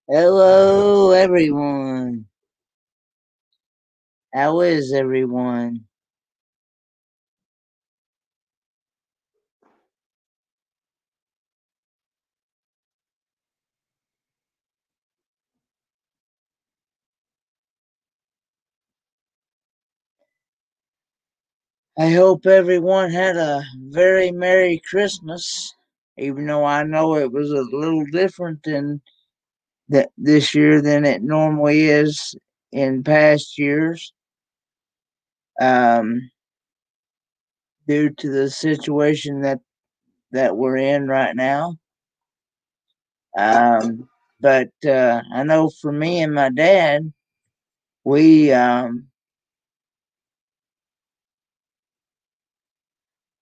Hello, everyone. How is everyone? I hope everyone had a very Merry Christmas, even though I know it was a little different this year than it normally is in past years, um, due to the situation that we're in right now. Um, but I know for me and my dad, we um,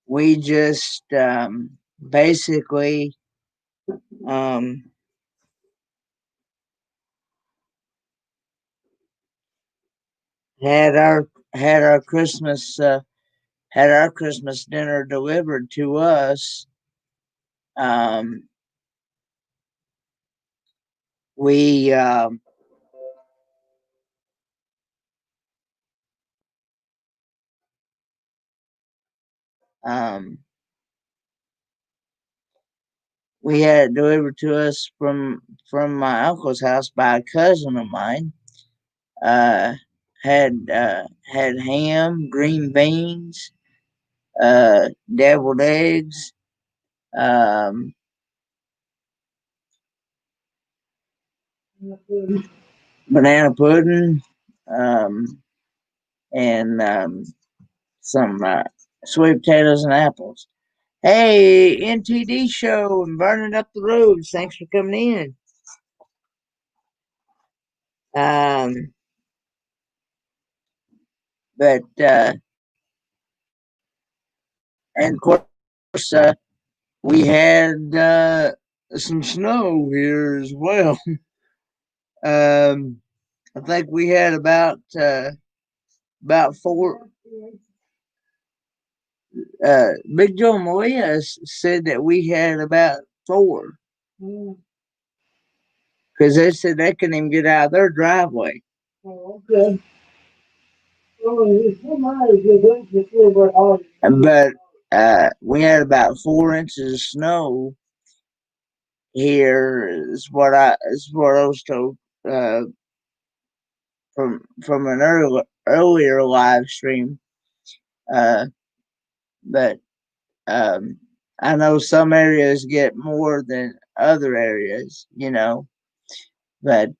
we just basically um, had our had our Christmas had our Christmas dinner delivered to us. Um, we um, we had it delivered to us from my uncle's house by a cousin of mine. Uh, had ham, green beans, deviled eggs, um, banana pudding, um, and some sweet potatoes and apples. Hey, NTD show and burning up the roads. Thanks for coming in. Um, but and of course, we had some snow here as well. um, I think we had about four. Big Joe Malia said that we had about four because they said they couldn't even get out of their driveway. Oh, okay. But we had about 4 inches of snow here. Is what I was told uh, from an earlier live stream. Uh, but um, I know some areas get more than other areas, But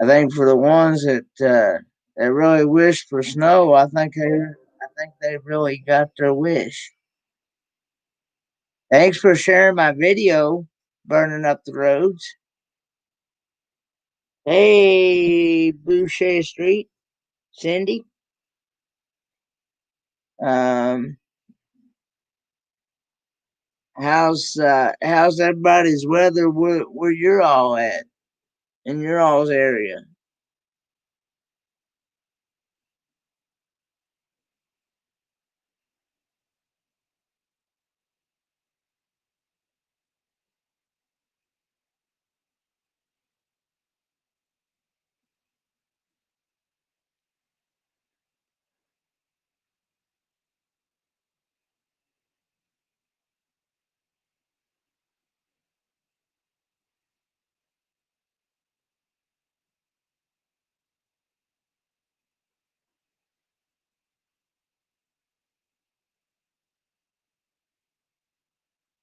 I think for the ones that really wish for snow, I think they really got their wish. Thanks for sharing my video, burning up the roads. Hey, Boucher Street, Cindy. Um, how's everybody's weather where you're all at in your all's area?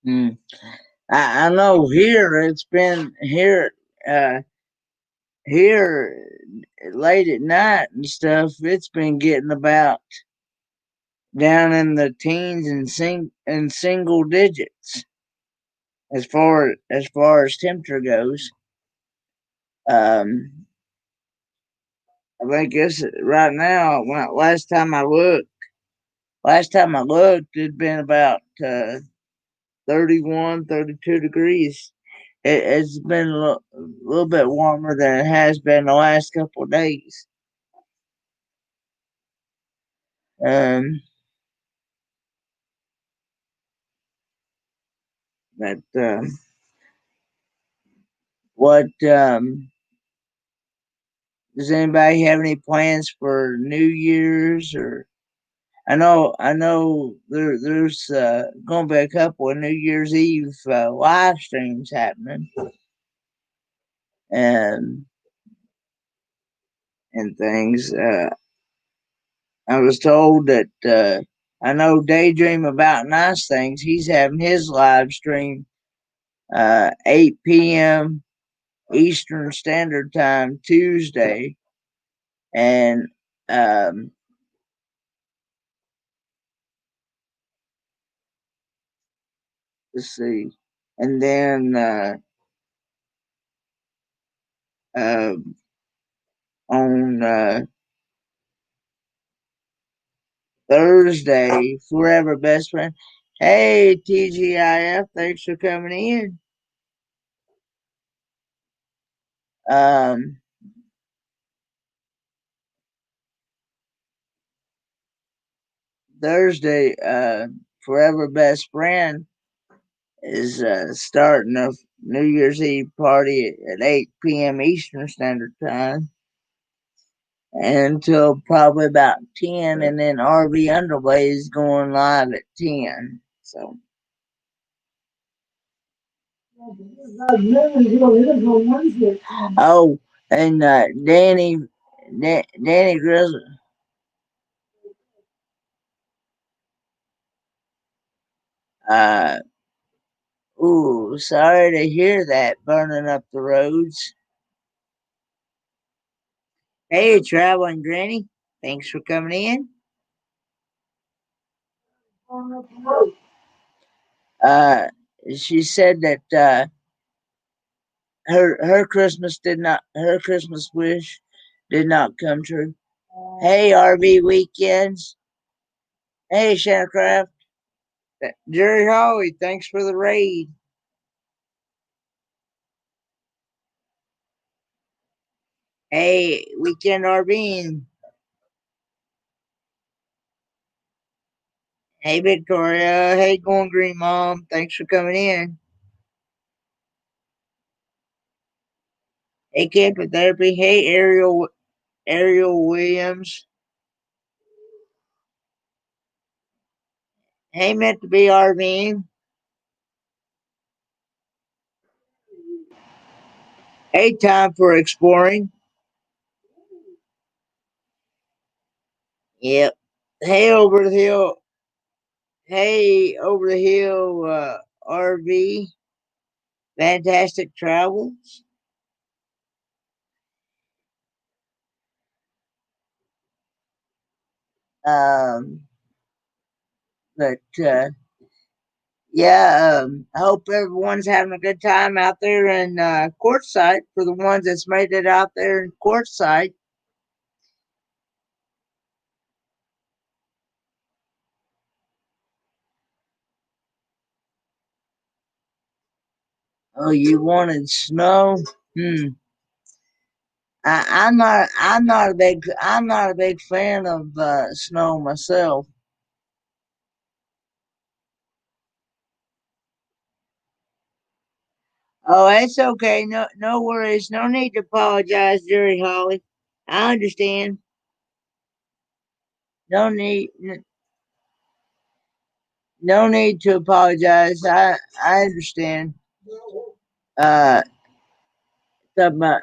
Hmm. I know here it's been uh here late at night and stuff. It's been getting about down in the teens and single digits as far as temperature goes. Um, I think it's right now. Last time I looked, it'd been about 31, 32 degrees. It's been a little bit warmer than it has been the last couple of days. Um, but What does anybody have any plans for New Year's? Or I know there's gonna be a couple of New Year's Eve live streams happening and things. I was told that I know Daydream About Nice Things. He's having his live stream 8 p.m. Eastern Standard Time Tuesday, and um, let's see, and then uh, on Thursday, Forever Best Friend. Hey TGIF, thanks for coming in. Um, Thursday, Forever Best Friend is starting a New Year's Eve party at 8 p.m. Eastern Standard Time until probably about 10, and then RV Underway is going live at 10. So, oh, and Danny Grizzle. Uh, ooh, sorry to hear that, burning up the roads. Hey, traveling granny, thanks for coming in. Uh, she said that her Christmas wish did not come true. Hey, RV Weekends. Hey, Shanacraft. Jerry Howie, thanks for the raid. Hey, Weekend RV. Hey, Victoria. Hey, Going Green Mom. Thanks for coming in. Hey, Camping Therapy. Hey, Ariel Williams. Hey, meant to be RV. Hey, time for exploring. Yep. Hey, over the hill. Hey, over the hill RV. Fantastic travels. Um, but yeah, I hope everyone's having a good time out there in Quartzsite. For the ones that's made it out there in Quartzsite. Oh, you wanted snow? Hmm. I'm not a big fan of snow myself. Oh, it's okay. No worries. No need to apologize, Jerry Holly. I understand. No need. No need to apologize. I understand. Uh, talking about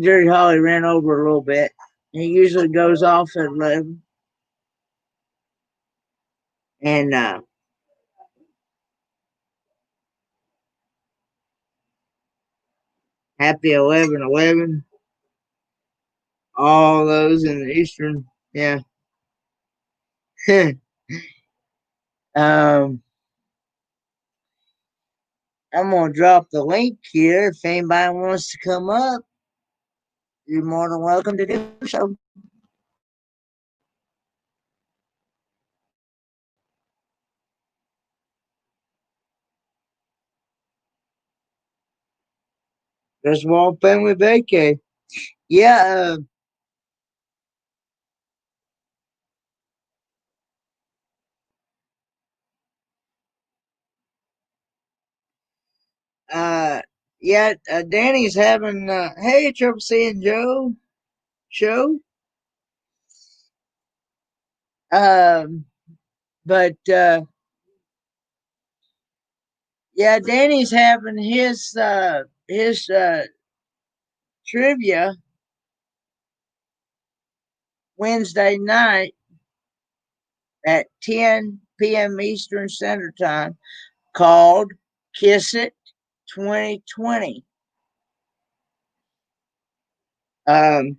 Jerry Holly ran over a little bit. He usually goes off at 11, and happy 11/11. All those in the Eastern, yeah. um, I'm gonna drop the link here. If anybody wants to come up, you're more than welcome to do so. Just walk in with vacay. Yeah, Yeah, Danny's having. Hey, trouble seeing Joe show. Um, but yeah, Danny's having his trivia Wednesday night at 10 p.m. Eastern Standard Time, called Kiss It 2020. Um,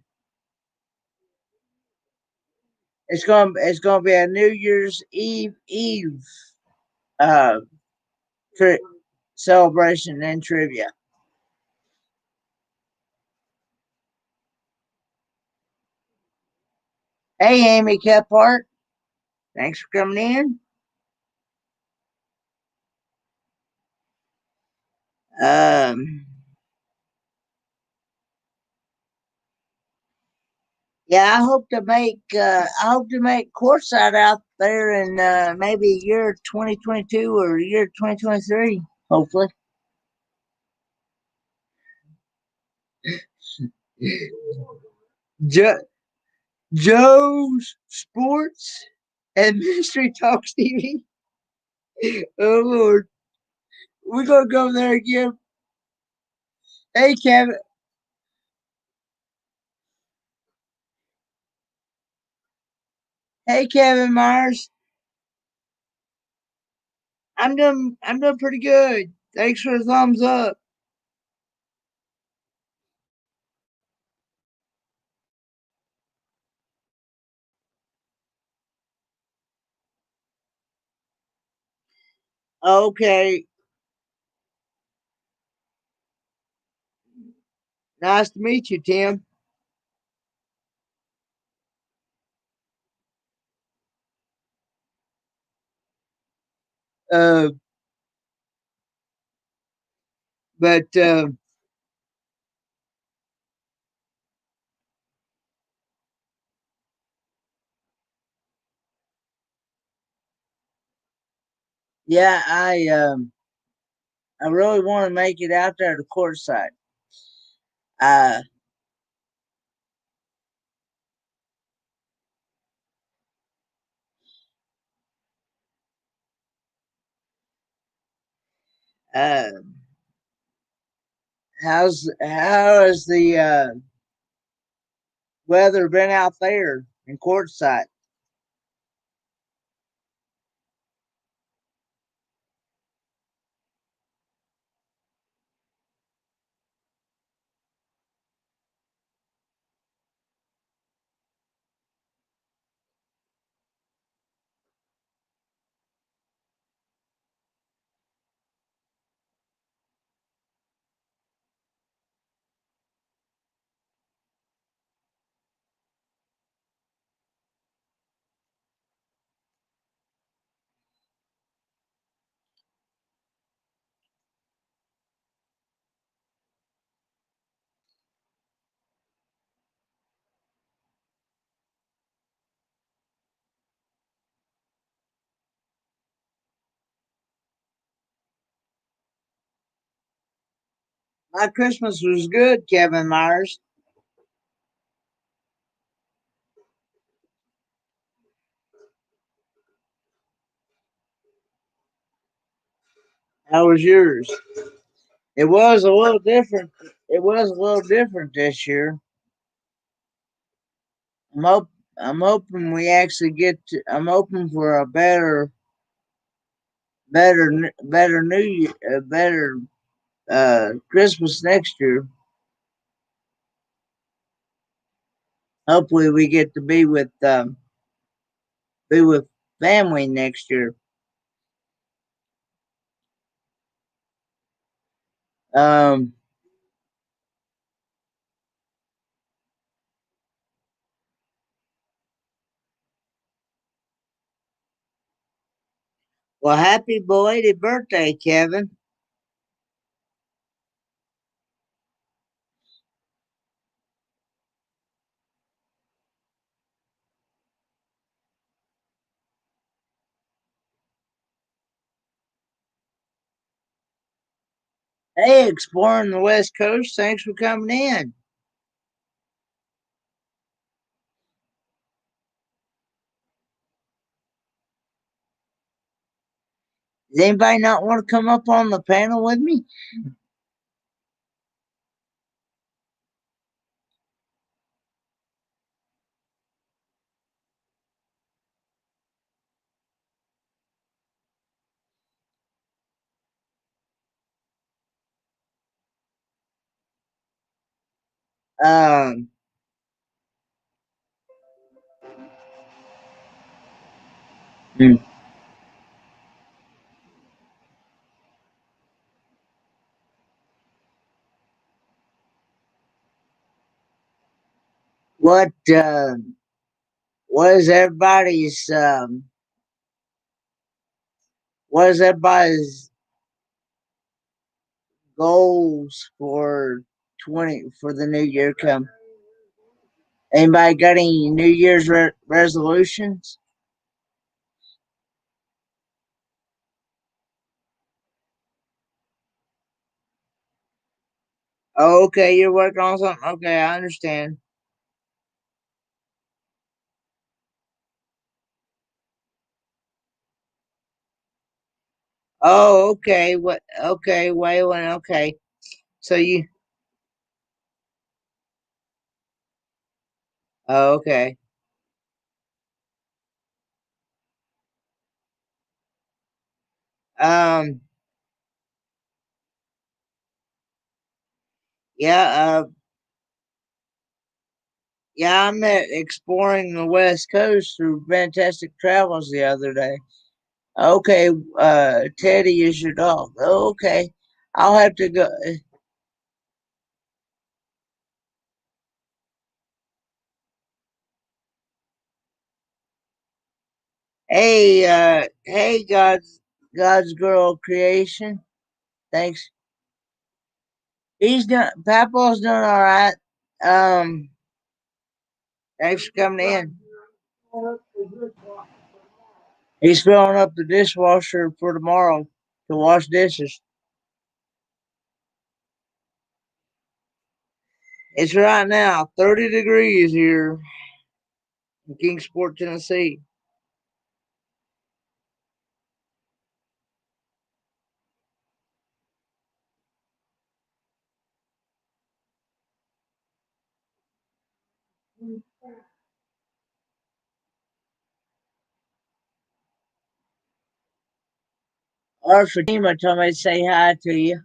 it's gonna be a New Year's Eve uh tri- celebration and trivia. Hey, Amy Kephart, thanks for coming in. Um, yeah, I hope to make courtside out there in maybe year 2022 or year 2023. Hopefully, jo- Joe's Sports and Mystery Talks TV. Oh Lord, we're gonna go there again. Hey Kevin, hey Kevin Myers, I'm doing pretty good. Thanks for the thumbs up. Okay, nice to meet you, Tim. Uh, but yeah, I really want to make it out there to courtside. Uh, uh, how has the weather been out there in courtside? My Christmas was good, Kevin Myers. How was yours? It was a little different. It was a little different this year. I'm hope I'm hoping we actually get to. I'm hoping for a better New Year, better Christmas next year. Hopefully, we get to be with family next year. Um, well, happy belated birthday, Kevin. Hey, exploring the West Coast. Thanks for coming in. Does anybody not want to come up on the panel with me? Um, hmm. what what is everybody's what is everybody's goals for 20 for the new year come? Anybody got any New Year's resolutions? Oh, okay, you're working on something. Okay, I understand. Oh, okay. What? Okay, Waylon. Okay, so you. Oh, okay. Um. Yeah. Yeah. I met exploring the West Coast through Fantastic Travels the other day. Okay. Teddy is your dog. Okay. I'll have to go. Hey. Hey. God's girl creation. Thanks. He's done. Papa's doing all right. Um. Thanks for coming in. He's filling up the dishwasher for tomorrow to wash dishes. It's right now 30 degrees here in Kingsport, Tennessee. Our Fatima told me to say hi to you.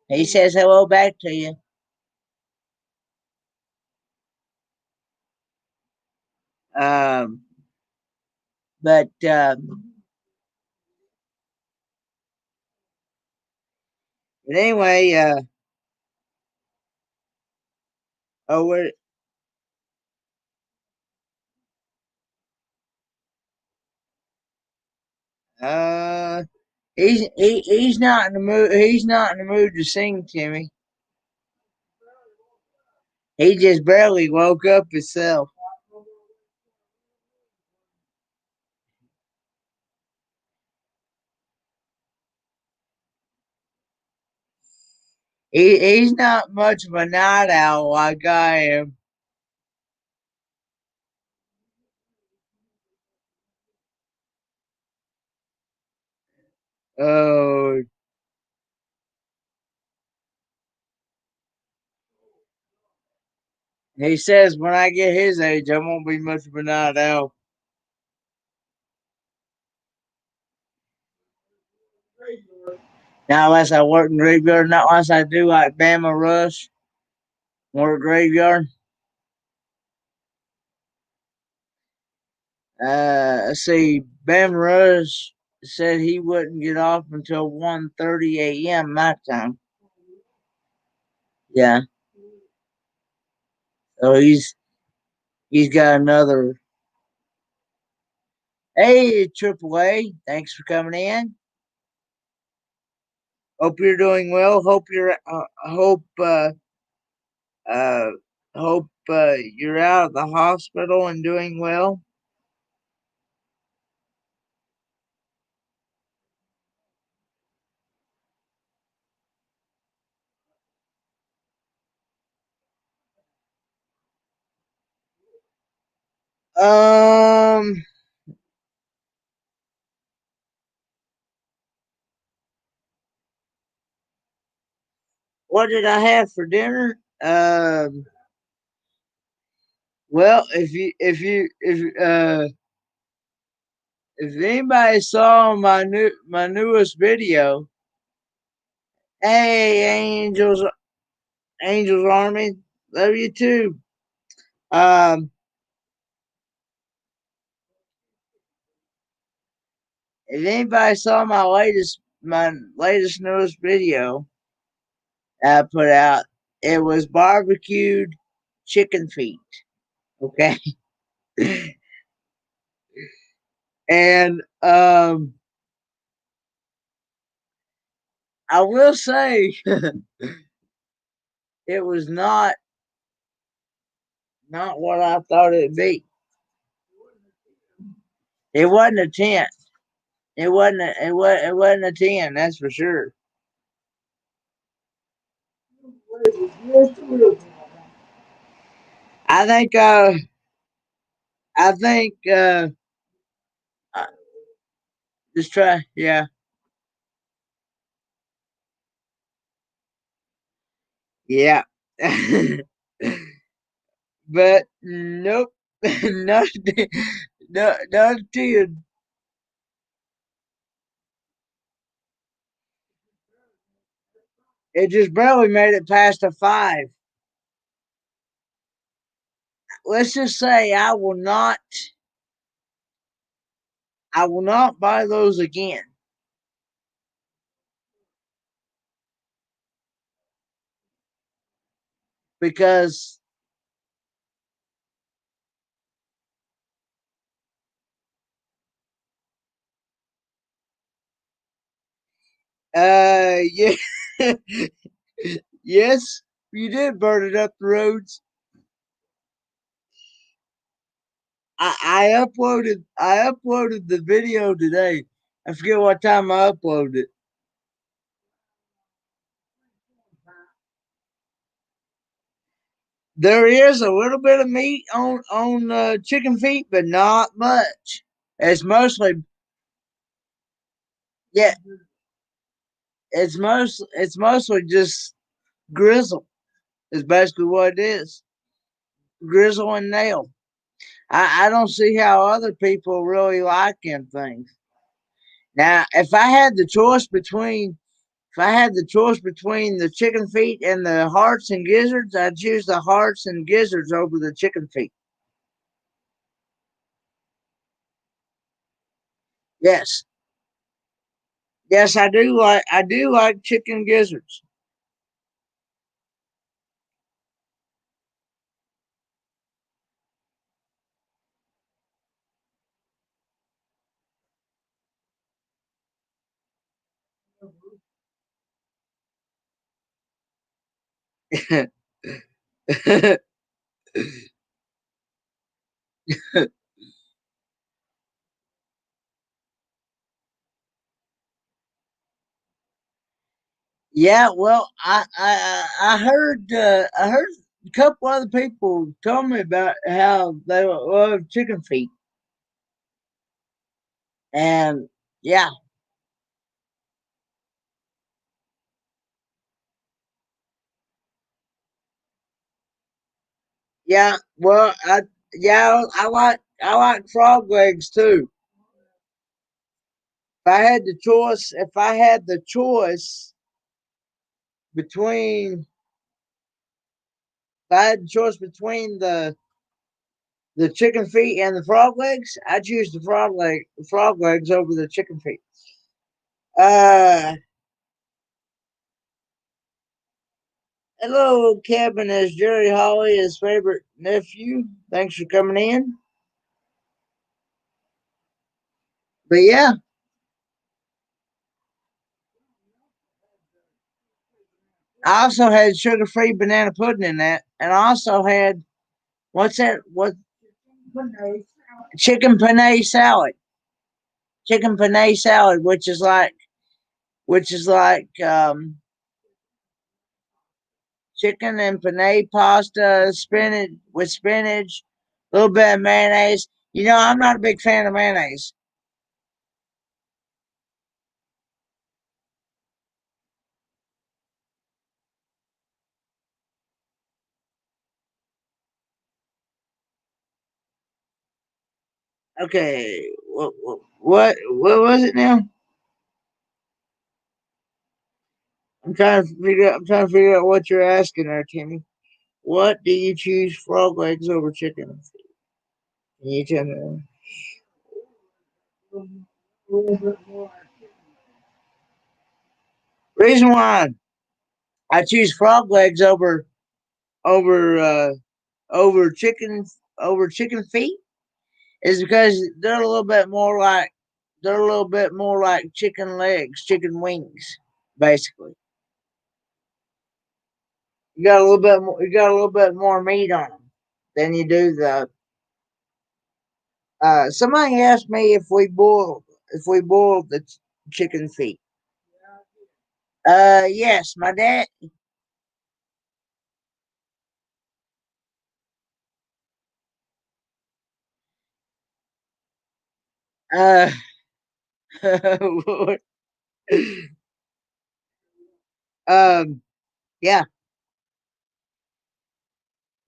He says hello back to you. Um, but anyway, oh, we're, uh, he's not in the mood. He's not in the mood to sing, Timmy. He just barely woke up himself. He's not much of a night owl like I am. Oh, he says when I get his age, I won't be much of a night owl. Not unless I work in graveyard, not unless I do like Bama Rush, work graveyard. Let's see, Bama Rush said he wouldn't get off until 1:30 a.m. my time. Yeah, so he's got another. Hey, Triple A, thanks for coming in. Hope you're doing well. Uh, hope you're out of the hospital and doing well. Um, what did I have for dinner? Well, if anybody saw my newest video, hey Angels Army, love you too. Um, if anybody saw my latest newest video I put out, it was barbecued chicken feet. Okay, and I will say it was not what I thought it'd be. It wasn't a 10. It wasn't a 10, that's for sure. I think I think just try, yeah. Yeah. But nope. not not a 10. It just barely made it past a 5. Let's just say I will not buy those again because yeah. Yes, you did burn it up the roads. I uploaded the video today. I forget what time I uploaded it. There is a little bit of meat on chicken feet, but not much. It's mostly yeah. It's mostly just grizzle. Is basically what it is. Grizzle and nail. I don't see how other people really like them things. Now, if I had the choice between the chicken feet and the hearts and gizzards, I'd choose the hearts and gizzards over the chicken feet. Yes, yes, I do like chicken gizzards. Yeah, well, I heard a couple other people told me about how they love chicken feet, and yeah, yeah. Well, I like frog legs too. If I had the choice between, if I had the choice between the chicken feet and the frog legs, I choose frog legs over the chicken feet. Uh, hello, Kevin. Is Jerry Holly his favorite nephew? Thanks for coming in. But yeah, I also had sugar-free banana pudding in that, and I also had what's that? What chicken penne salad? Chicken penne salad, which is like chicken and penne pasta, spinach with spinach, A little bit of mayonnaise. You know, I'm not a big fan of mayonnaise. Okay, what was it now? I'm trying to figure out what you're asking there, Timmy. What do you choose, frog legs over chicken? Can you tell me? Reason why I choose frog legs over over chicken feet is because they're a little bit more like chicken legs, chicken wings, basically. You got a little bit more meat on them than you do the. Somebody asked me if we boiled the chicken feet. Yes, my dad. Uh, um, yeah.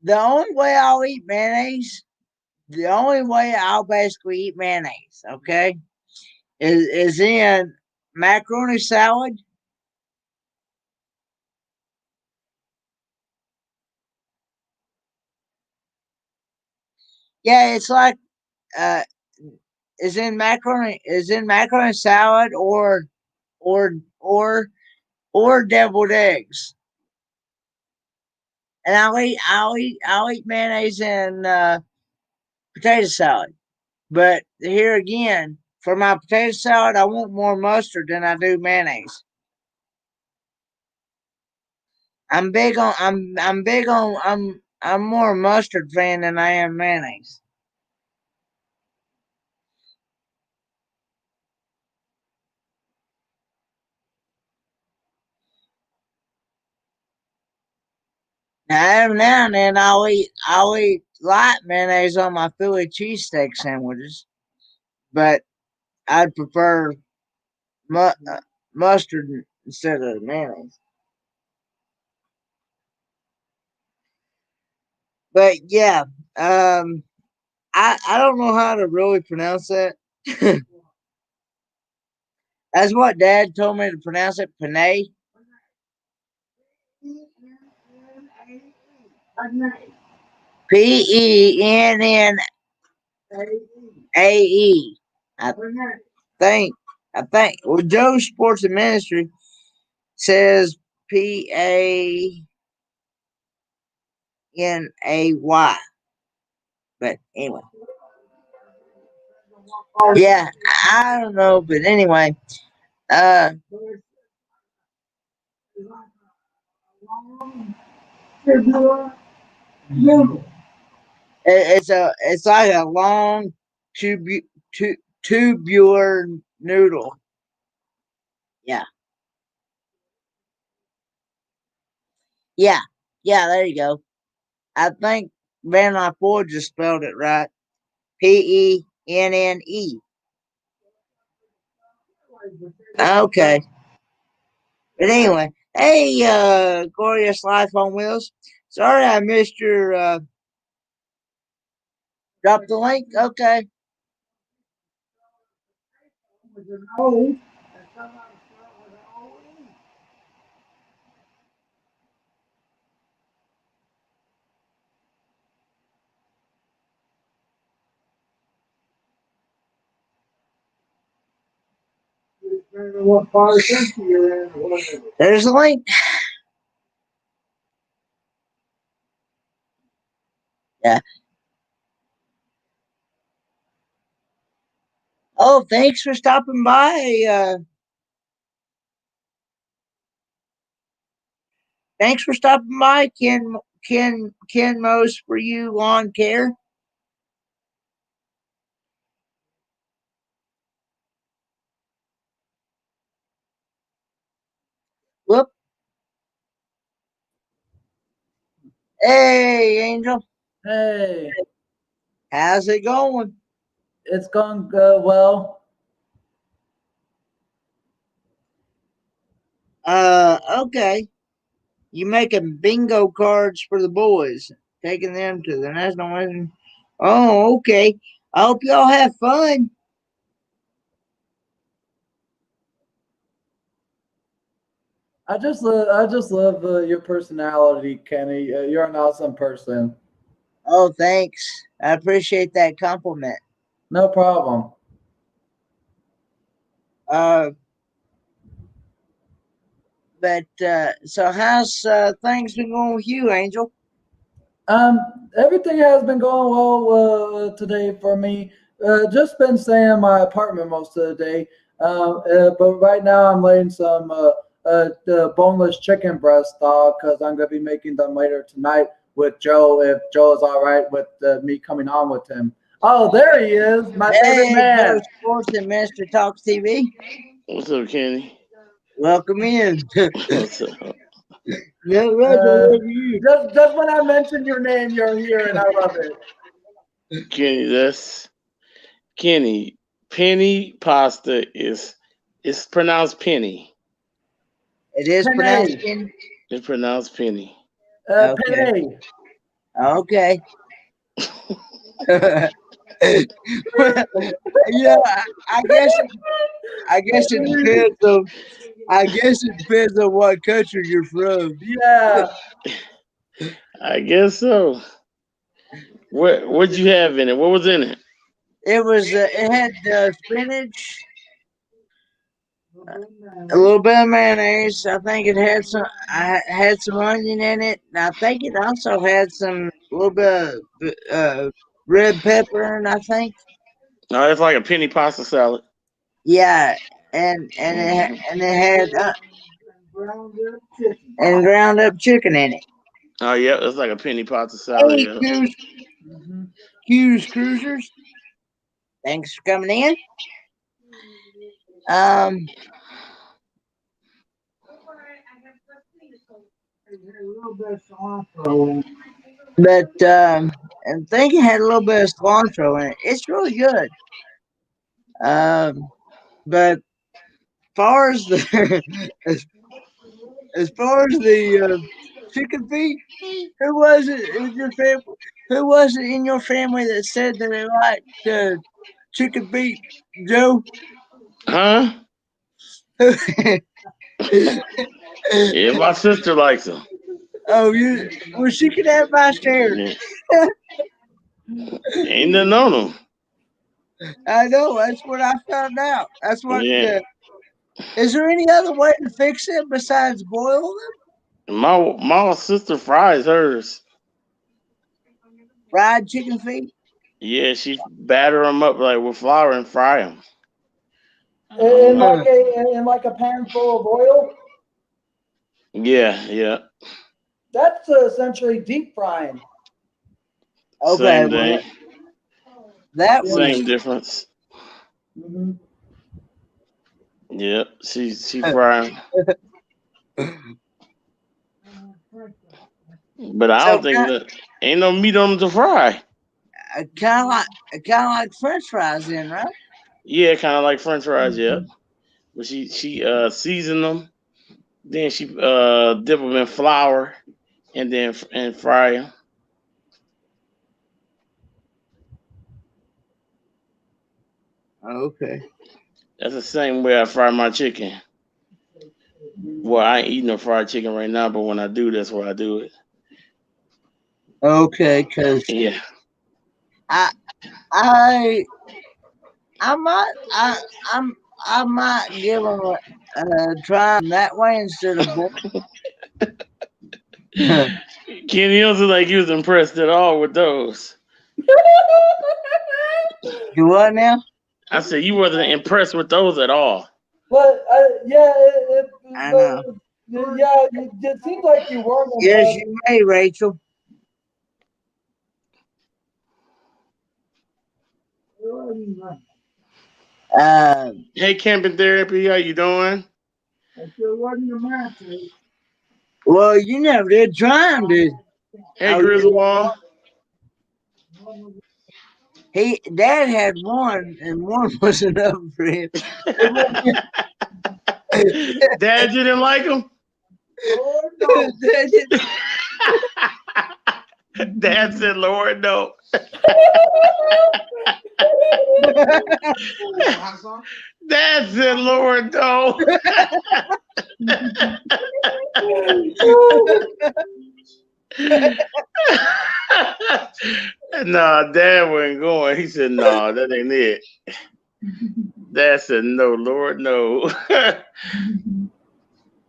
The only way I'll eat mayonnaise, the only way I'll basically eat mayonnaise, okay, is in macaroni salad. Yeah, it's like uh, is in macaroni salad or or or deviled eggs. And I'll eat mayonnaise and potato salad. But here again, for my potato salad, I want more mustard than I do mayonnaise. I'm more a mustard fan than I am mayonnaise. Now every now and then I'll eat light mayonnaise on my Philly cheesesteak sandwiches, but I'd prefer mu- uh, mustard instead of mayonnaise. But yeah, um, I don't know how to really pronounce that. That's what Dad told me to pronounce it. Panay. Pennae. I think. I think. Well, Joe Sports and Ministry says Panay. But anyway, yeah, I don't know. But anyway, uh, it's like a long tubular noodle. Yeah, yeah, yeah. There you go. I think Van Ford just spelled it right. Penne. Okay. But anyway, hey, glorious life on wheels. Sorry I missed your drop the link. Okay. There's the link. Yeah. Oh, thanks for stopping by. Thanks for stopping by, Ken Mose for you lawn care. Whoop. Hey, Angel. Hey, How's it going? It's going well. Okay. You making bingo cards for the boys, taking them to the national wedding. Oh, okay. I hope y'all have fun. I just love your personality, Kenny. You're an awesome person. Oh, thanks. I appreciate that compliment. No problem. Uh, but so how's things been going with you, Angel? Um, Everything has been going well today for me. Just been staying in my apartment most of the day. But right now I'm laying some the boneless chicken breast dog because I'm gonna be making them later tonight with Joe. If Joe is all right with me coming on with him. Oh, there he is, my favorite Hey, Joe man. Sports and Minister Talks TV. What's up, Kenny? Welcome in. What's up? No, Russell, Uh, love you. just when I mention your name, you're here, and I love it. Kenny, that's Kenny. Penny pasta is it's pronounced penny. It is pronounced Penny, in. It's pronounced penny. Okay. Penny. Okay. Well, yeah, I guess I guess it depends on I guess it depends on what country you're from. Yeah. I guess so. What'd you have in it? What was in it? It had spinach, a little bit of mayonnaise. I think it had some. I had some onion in it. And I think it also had some a little bit of red pepper. And I think No, it's like a penny pasta salad. yeah, Hmm. and it had and ground up chicken in it. Oh yeah, it's like a penny pasta salad. Hey, Yeah. Mhm. Q's Cruisers. Thanks for coming in. Um, but I think it had a little bit of cilantro in it. It's really good. But far as the as, as far as the chicken feet, who was it in your family? Who was it in your family that said that they liked chicken feet, Joe? Huh? Yeah, my sister likes them. Oh, you well, she could have my share. Yeah. Ain't nothing on them. I know. That's what I found out. That's what. Yeah. Is there any other way to fix it besides boil them? My sister fries hers. Fried chicken feet. Yeah, she batter them up like with flour and fry them. In Uh, like Uh, a pan full of oil. yeah, yeah. That's essentially deep frying. okay. Same Well, thing. that was. Same difference. Hmm. Yep. She fry 'em. But I So don't think that ain't no meat on them to fry. kind of like French fries, then, right? Yeah, kind of like French fries. Yep. But she season them, then she dip them in flour, and then and fry them. Okay. That's the same way I fry my chicken. Well, I ain't eating no fried chicken right now, but when I do, that's why I do it. Okay, because Yeah. I I I might I might give them a try that way instead of boil. Kenny doesn't like he was impressed at all with those. Do what now? I said you wasn't impressed with those at all. But yeah, I but know. yeah, it seems like you weren't Yes, impressed. you may, Rachel. Uh, Hey, camping therapy, how you doing? well, you never did try them, did? Hey, Oh, you Grizzlewall. Dad had one, and one was enough for him. Dad didn't like him. Lord, no. Dad said, "Lord, no." Dad said, "Lord, no." No, Dad wasn't going. He said, "No, that ain't it." Dad said, "No, Lord, no."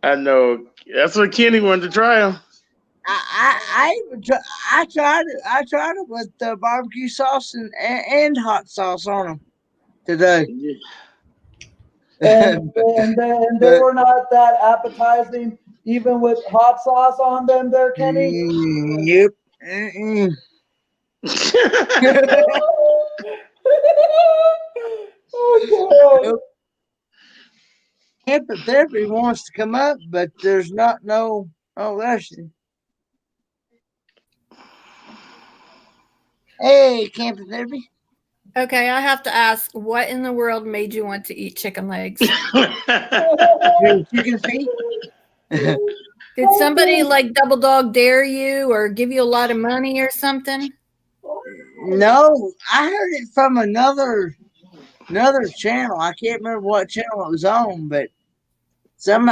I know. That's what Kenny wanted to try him. I tried it. I tried it with barbecue sauce and hot sauce on them today. And they But were not that appetizing, even with hot sauce on them there, Kenny. yep. Mm-mm. Oh, God. Nope. Camping therapy wants to come up, but there's not no. Oh, that's hey, camping therapy. Okay, I have to ask, what in the world made you want to eat chicken legs? Chicken feet. Did somebody like double dog dare you or give you a lot of money or something? No, I heard it from another channel. I can't remember what channel it was on, but some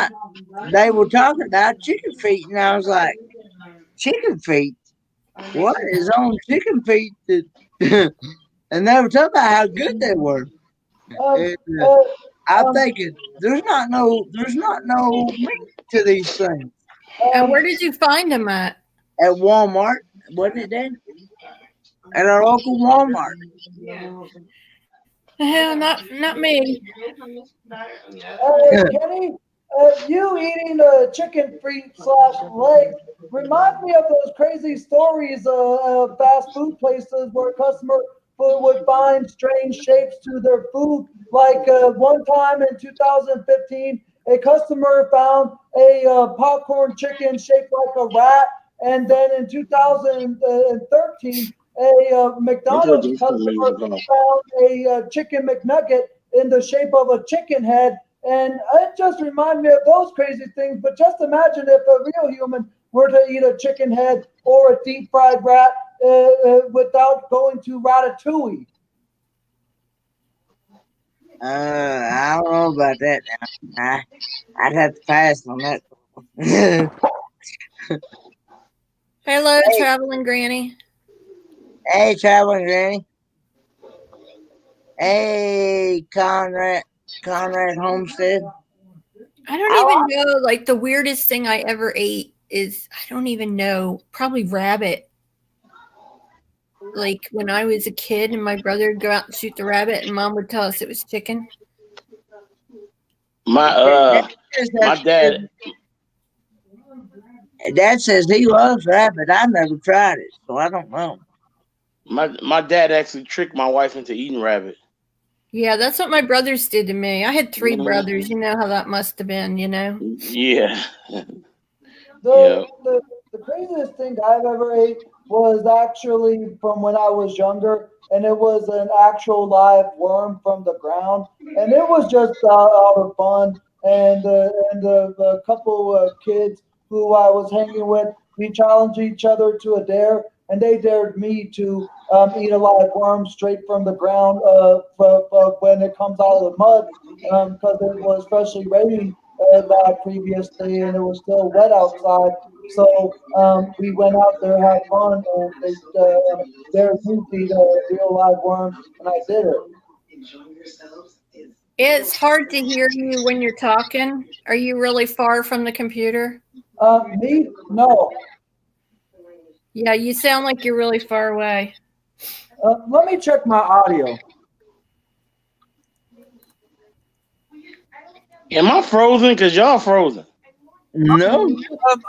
they were talking about chicken feet, and I was like, chicken feet? What is on chicken feet? And they were talking about how good they were. Um, And uh, I'm um, thinking, there's not no meat to these things And where did you find them at? at Walmart, wasn't it, Dan? At our local Walmart. Hell, not me. Kenny, you eating a chicken feet slash leg remind me of those crazy stories of fast food places where customer would find strange shapes to their food. Like one time in 2015, a customer found a popcorn chicken shaped like a rat, and then in 2013, a I told McDonald's you it's customer amazing. found a chicken McNugget in the shape of a chicken head. And it just reminded me of those crazy things. But just imagine if a real human were to eat a chicken head or a deep fried rat without going to ratatouille. I don't know about that now. I'd have to pass on that. Hello, Hey, traveling granny. hey, traveling granny. Hey, Conrad Homestead. I don't I even know. Like the weirdest thing I ever ate is I don't even know. Probably rabbit. Like when I was a kid and my brother would go out and shoot the rabbit and mom would tell us it was chicken. My my dad Dad says he loves rabbit. I never tried it, so I don't know. my dad actually tricked my wife into eating rabbit. Yeah, that's what my brothers did to me. I had three Mhm. brothers. You know how that must have been, you know? Yeah. The, Yeah. the the craziest thing I've ever ate was actually from when I was younger, and it was an actual live worm from the ground, and it was just out of fun. And the couple of kids who I was hanging with, we challenged each other to a dare, and they dared me to eat a live worm straight from the ground when it comes out of the mud, because it was freshly raining that previous day and it was still wet outside. So we went out there, had fun, and there you eat a real live worm, and I did it. It's hard to hear you when you're talking. Are you really far from the computer? Me? No. Yeah, you sound like you're really far away. Let me check my audio. Am I frozen? Cause y'all frozen. No,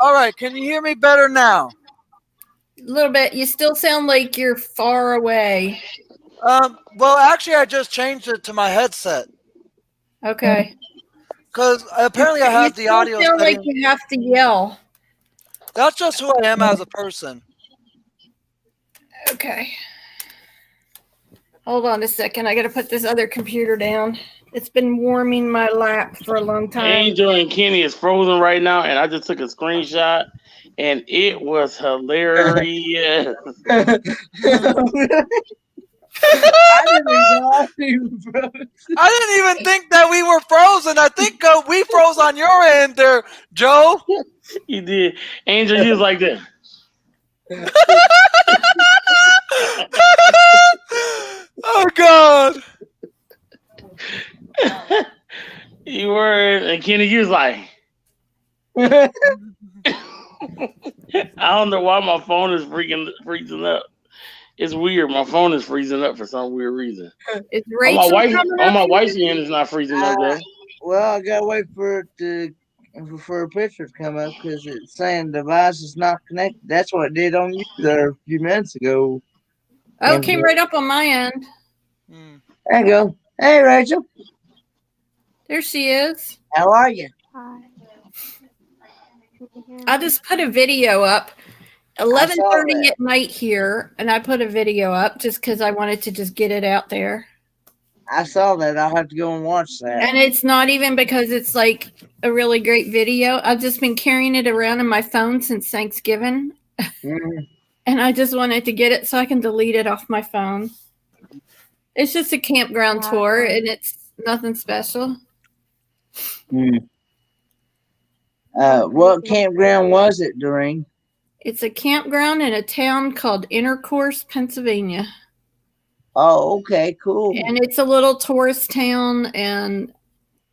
All right, can you hear me better now? A little bit. You still sound like you're far away. Well, actually, I just changed it to my headset Okay. because apparently I You have the still audio sound like setting. you have to yell. That's just who I am as a person. Okay. Hold on a second. I got to put this other computer down. It's been warming my lap for a long time. Angel and Kenny is frozen right now, and I just took a screenshot, and it was hilarious. I didn't even know I even froze. I didn't even think that we were frozen. I think we froze on your end there, Joe. You did. Angel, you was like that. Oh God. You were, and Kenny, you was like, I don't know why my phone is freezing up. It's weird. My phone is freezing up for some weird reason. Is On Rachel my coming up? wife's end, it's not freezing up though. Well, I gotta wait for it for a picture to come up because it's saying device is not connected. That's what it did on you there a few minutes ago. Oh, it came right up on my end. There you go. Hey, Rachel. There she is. How are you? Hi. I just put a video up. 11:30 at night here, and I put a video up just because I wanted to just get it out there. I saw that. I'll have to go and watch that. And it's not even because it's like a really great video. I've just been carrying it around in my phone since Thanksgiving. And I just wanted to get it so I can delete it off my phone. It's just a campground tour, and it's nothing special. What campground was it, Doreen? It's a campground in a town called Intercourse, Pennsylvania. Oh, okay, cool. And it's a little tourist town, and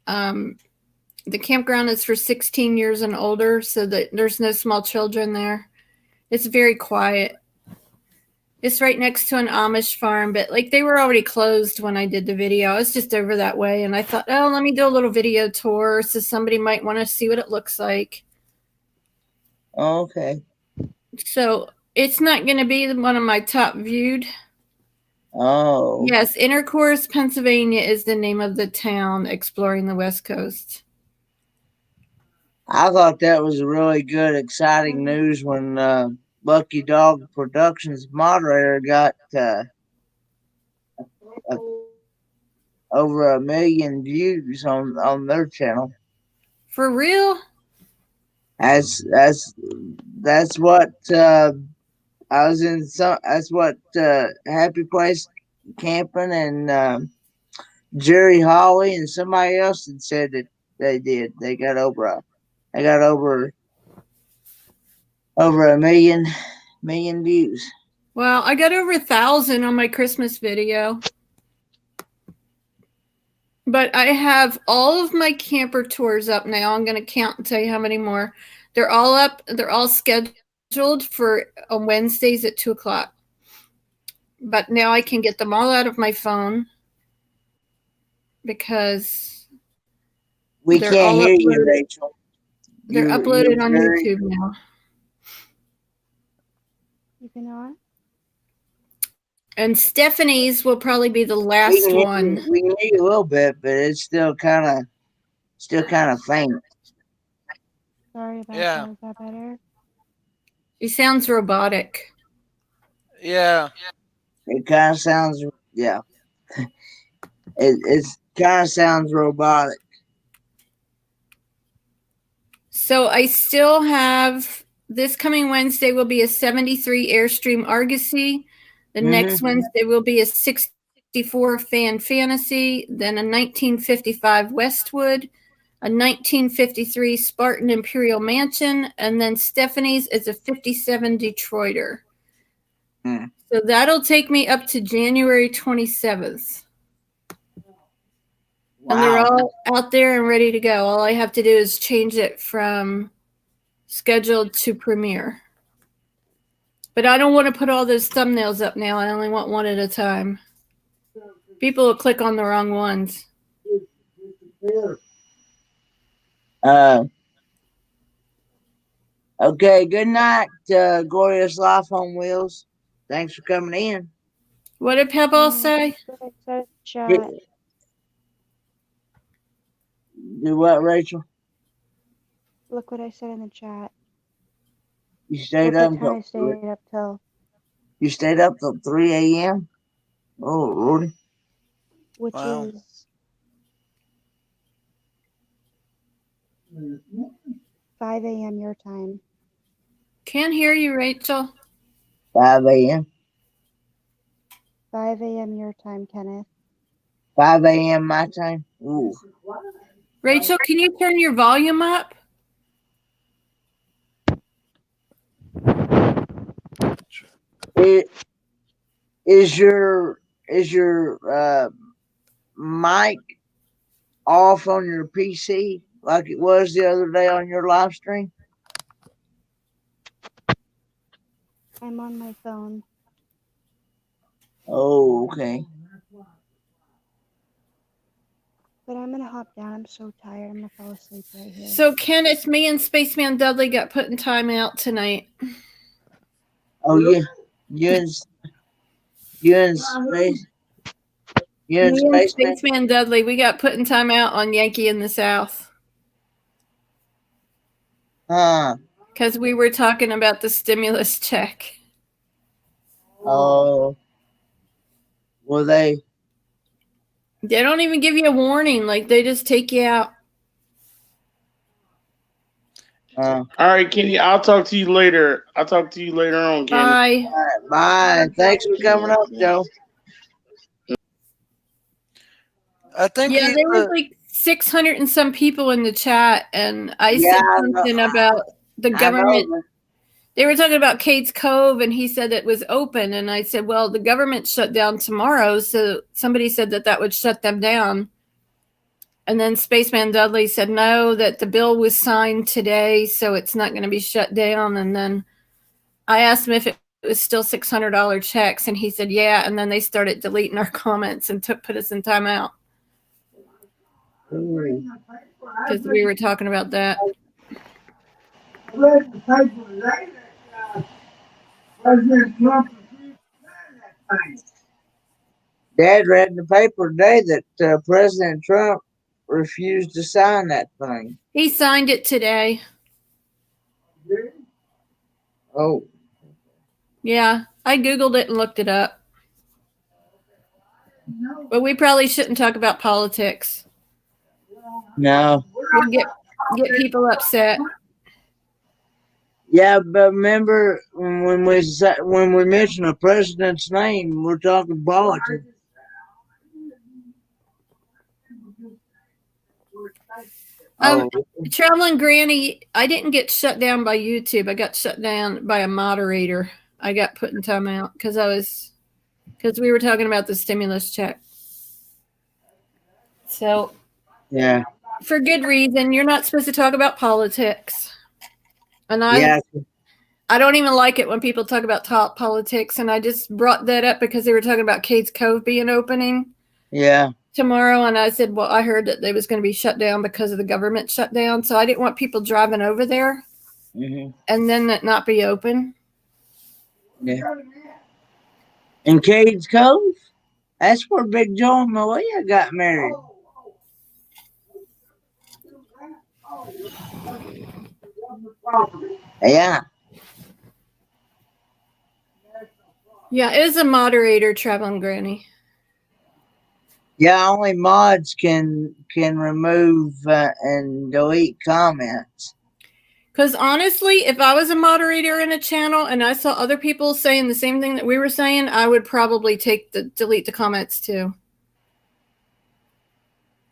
the campground is for 16 years and older, so that there's no small children there. It's very quiet. It's right next to an Amish farm, but like they were already closed when I did the video. I was just over that way, and I thought, oh, let me do a little video tour so somebody might want to see what it looks like. Okay. So it's not going to be one of my top viewed. Oh. Yes, Intercourse, Pennsylvania is the name of the town exploring the West Coast. I thought that was really good, exciting news when Bucky Dog Productions moderator got over 1 million views on their channel. For real? That's what I was in. That's what Happy Place Camping and Jerry Holly and somebody else had said that they did. They got over 1 million views. Well, I got over 1,000 on my Christmas video. But I have all of my camper tours up now. I'm going to count and tell you how many more. They're all up. They're all scheduled for on Wednesdays at 2:00. But now I can get them all out of my phone because we can't hear you, Rachel. They're uploaded on YouTube now. You cannot? And Stephanie's will probably be the last one. We can hear you a little bit, but it's still kind of faint. Sorry about that. Is that better? She sounds robotic. Yeah. It kind of sounds, yeah. It kind of sounds robotic. So I still have, this coming Wednesday will be a 73 Airstream Argosy. The next Wednesday will be a 64 Fan Fantasy, then a 1955 Westwood, a 1953 Spartan Imperial Mansion, and then Stephanie's is a 57 Detroiter. So that'll take me up to January 27th. Wow. And they're all out there and ready to go. All I have to do is change it from scheduled to premiere. But I don't want to put all those thumbnails up now. I only want one at a time. People will click on the wrong ones. Okay, good night, Glorious Life on Wheels. Thanks for coming in. What did Pebble say? Do what, Rachel? Look what I said in the chat. You stayed up till 3 a.m.? Oh, Lordy. which Wow. is 5 a.m. your time. Can't hear you, Rachel. 5 a.m. 5 a.m. your time, Kenneth. 5 a.m. my time. Ooh. Rachel, can you turn your volume up? It, is your mic off on your PC like it was the other day on your live stream? I'm on my phone. Oh, okay. But I'm gonna hop down. I'm so tired. I'm gonna fall asleep right here. So, Kenneth, me and Spaceman Dudley got put in timeout tonight. Oh yeah, you and space, you and Me and spaceman. Spaceman Dudley, we got put in timeout on Yankee in the South Huh? because we were talking about the stimulus check. Oh, well they. They don't even give you a warning; like they just take you out. All right, Kenny. I'll talk to you later. I'll talk to you later on, Kenny. Bye. Bye. Thanks for coming up, Joe. I think Yeah, he's there was like 600 and some people in the chat, and I Yeah, said I know. something about the I know. government. They were talking about Cade's Cove, and he said it was open, and I said, well, the government shut down tomorrow, so somebody said that would shut them down. And then Spaceman Dudley said no, that the bill was signed today, so it's not going to be shut down. And then I asked him if it was still $600 checks, and he said yeah. And then they started deleting our comments and put us in timeout because we were talking about that. Dad read in the paper today that President Trump refused to sign that thing. He signed it today. Oh, Yeah, I Googled it and looked it up. But we probably shouldn't talk about politics. no. We'll get people upset. Yeah, but remember when we mention a president's name, we're talking politics. Traveling Granny, I didn't get shut down by YouTube. I got shut down by a moderator. I got put in timeout because we were talking about the stimulus check. So, yeah, for good reason, you're not supposed to talk about politics. And I don't even like it when people talk about top politics. And I just brought that up because they were talking about Cade's Cove being opening. Yeah. Tomorrow, and I said, well, I heard that they was going to be shut down because of the government shutdown, so I didn't want people driving over there and then it not be open. Yeah. And Cade's Cove, that's where Big Joe and Malia got married. Yeah. Yeah, it is a moderator, Traveling Granny. Yeah, only mods can remove and delete comments. Because honestly, if I was a moderator in a channel and I saw other people saying the same thing that we were saying, I would probably delete the comments too.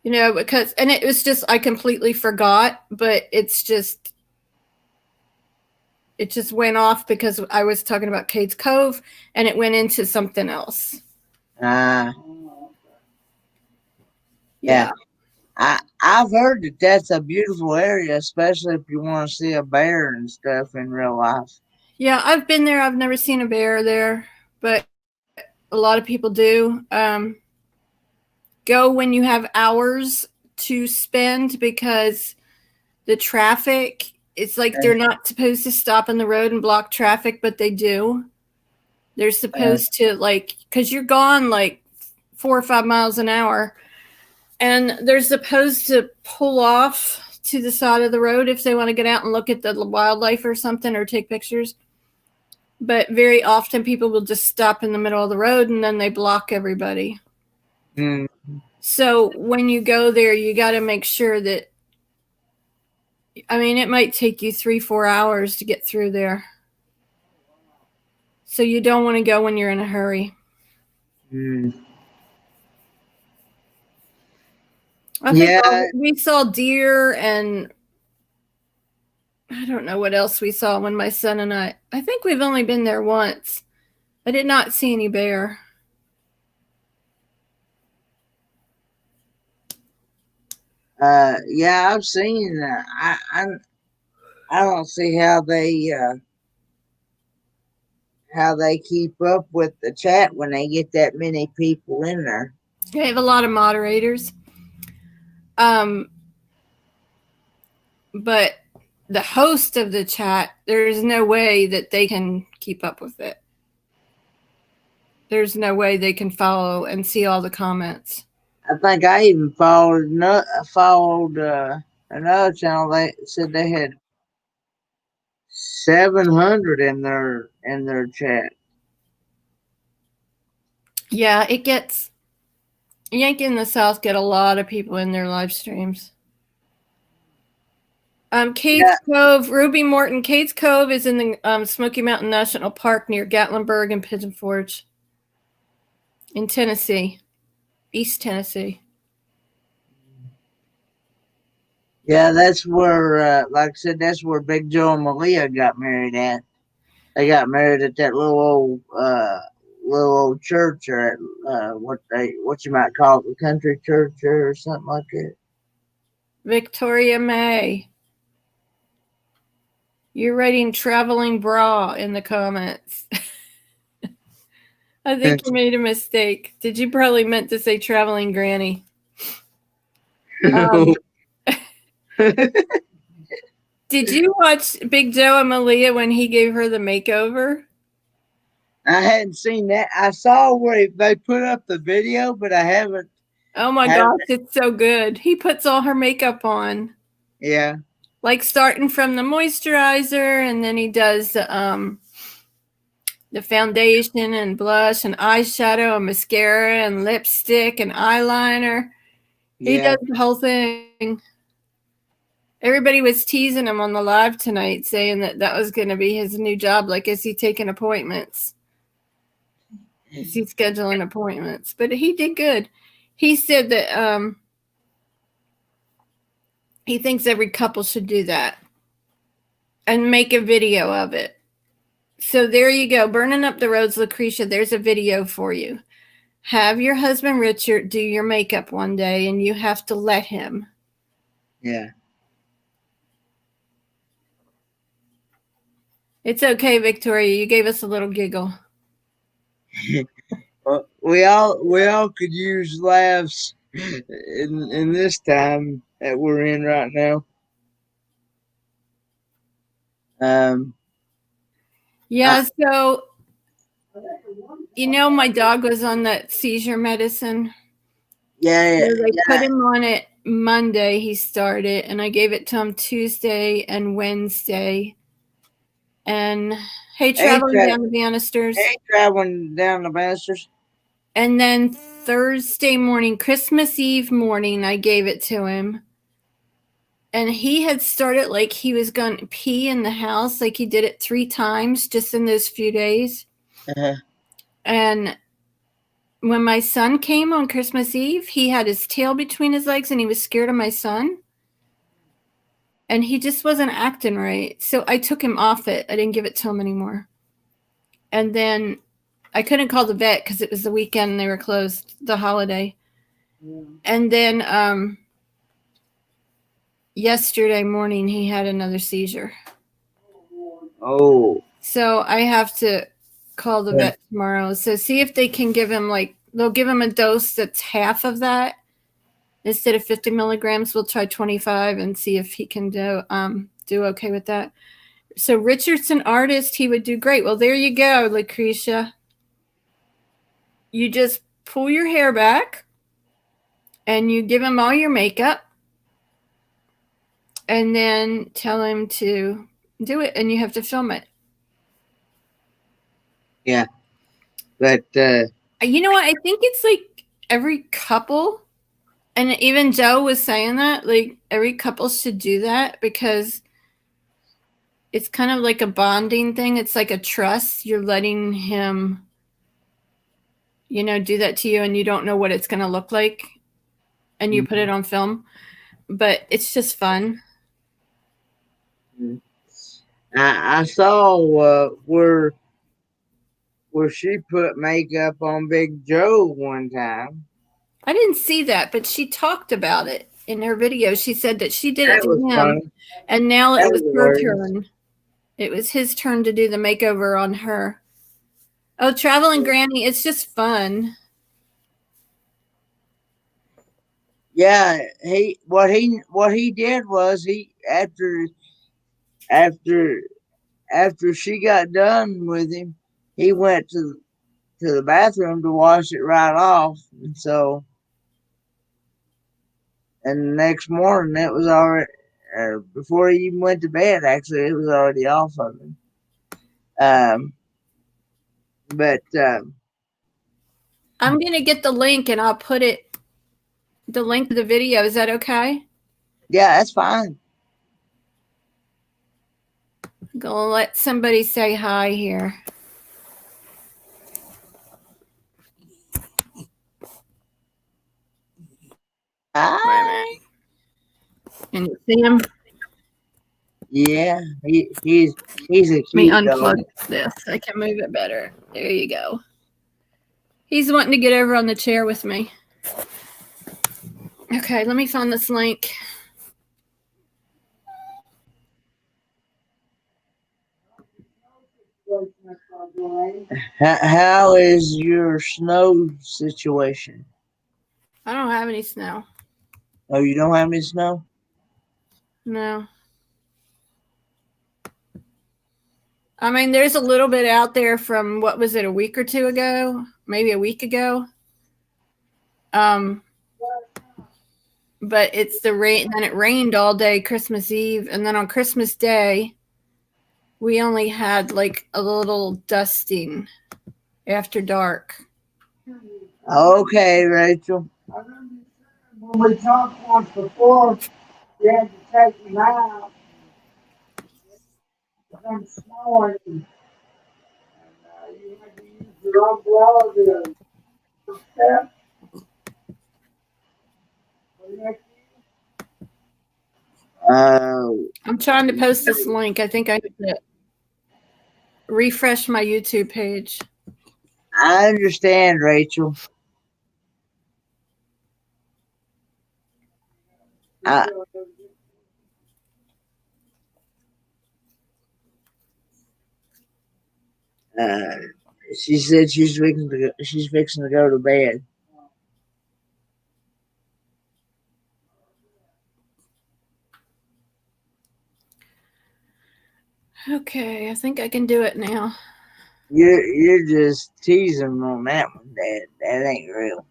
You know, because, and it was just, I completely forgot, but it just went off because I was talking about Cade's Cove and it went into something else. Yeah. I've heard that that's a beautiful area, especially if you want to see a bear and stuff in real life. Yeah, I've been there. I've never seen a bear there, but a lot of people do. Go when you have hours to spend because the traffic, it's like they're not supposed to stop on the road and block traffic, but they do. They're supposed to, like, because you're gone like 4 or 5 miles an hour, and they're supposed to pull off to the side of the road if they want to get out and look at the wildlife or something or take pictures. but very often people will just stop in the middle of the road and then they block everybody. Mm. So when you go there, you got to make sure that, I mean, it might take you 3-4 hours to get through there. So you don't want to go when you're in a hurry. Mm. I think Yeah. we saw deer and I don't know what else we saw when my son and I think we've only been there once. I did not see any bear. Yeah, I've seen. I don't see how they keep up with the chat when they get that many people in there. They have a lot of moderators. But the host of the chat, there's no way that they can keep up with it. There's no way they can follow and see all the comments. I think I even followed another channel. They said they had 700 in their chat. Yeah, it gets Yankee in the South get a lot of people in their live streams. Cade's Cove, Ruby Morton. Cade's Cove is in the Smoky Mountain National Park near Gatlinburg and Pigeon Forge in Tennessee, East Tennessee. Yeah, that's where, like I said, that's where Big Joe and Malia got married at. They got married at that little old church, or at, what you might call it, the country church or something like that. Victoria May. You're writing traveling bra in the comments. I think you made a mistake. Did you probably meant to say traveling granny? Did you watch Big Joe and Malia when he gave her the makeover? I hadn't seen that. I saw where they put up the video, but I haven't. Oh my gosh, it's so good. He puts all her makeup on. Yeah. Like starting from the moisturizer, and then he does the foundation and blush and eyeshadow and mascara and lipstick and eyeliner. He does the whole thing. Everybody was teasing him on the live tonight, saying that was going to be his new job. Like, is he taking appointments? Is he scheduling appointments? But he did good. He said that he thinks every couple should do that and make a video of it. So there you go. Burning Up the Roads, Lucretia, there's a video for you. Have your husband, Richard, do your makeup one day, and you have to let him. Yeah. It's okay, Victoria. You gave us a little giggle. Well, we all could use laughs in this time that we're in right now. Yeah, so my dog was on that seizure medicine. Yeah. So they put him on it Monday. He started, and I gave it to him Tuesday and Wednesday. And traveling down the banisters. Traveling down the banisters. And then Thursday morning, Christmas Eve morning, I gave it to him. And he had started like he was going to pee in the house. Like he did it 3 times just in those few days. Uh-huh. And when my son came on Christmas Eve, he had his tail between his legs and he was scared of my son. And he just wasn't acting right. So I took him off it. I didn't give it to him anymore. And then I couldn't call the vet because it was the weekend and they were closed, the holiday. Yeah. And then yesterday morning, he had another seizure. Oh. So I have to call the vet tomorrow. So see if they can give him they'll give him a dose that's half of that. Instead of 50 milligrams, we'll try 25 and see if he can do okay with that. So Richard's an artist. He would do great. Well, there you go, Lucretia. You just pull your hair back and you give him all your makeup and then tell him to do it, and you have to film it. Yeah, but You know what? I think it's like every couple, and even Joe was saying that, like every couple should do that because it's kind of like a bonding thing. It's like a trust. You're letting him, do that to you, and you don't know what it's going to look like, and you put it on film. But it's just fun. I saw where she put makeup on Big Joe one time. I didn't see that, but she talked about it in her video. She said that she did it That to was him, funny. and now That it was was her hilarious. turn. It was his turn to do the makeover on her. Oh, Traveling Granny, it's just fun. Yeah, what he did was he after she got done with him, he went to the bathroom to wash it right off, and the next morning it was already before he even went to bed. Actually, it was already off of him. But I'm going to get the link and I'll put the link to the video. Is that okay? yeah, that's fine. I'm going to let somebody say hi here. Wait a minute. Can you see him? Yeah, he's a Let me cute dog. unplug this. I can move it better. There you go. He's wanting to get over on the chair with me. Okay, let me find this link. How is your snow situation? I don't have any snow. Oh, you don't have any snow? No. I mean, there's a little bit out there from, what was it, a week or two ago? Maybe a week ago. But it's the rain, and it rained all day Christmas Eve, and then on Christmas Day, we only had like a little dusting after dark. Okay, Rachel. When we talked once before, you had to take him out. From snowing. You had to use your umbrella to step. I'm trying to post this link. I think I need to refresh my YouTube page. I understand, Rachel. She said she's fixing to go to bed. Okay, I think I can do it now. You're just teasing on that one, Dad. That ain't real.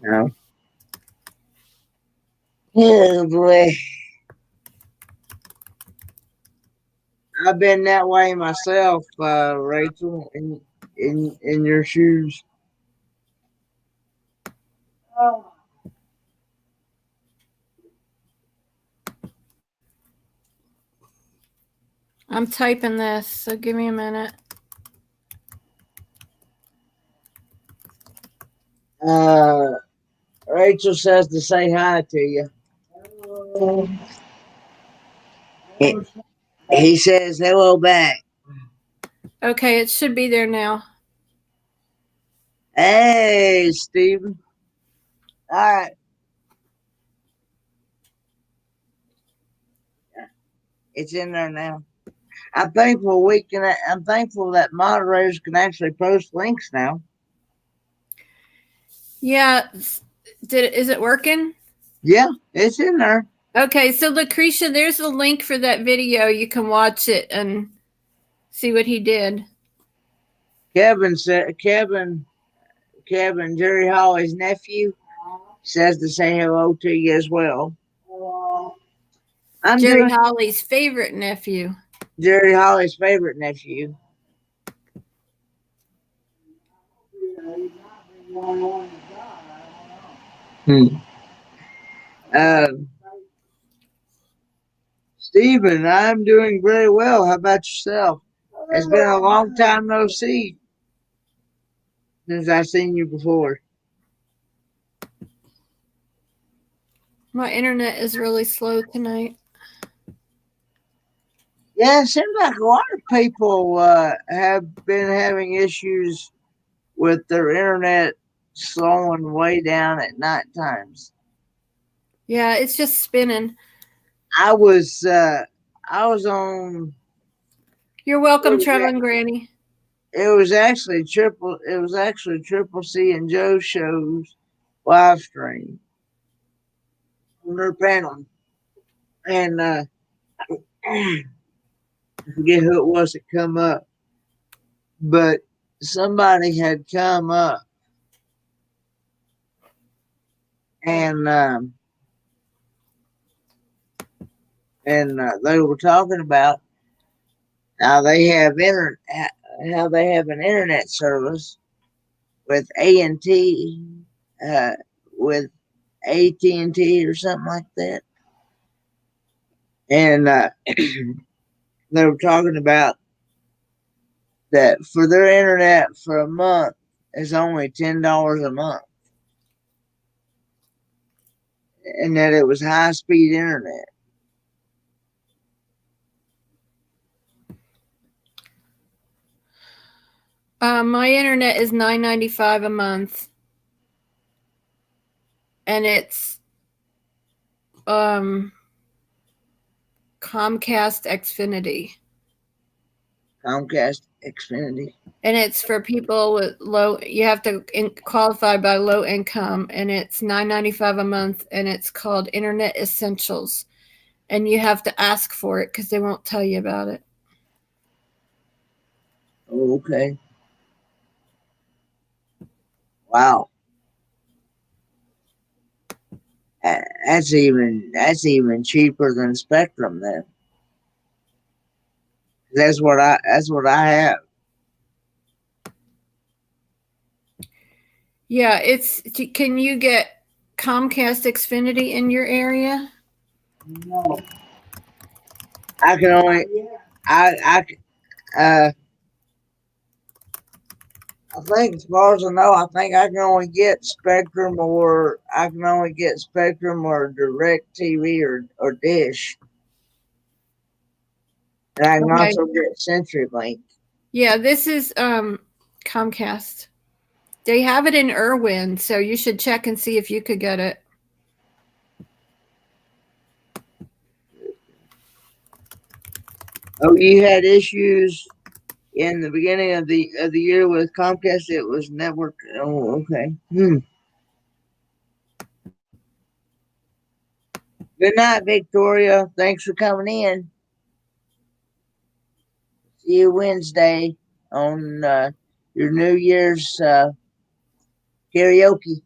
No. Oh boy. I've been that way myself, Rachel, in your shoes. Oh. I'm typing this, so give me a minute. Rachel says to say hi to you. He says hello back. Okay, it should be there now. Hey, Stephen. All right. It's in there now. I'm thankful that moderators can actually post links now. Yeah, is it working? Yeah, it's in there. Okay, so Lucretia, there's a link for that video. You can watch it and see what he did. Kevin, Jerry Holly's nephew, says to say hello to you as well. Jerry Holly's favorite nephew. Jerry Holly's favorite nephew. Hmm. Stephen, I'm doing very well. How about yourself? It's been a long time no see since I've seen you before. My internet is really slow tonight. Yeah, it seems like a lot of people have been having issues with their internet slowing way down at night times. Yeah, it's just spinning. I was on. You're welcome, Traveling Granny. It was actually Triple C and Joe's shows live stream on their panel, and I forget who it was that come up, but somebody had come up and they were talking about how they have how they have an internet service with A&T, with AT&T or something like that, and they were talking about that for their internet for a month is only $10 a month, and that it was high speed internet. My internet is $9.95 a month, and it's Comcast Xfinity. Comcast Xfinity. And it's for people with low. You have to qualify by low income, and it's $9.95 a month, and it's called Internet Essentials, and you have to ask for it because they won't tell you about it. Oh, okay. Wow. That's even cheaper than Spectrum then. That's what I have. Yeah, can you get Comcast Xfinity in your area? No. I can only I think as far as I know, I think I can only get Spectrum or Direct TV or Dish. And I can Okay. also get CenturyLink. Yeah, this is Comcast. They have it in Irwin, so you should check and see if you could get it. Oh, you had issues in the beginning of the year with Comcast. It was network. Oh, okay. Good night, Victoria. Thanks for coming in. See you Wednesday on your New Year's karaoke.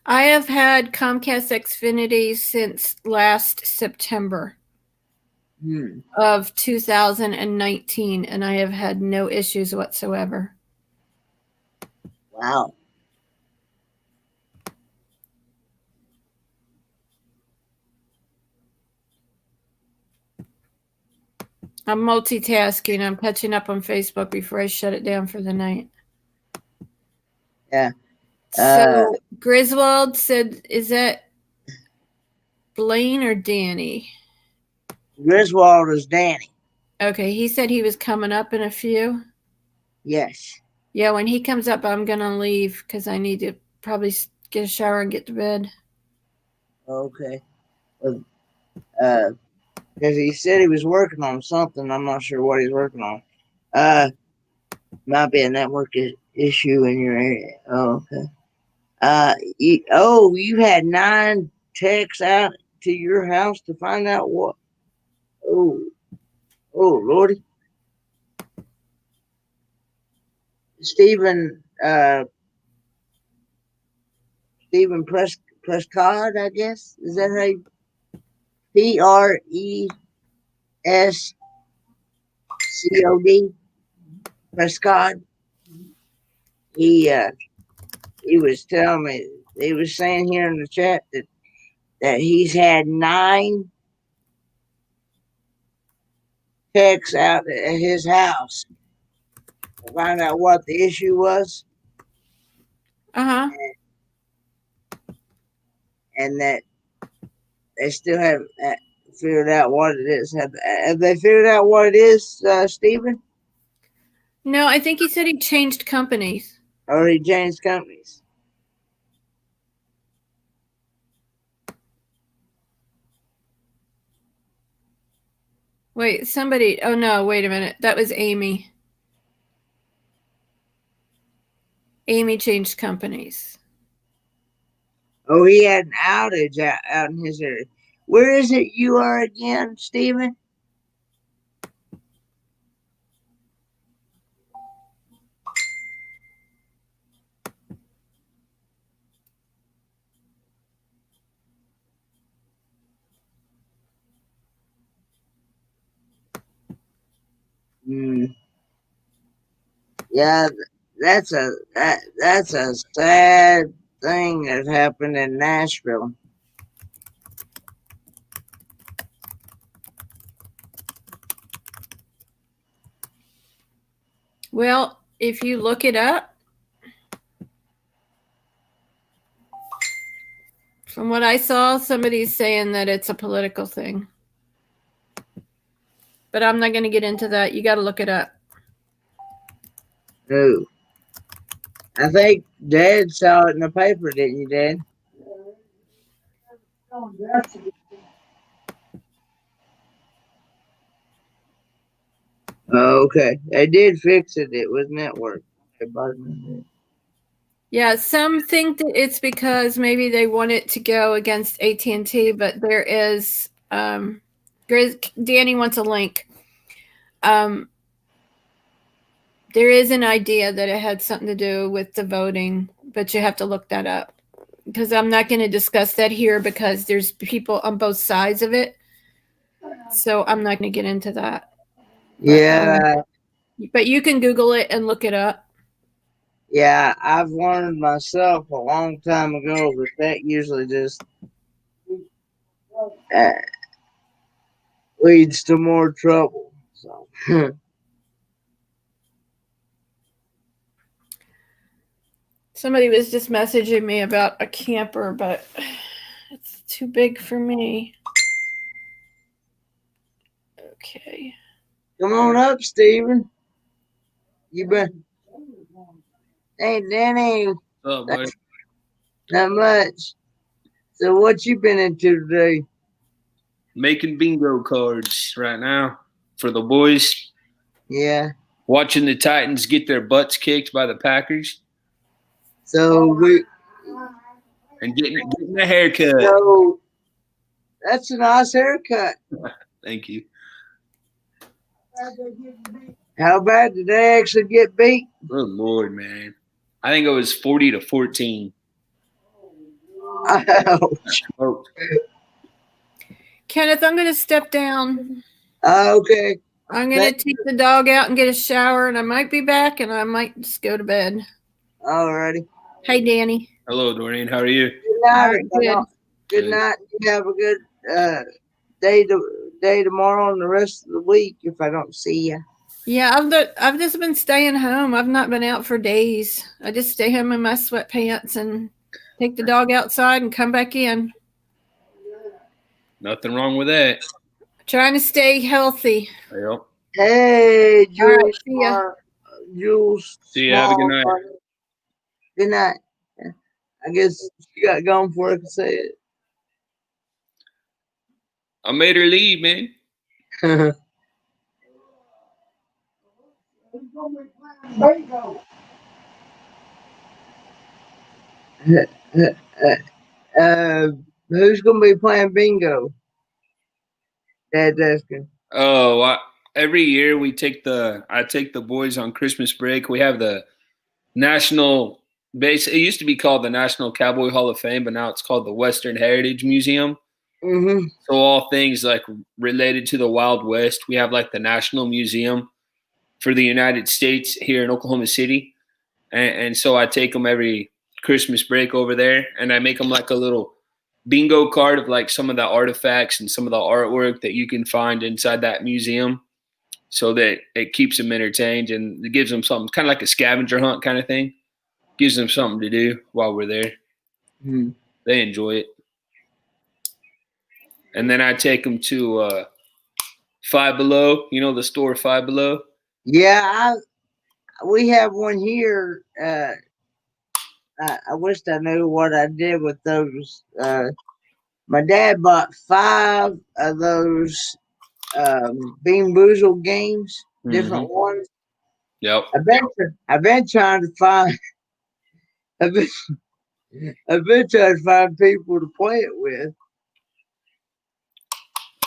I have had Comcast Xfinity since last September of 2019, and I have had no issues whatsoever. Wow. I'm multitasking. I'm catching up on Facebook before I shut it down for the night. Yeah. So Griswold said, is that Blaine or Danny? Griswold is Danny. Okay, he said he was coming up in a few. Yes. Yeah, when he comes up, I'm going to leave because I need to probably get a shower and get to bed. Okay. Well, because he said he was working on something. I'm not sure what he's working on. Might be a network issue in your area. Oh, okay. You had 9 texts out to your house to find out what? Oh, Lordy. Stephen Prescott, I guess. Is that how you? PRESCOTT. COD, Prescott. He was telling me, he was saying here in the chat that he's had 9 techs out at his house to find out what the issue was. Uh-huh. And that they still haven't figured out what it is. Have they figured out what it is, Stephen? No, I think he said he changed companies. Or he changed companies? Wait, somebody. Oh, no, wait a minute. That was Amy. Amy changed companies. Oh, he had an outage out in his area. Where is it you are again, Stephen? Yeah, that's a sad thing that happened in Nashville. Well, if you look it up, from what I saw, somebody's saying that it's a political thing. But I'm not going to get into that. You got to look it up. Who? I think Dad saw it in the paper, didn't you, Dad? Oh, okay. They did fix it. It was network. Yeah, some think that it's because maybe they want it to go against AT&T, but there is Danny wants a link. There is an idea that it had something to do with the voting, but you have to look that up because I'm not going to discuss that here because there's people on both sides of it. So I'm not going to get into that. Yeah. But you can Google it and look it up. Yeah, I've learned myself a long time ago that usually just leads to more trouble. So. Somebody was just messaging me about a camper, but it's too big for me. Okay. Come on up, Stephen. You been? Hey, Danny. What's up, buddy? Not much. So, what you been into today? Making bingo cards right now for the boys. Yeah. Watching the Titans get their butts kicked by the Packers. So and getting a haircut. So that's a nice haircut. Thank you. How bad did they actually get beat? Good Lord, man. I think it was 40-14. Ouch. Oh. Kenneth, I'm going to step down. Okay. I'm going to take the dog out and get a shower, and I might be back, and I might just go to bed. Alrighty. Hey, Danny. Hello, Doreen. How are you? Good night. All right, good night. You have a good day tomorrow and the rest of the week if I don't see you. Yeah, I've just been staying home. I've not been out for days. I just stay home in my sweatpants and take the dog outside and come back in. Nothing wrong with that. Trying to stay healthy. Yep. Hey, Jules. All right, see ya. Jules. See you. Have a good night. Good night. I guess you got going before I can say it. I made her leave, man. Who's gonna be playing bingo? Dad's asking. Oh, every year I take the boys on Christmas break. We have the National Base. It used to be called the National Cowboy Hall of Fame, but now it's called the Western Heritage Museum. Mm-hmm. So all things like related to the Wild West, we have like the National Museum. for the United States here in Oklahoma City, and so I take them every Christmas break over there, and I make them like a little bingo card of like some of the artifacts and some of the artwork that you can find inside that museum, so that it keeps them entertained and it gives them something, kind of like a scavenger hunt kind of thing. Gives them something to do while we're there. Hmm. They enjoy it. And then I take them to Five Below. You know the store Five Below? Yeah, we have one here. I wished I knew what I did with those. My dad bought 5 of those Bean Boozled games, different ones. Yep. I've been trying to find. I've been, I've been trying to find people to play it with.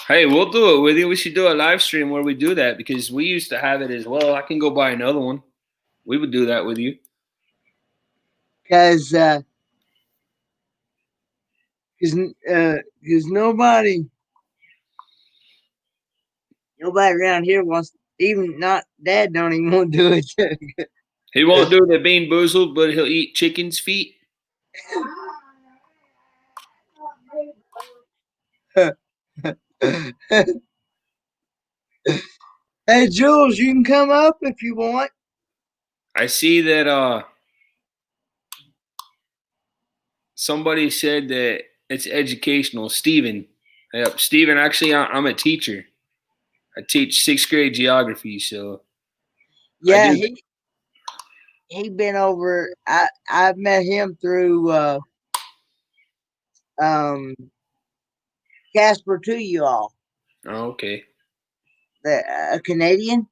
Hey, we'll do it with you. We should do a live stream where we do that, because we used to have it as well. I can go buy another one. We would do that with you. Because nobody around here wants, even not Dad don't even want to do it. He won't do the Bean Boozled, but he'll eat chicken's feet. Hey, Jules, you can come up if you want. I see that somebody said that it's educational. Steven. Yep, Steven, actually, I'm a teacher. I teach 6th grade geography, so. Yeah, he been over. I met him through Casper to you all. Oh, okay. A Canadian.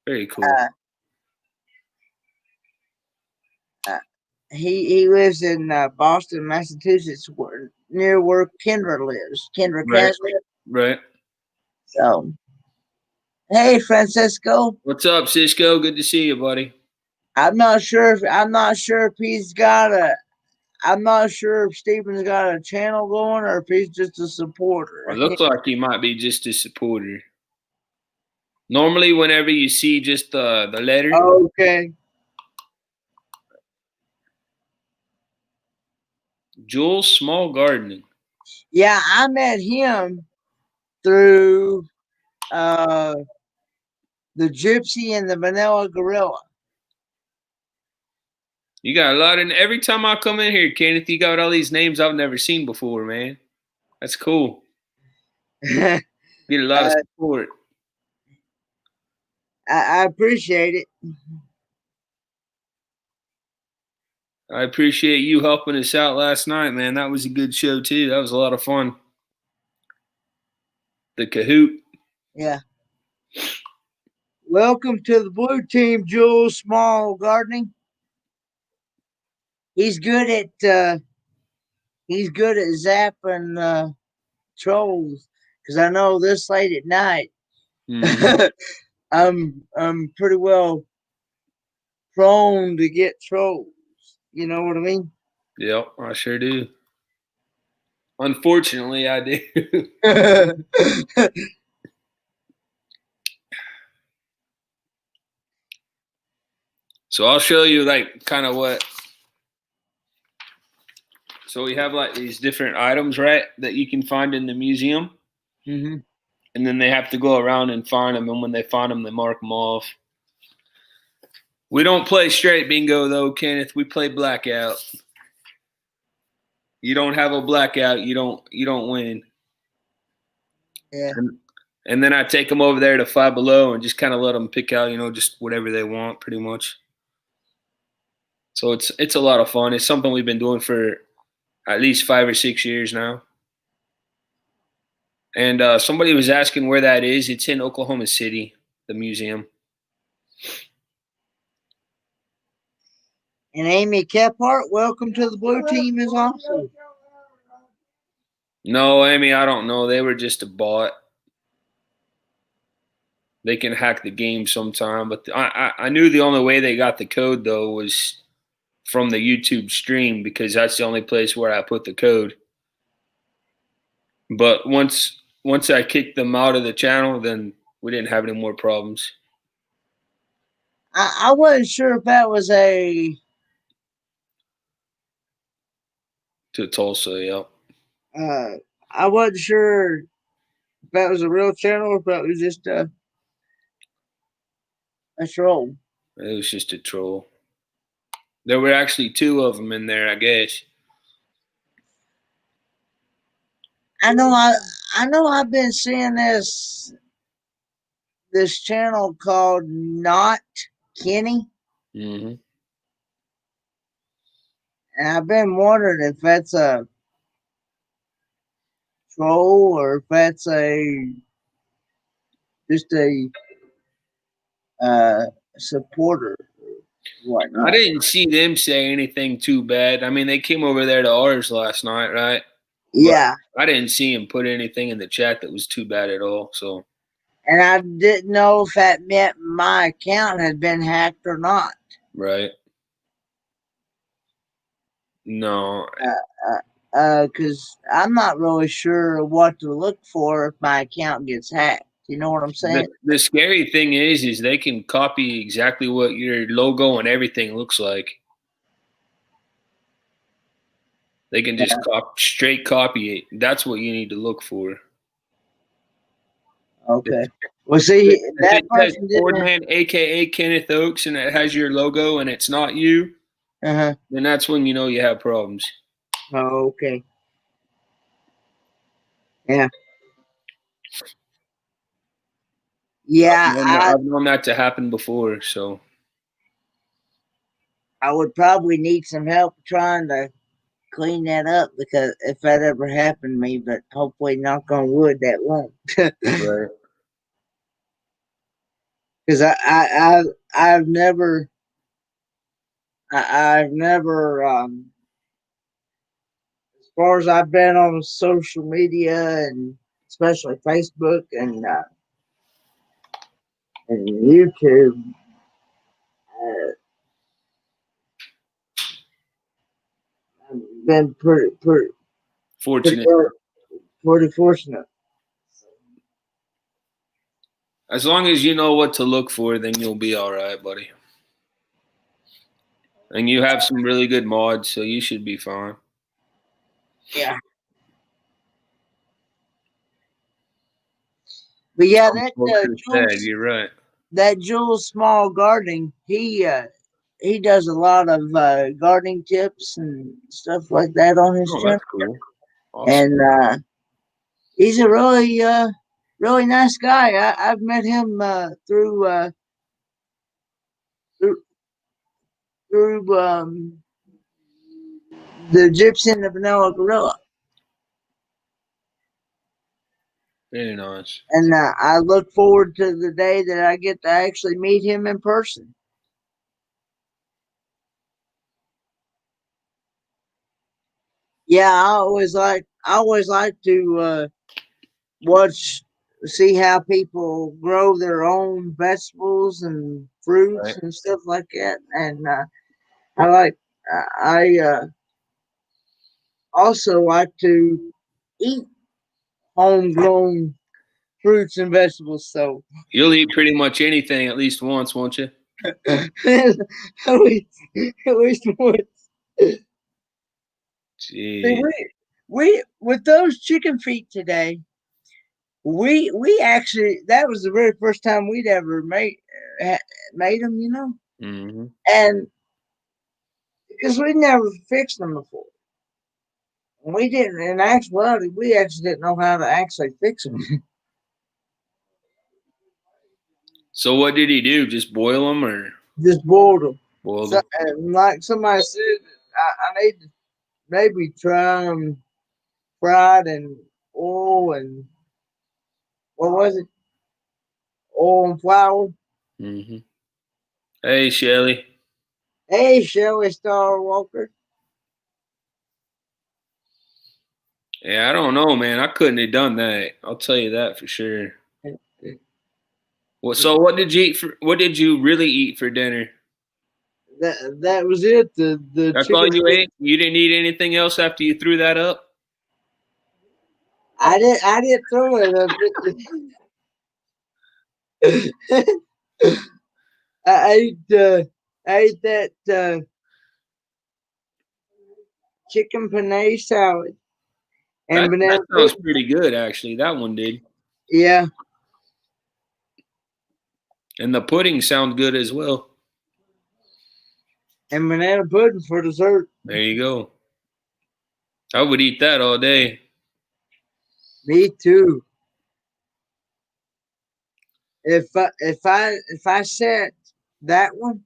Very cool. He lives in Boston, Massachusetts, near where Kendra lives. Kendra Right. Casley. Right. So, hey, Francisco. What's up, Cisco? Good to see you, buddy. I'm not sure if he's got a. I'm not sure if Stephen's got a channel going or if he's just a supporter. It looks like he might be just a supporter. Normally, whenever you see just the letter. Okay. Jules Small Gardening. Yeah, I met him through the Gypsy and the Vanilla Gorilla. You got a lot in. Every time I come in here, Kenneth, you got all these names I've never seen before, man. That's cool. Get a lot of support. I appreciate it. I appreciate you helping us out last night, man. That was a good show, too. That was a lot of fun. The Kahoot. Yeah. Welcome to the blue team, Jules Small Gardening. He's good at zapping trolls, because I know this late at night, I'm pretty well prone to get trolls. You know what I mean? Yep, I sure do. Unfortunately, I do. So I'll show you like kind of what. So we have like these different items, right, that you can find in the museum. Mm-hmm. And then they have to go around and find them. And when they find them, they mark them off. We don't play straight bingo, though, Kenneth. We play blackout. You don't have a blackout, you don't win. Yeah. And then I take them over there to Five Below and just kind of let them pick out, just whatever they want, pretty much. So it's a lot of fun. It's something we've been doing for at least 5 or 6 years now. And somebody was asking where that is. It's in Oklahoma City, the museum. And Amy Kephart, welcome to the blue team is also. No, Amy, I don't know. They were just a bot. They can hack the game sometime, but I knew the only way they got the code, though, was from the YouTube stream, because that's the only place where I put the code. But once I kicked them out of the channel, then we didn't have any more problems. I wasn't sure if that was a To Tulsa, yep. I wasn't sure if that was a real channel or if that was just a troll. It was just a troll. There were actually 2 of them in there, I guess. I know I've been seeing this channel called Not Kenny. Mm-hmm. And I've been wondering if that's a troll or if that's just a supporter. Whatnot. I didn't see them say anything too bad. I mean, they came over there to ours last night, right? Yeah. But I didn't see him put anything in the chat that was too bad at all. So. And I didn't know if that meant my account had been hacked or not. Right. No. Because I'm not really sure what to look for if my account gets hacked. You know what I'm saying? The scary thing is they can copy exactly what your logo and everything looks like. They can just straight copy it. That's what you need to look for. Okay. Well, see, If that it says person didn't. Fordman, aka Kenneth Oaks, and it has your logo and it's not you, then that's when you know you have problems. Oh, okay. Yeah. Yeah, I've known that to happen before, so. I would probably need some help trying to clean that up because if that ever happened to me, but hopefully, knock on wood, that won't. Right. Because I've never as far as I've been on social media and especially Facebook and YouTube, I've been pretty Fortunate. pretty fortunate. As long as you know what to look for, then you'll be all right, buddy. And you have some really good mods, so you should be fine. Yeah. But yeah, that Jules, you're right. That Jules Small Gardening, he does a lot of gardening tips and stuff like that on his channel. That's cool. Awesome. And he's a really nice guy. I've met him through the Gypsy and the Vanilla Gorilla. Very nice. And I look forward to the day that I get to actually meet him in person. Yeah, I always like to see how people grow their own vegetables and fruits and stuff like that. And I also like to eat homegrown fruits and vegetables. So you'll eat pretty much anything at least once, won't you? at least once. See, we with those chicken feet today, we actually, that was the very first time we'd ever made them, you know. Mm-hmm. And because we never fixed them before, we didn't. In actuality, we actually didn't know how to actually fix them. So what did he do? Just boil them, or just boiled them? Boiled them. Like somebody said, I need to maybe try them fried in oil and what was it? Oil and flour. Mm-hmm. Hey, Shelly. Hey, Shelly Star Walker. Yeah, I don't know, man. I couldn't have done that. I'll tell you that for sure. Well, so what did you eat for? What did you really eat for dinner? That was it. The That's all you ate. You didn't eat anything else after you threw that up. I didn't throw it up. I ate that chicken penne salad and banana That sounds pudding. pretty good, actually. That one did. Yeah, And the pudding sounds good as well. and banana pudding for dessert. There you go. I would eat that all day. Me too. If I set that one,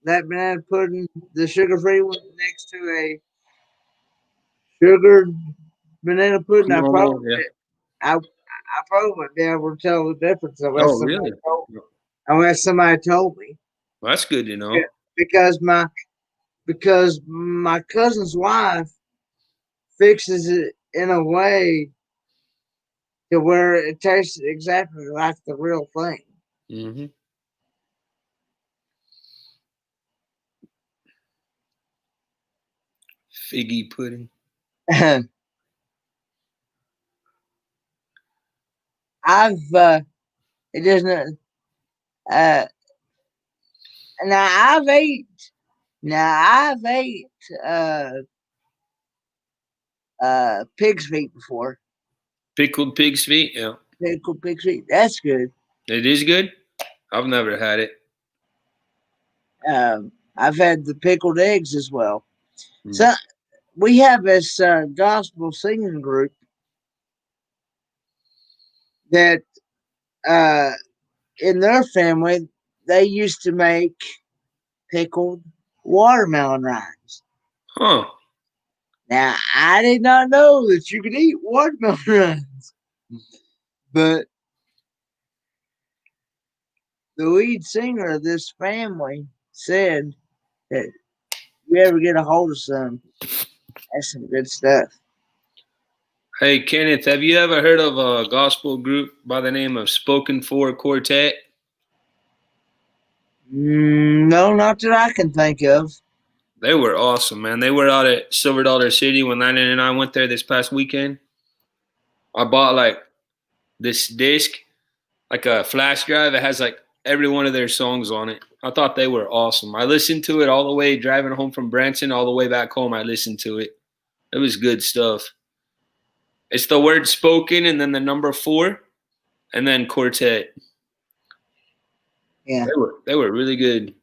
that banana pudding, the sugar free one, next to a sugared banana pudding, Normal, yeah. I probably wouldn't be able to tell the difference Oh, really? unless somebody told me. Well, that's good to Yeah, know. because my cousin's wife fixes it in a way to where it tastes exactly like the real thing. Mm-hmm. Figgy pudding. It doesn't uh now I've ate uh pig's feet before. Pickled pig's feet. Yeah, Pickled pig's feet. That's good. it is good. I've never had it. I've had the pickled eggs as well. Mm. So we have this gospel singing group that uh in their family they used to make pickled watermelon rinds. Huh. Now I did not know that you could eat watermelon rinds, but the lead singer of this family said that if you ever get a hold of some, that's some good stuff. Hey, Kenneth, have you ever heard of a gospel group by the name of Spoken For Quartet? No, not that I can think of. They were awesome, man. They were out at Silver Dollar City when Landon and I went there this past weekend. I bought like this disc, like a flash drive. It has like every one of their songs on it. I thought they were awesome. I listened to it all the way driving home from Branson, all the way back home. I listened to it. It was good stuff. It's the word spoken and then the number 4 and then quartet. Yeah. They were really good.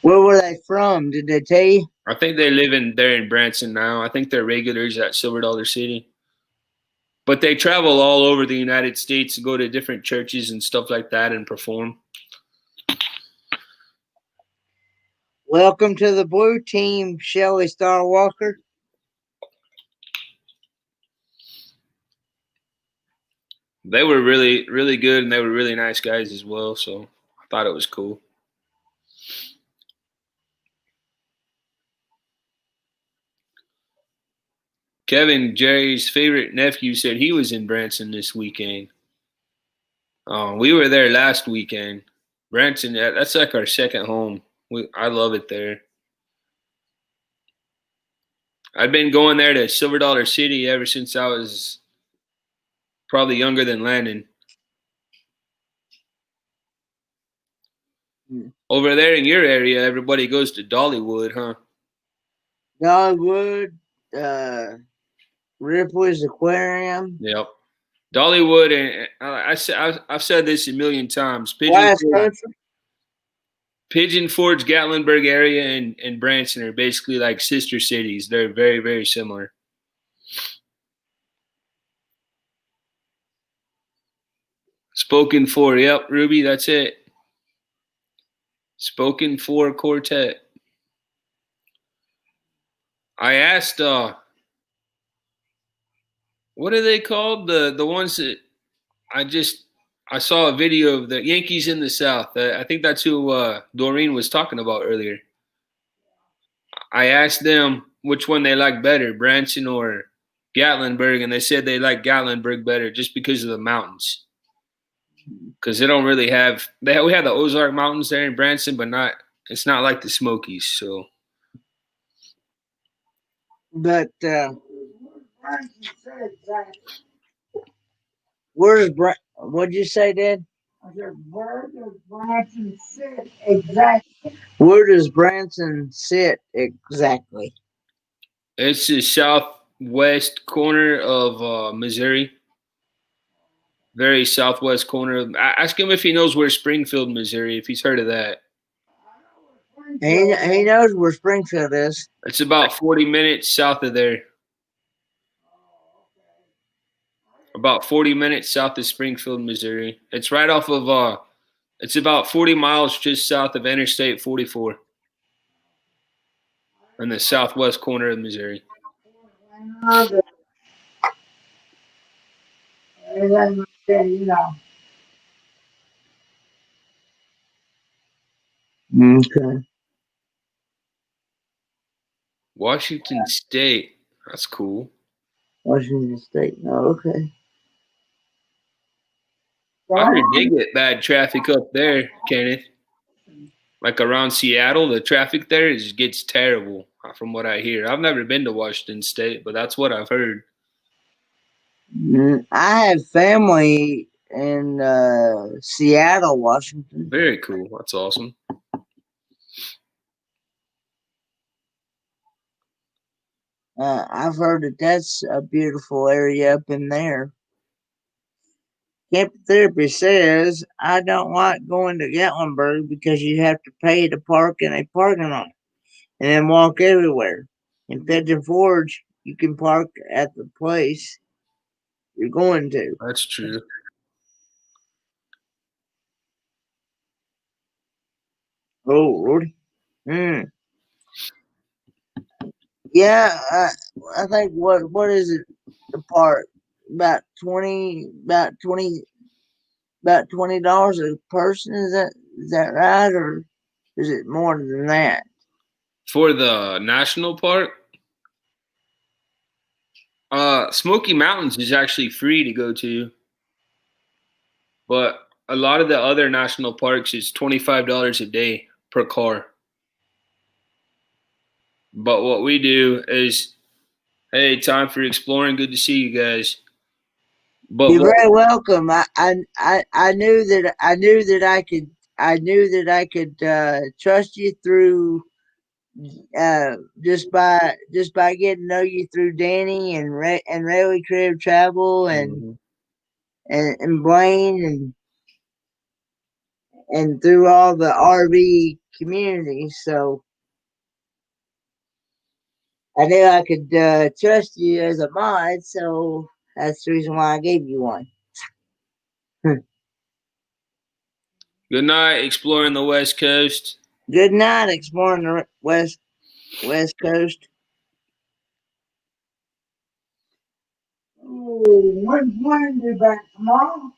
Where were they from? Did they tell you? I think they're in Branson now. I think they're regulars at Silver Dollar City. But they travel all over the United States to go to different churches and stuff like that and perform. Welcome to the blue team, Shelly Star Walker. They were really, really good, and they were really nice guys as well. So I thought it was cool. Kevin, Jerry's favorite nephew, said he was in Branson this weekend. We were there last weekend. Branson, that's like our second home. I love it there. I've been going there to Silver Dollar City ever since I was probably younger than Landon. Over there in your area, everybody goes to Dollywood, huh? Dollywood, Ripley's Aquarium. Yep. Dollywood, and I've said this a million times. Pigeon Forge, Gatlinburg area, and Branson are basically like sister cities. They're very, very similar. Spoken For, yep, Ruby, that's it. Spoken For Quartet. I asked, what are they called? The ones that I saw a video of the Yankees in the South. I think that's who Doreen was talking about earlier. I asked them which one they like better, Branson or Gatlinburg, and they said they like Gatlinburg better just because of the mountains. Because they don't really have we have the Ozark Mountains there in Branson, but it's not like the Smokies. So, But Where's what'd you say, Dad? I said, where does Branson sit exactly? Where does Branson sit exactly? It's the southwest corner of Missouri. Very southwest corner. Ask him if he knows where Springfield, Missouri, if he's heard of that. He knows where Springfield is. It's about 40 minutes south of there. About 40 minutes south of Springfield, Missouri. It's right off of it's about 40 miles just south of Interstate 44 in the southwest corner of Missouri. Okay. Washington State. That's cool. Washington State. Oh, okay. I heard they get bad traffic up there, Kenneth. Like around Seattle, the traffic there gets terrible from what I hear. I've never been to Washington State, but that's what I've heard. I have family in Seattle, Washington. Very cool. That's awesome. I've heard that that's a beautiful area up in there. Camp Therapy says, I don't like going to Gatlinburg because you have to pay to park in a parking lot and then walk everywhere. In Pigeon Forge, you can park at the place you're going to. That's true. Oh, Lord. Yeah, I think what is it? The park about $20 a person. Is that right, or is it more than that? For the national park, Smoky Mountains is actually free to go to, but a lot of the other national parks is $25 a day per car. But what we do is, hey, time for exploring. Good to see you guys. But You're very welcome. I knew that I could trust you through just by getting to know you through Danny and Rayleigh Crib Travel and Blaine and through all the RV communities. So I knew I could trust you as a mod. So that's the reason why I gave you one. Good night, exploring the West Coast. Good night, exploring the West Coast. Oh, when's Wendy back tomorrow?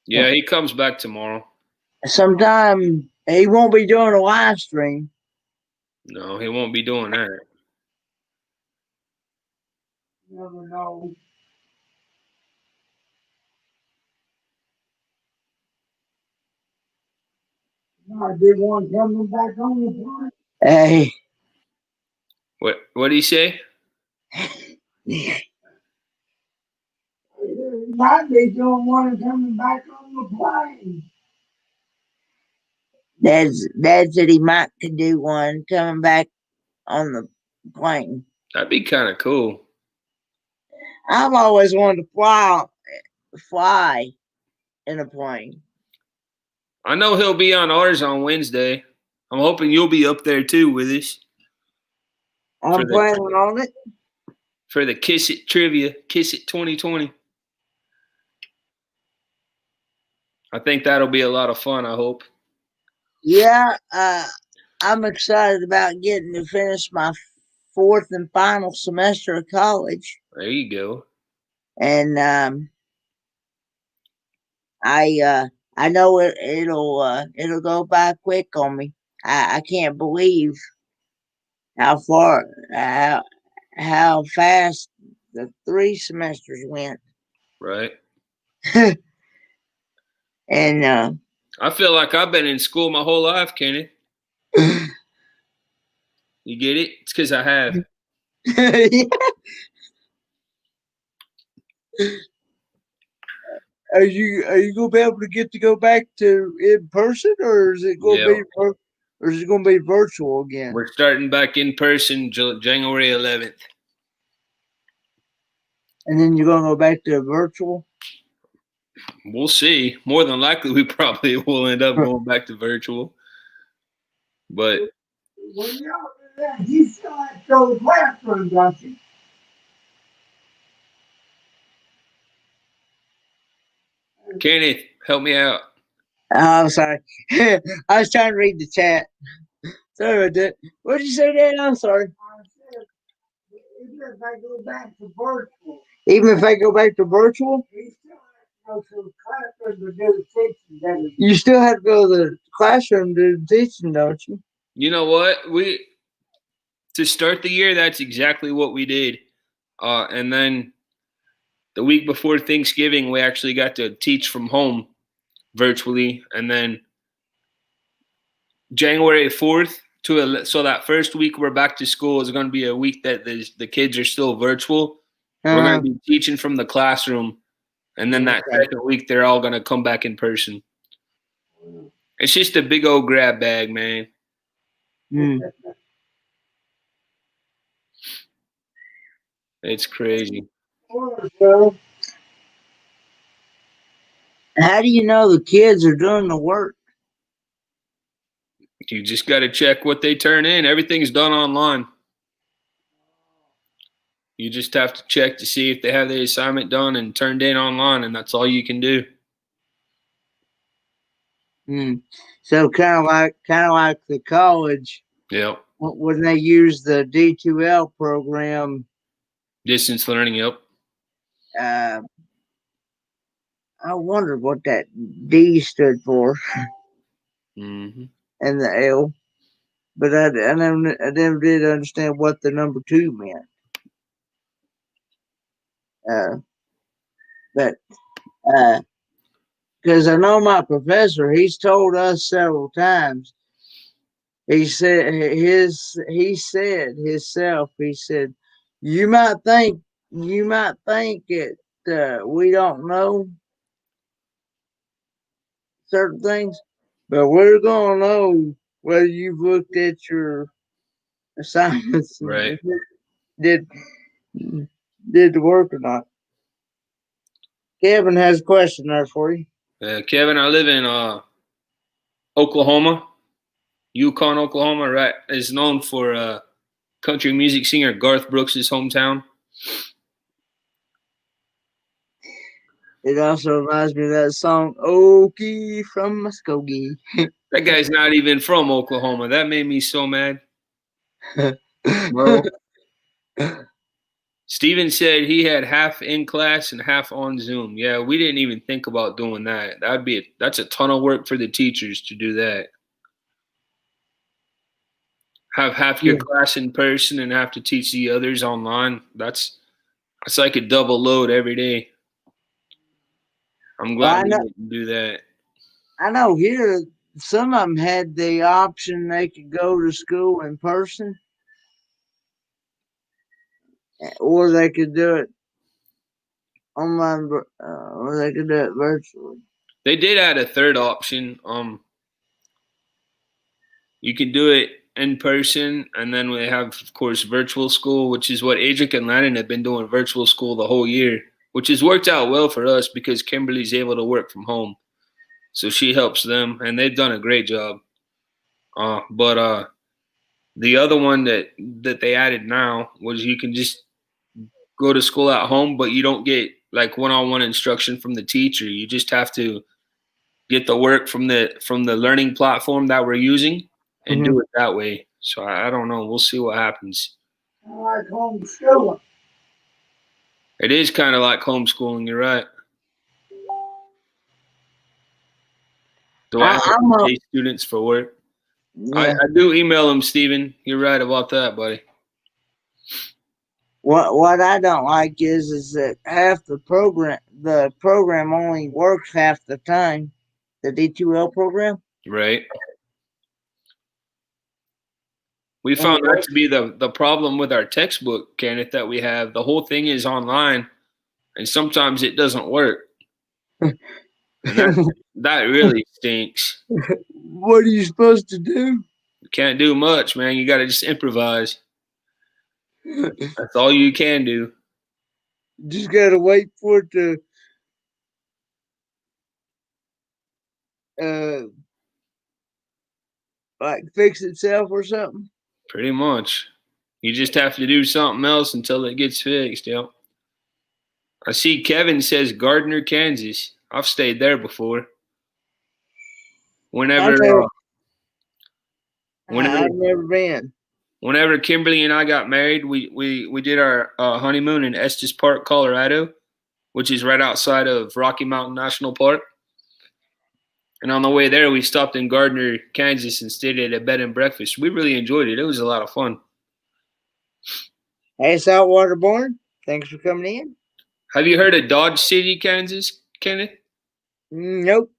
Yeah, he comes back tomorrow. Sometime he won't be doing a live stream. No, he won't be doing that. Never know. I did one coming back on the plane. Hey. What did he say? Might be doing one coming back on the plane. Dad said he might could do one coming back on the plane. That'd be kind of cool. I've always wanted to fly in a plane. I know he'll be on ours on Wednesday. I'm hoping you'll be up there too with us. I'm planning on it. For the Kiss It Trivia, Kiss It 2020. I think that'll be a lot of fun, I hope. Yeah, I'm excited about getting to finish my fourth and final semester of college. There you go. And I know it'll go by quick on me. I can't believe how fast the 3 semesters went. Right. And I feel like I've been in school my whole life, Kenny. You get it? It's because I have. Yeah. Are you gonna be able to go back to in person, or is it gonna be virtual again? We're starting back in person January 11th. And then you're gonna go back to virtual? We'll see. More than likely, we probably will end up going back to virtual. But When y'all do that, you still have to go to the classroom, don't you? Kenneth, help me out. Oh, I'm sorry. I was trying to read the chat. Sorry about that. What did you say, Dad? I'm sorry. Even if I go back to virtual. Even if I go back to virtual? You still have to go to the classroom to do the teaching, don't you? You know what? To start the year, that's exactly what we did. And then the week before Thanksgiving, we actually got to teach from home virtually. And then January 4th so that first week we're back to school is going to be a week that the kids are still virtual. We're going to be teaching from the classroom. And then that second week, they're all going to come back in person. It's just a big old grab bag, man. It's crazy. How do you know the kids are doing the work? You just got to check what they turn in. Everything's done online. You just have to check to see if they have the assignment done and turned in online, and that's all you can do. So kind of like the college. Yep. When they use the D2L program. Distance learning. Yep. I wondered what that D stood for. Mm-hmm. And the L, but I never did understand what the number 2 meant. But because I know my professor, he's told us several times. He said you might think it we don't know certain things, but we're gonna know whether you've looked at your assignments right. and did the work or not. Kevin has a question there for you. Kevin, I live in Oklahoma, Yukon, Oklahoma. Right, is known for country music singer Garth Brooks' hometown. It also reminds me of that song "Okie from Muskogee." That guy's not even from Oklahoma. That made me so mad. Bro. Steven said he had half in class and half on Zoom. Yeah, we didn't even think about doing that. That's a ton of work for the teachers to do that. Have half your class in person and have to teach the others online. That's like a double load every day. I'm glad we didn't do that. I know here some of them had the option they could go to school in person, or they could do it online, or they could do it virtually. They did add a third option. You can do it in person, and then we have, of course, virtual school, which is what Adric and Landon have been doing virtual school the whole year, which has worked out well for us because Kimberly's able to work from home. So she helps them, and they've done a great job. But the other one that they added now was you can just go to school at home, but you don't get like one-on-one instruction from the teacher. You just have to get the work from the learning platform that we're using and do it that way. So I don't know. We'll see what happens. I like homeschooling. It is kind of like homeschooling. You're right. Do I have to pay students for work? Yeah. I do email them, Steven. You're right about that, buddy. What I don't like is that the program only works half the time. The D2L program. Right. We found that to be the problem with our textbook, Kenneth, that we have. The whole thing is online, and sometimes it doesn't work. And that really stinks. What are you supposed to do? You can't do much, man. You got to just improvise. That's all you can do. Just gotta wait for it to like fix itself or something. Pretty much. You just have to do something else until it gets fixed, yep. I see Kevin says Gardner, Kansas. I've stayed there before. Whenever I've never been. Whenever Kimberly and I got married, we did our honeymoon in Estes Park, Colorado, which is right outside of Rocky Mountain National Park. And on the way there, we stopped in Gardner, Kansas, and stayed at a bed and breakfast. We really enjoyed it. It was a lot of fun. Hey, Saltwater Born, thanks for coming in. Have you heard of Dodge City, Kansas, Kenneth? Nope.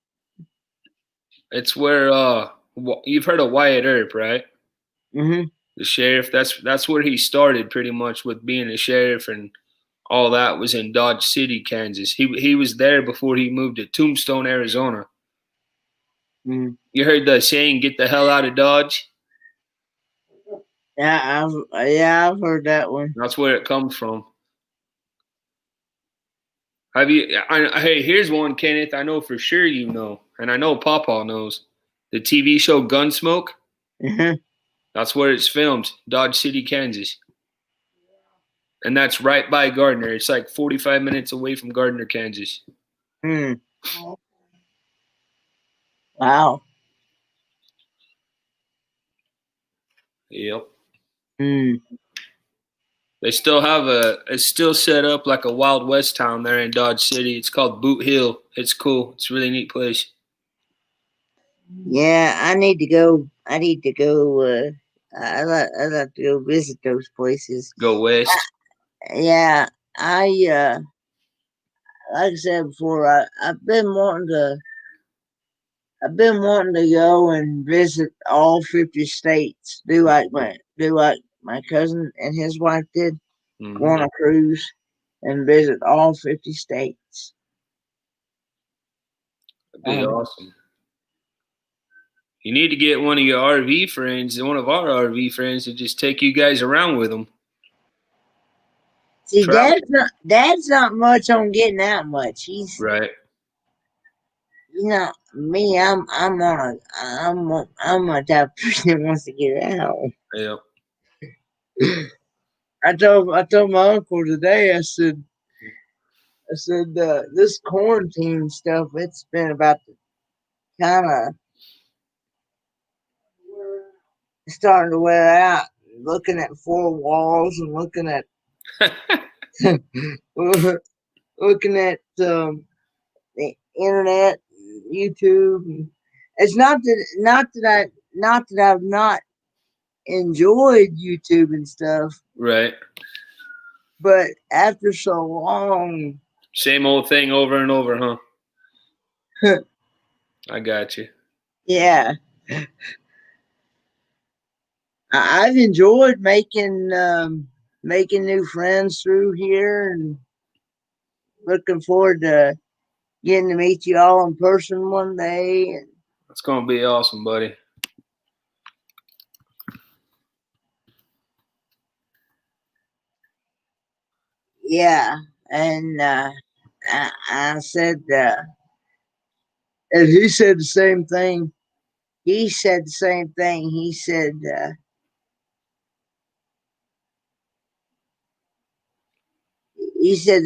It's where you've heard of Wyatt Earp, right? Mm-hmm. The sheriff. That's where he started, pretty much, with being a sheriff, and all that was in Dodge City, Kansas. He was there before he moved to Tombstone, Arizona. Mm-hmm. You heard the saying, "Get the hell out of Dodge"? Yeah, I've heard that one. That's where it comes from. Have you? Hey, here's one, Kenneth. I know for sure you know, and I know Pawpaw knows. The TV show Gunsmoke. Mm-hmm. That's where it's filmed, Dodge City, Kansas. And that's right by Gardner. It's like 45 minutes away from Gardner, Kansas. Hmm. Wow. Yep. Hmm. They still have it's still set up like a Wild West town there in Dodge City. It's called Boot Hill. It's cool. It's a really neat place. Yeah, I need to go. I like to go visit those places. Go west. Yeah, like I said before, I've been wanting to go and visit all 50 states. Do like my cousin and his wife did. Mm-hmm. Go on a cruise and visit all 50 states. That'd be awesome. You need to get one of your RV friends, one of our RV friends, to just take you guys around with them. See, Dad's not much on getting out much. He's right. You know, me, I'm a type of person that wants to get out. Yep. I told my uncle today. I said, this quarantine stuff, it's been about to kind of starting to wear out. Looking at four walls and looking at looking at the internet, YouTube. It's not that I've not enjoyed YouTube and stuff. Right. But after so long, same old thing over and over, huh? I got you. Yeah. I've enjoyed making new friends through here, and looking forward to getting to meet you all in person one day. It's gonna be awesome, buddy. Yeah, and I said, and he said the same thing. He said the same thing. He said, the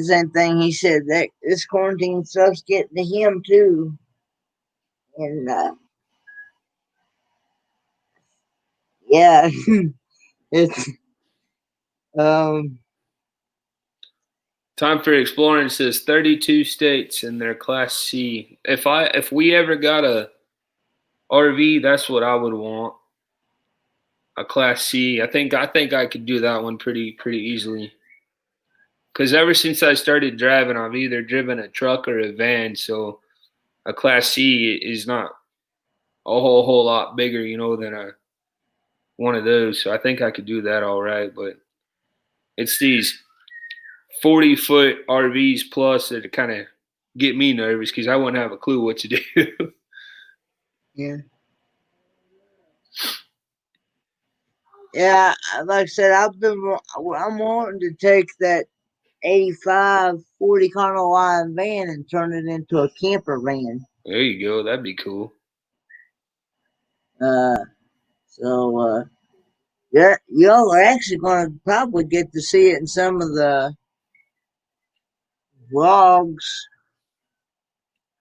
same thing. He said that this quarantine stuff's getting to him too. And yeah, it's Time for Exploring says 32 states in their Class C. If we ever got a RV, that's what I would want. A Class C. I think I could do that one pretty easily. Because ever since I started driving, I've either driven a truck or a van. So a Class C is not a whole lot bigger, than one of those. So I think I could do that all right. But it's these 40-foot RVs plus that kind of get me nervous because I wouldn't have a clue what to do. Yeah. Yeah, like I said, I'm wanting to take that 85 40 Econo line van and turn it into a camper van. There you go. That'd be cool. Yeah, y'all are actually going to probably get to see it in some of the vlogs.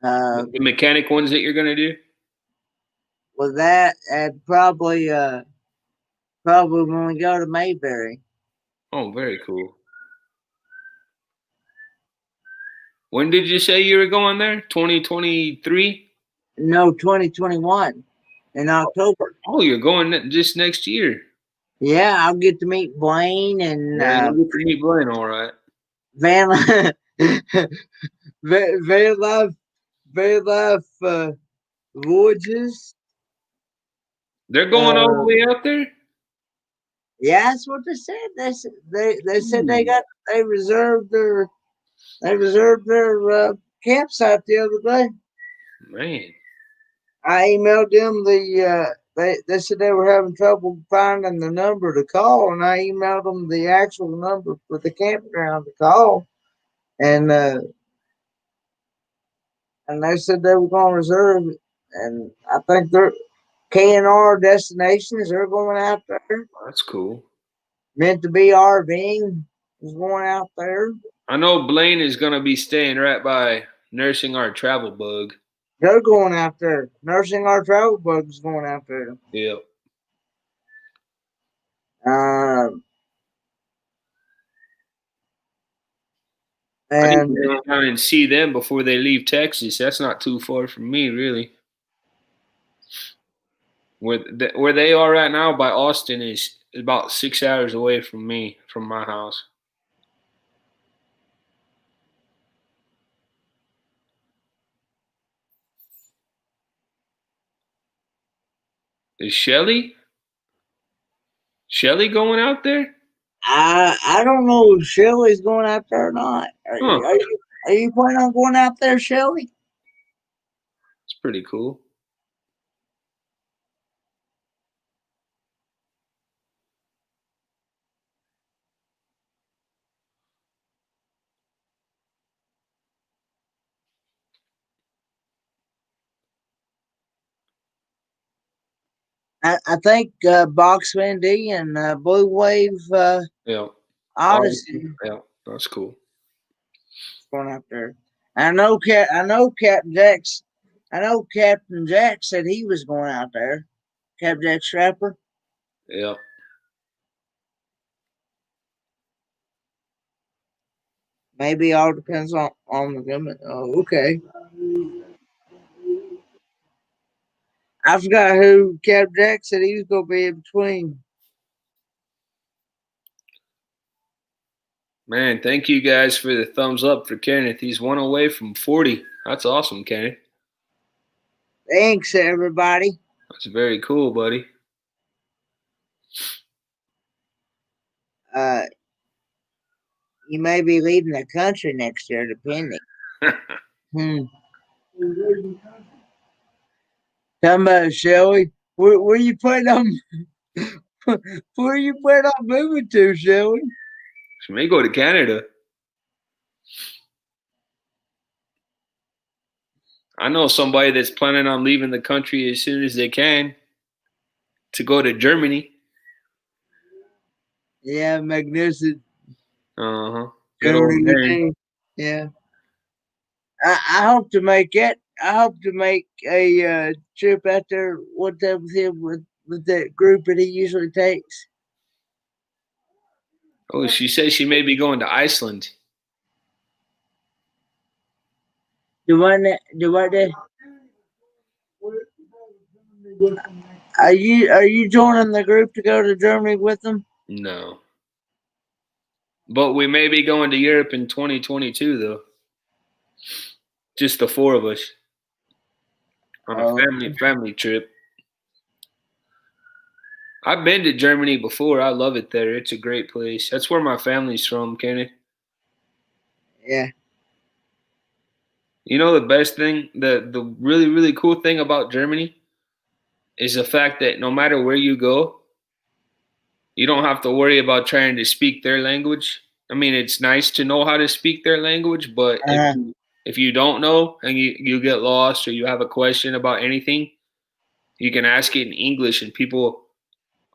The mechanic ones that you're gonna do? With that, and probably when we go to Mayberry. Oh, very cool. When did you say you were going there? 2023? No, 2021 in October. Oh, you're going just next year. Yeah, I'll get to meet Blaine and Yeah, you get to meet Blaine, all right. Van Van Life Voyages. They're going all the way out there? Yeah, that's what they said. They said they reserved their campsite the other day. Man. I emailed them they said they were having trouble finding the number to call, and I emailed them the actual number for the campground to call, and they said they were going to reserve it, and I think they're K&R Destinations. They're going out there. That's cool. Meant to be RVing is going out there. I know Blaine is gonna be staying right by Nursing Our Travel Bug. They're going out there. Nursing Our Travel Bug is going out there. Yep. I need to go down and see them before they leave Texas. That's not too far from me, really. Where they are right now by Austin is about 6 hours away from me, from my house. Is Shelly going out there? I don't know if Shelly's going out there or not. Are you planning on going out there, Shelly? It's pretty cool. I think Box Van D and Blue Wave Yeah. Odyssey Yeah, that's cool. going out there. I know Captain Jack's. I know Captain Jack said he was going out there. Captain Jack Strapper. Yeah. Maybe all depends on the limit. Oh, okay. I forgot who Captain Jack said he was going to be in between. Man, thank you guys for the thumbs up for Kenneth. He's 1 away from 40. That's awesome, Kenneth. Thanks, everybody. That's very cool, buddy. You may be leaving the country next year, depending. Talking about Shelly. Where you planning on? Where you planning on moving to, Shelly? She may go to Canada. I know somebody that's planning on leaving the country as soon as they can to go to Germany. Yeah, magnificent. Uh-huh. Good old man. Yeah. I hope to make it. I hope to make a trip out there one time with him with that group that he usually takes. Oh, she says she may be going to Iceland. Do what? Are you joining the group to go to Germany with them? No. But we may be going to Europe in 2022, though. Just the 4 of us on a family trip. I've been to Germany before. I love it there. It's a great place. That's where my family's from, Kenny. Yeah. You know the best thing, the really really cool thing about Germany is the fact that no matter where you go, you don't have to worry about trying to speak their language. I mean, it's nice to know how to speak their language, but Uh-huh. if you don't know and you get lost or you have a question about anything, you can ask it in English and people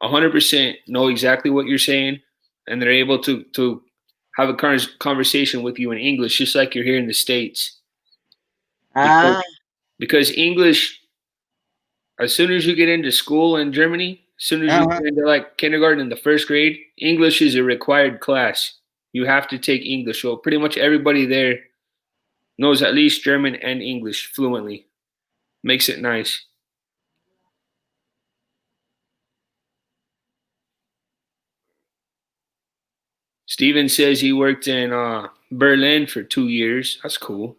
100% know exactly what you're saying and they're able to have a conversation with you in English just like you're here in the States. Because Ah. because English, as soon as you get into school in Germany, as soon as you Uh-huh. get into like kindergarten in the first grade, English is a required class. You have to take English. So pretty much everybody there knows at least German and English fluently. Makes it nice. Steven says he worked in Berlin for 2 years. That's cool.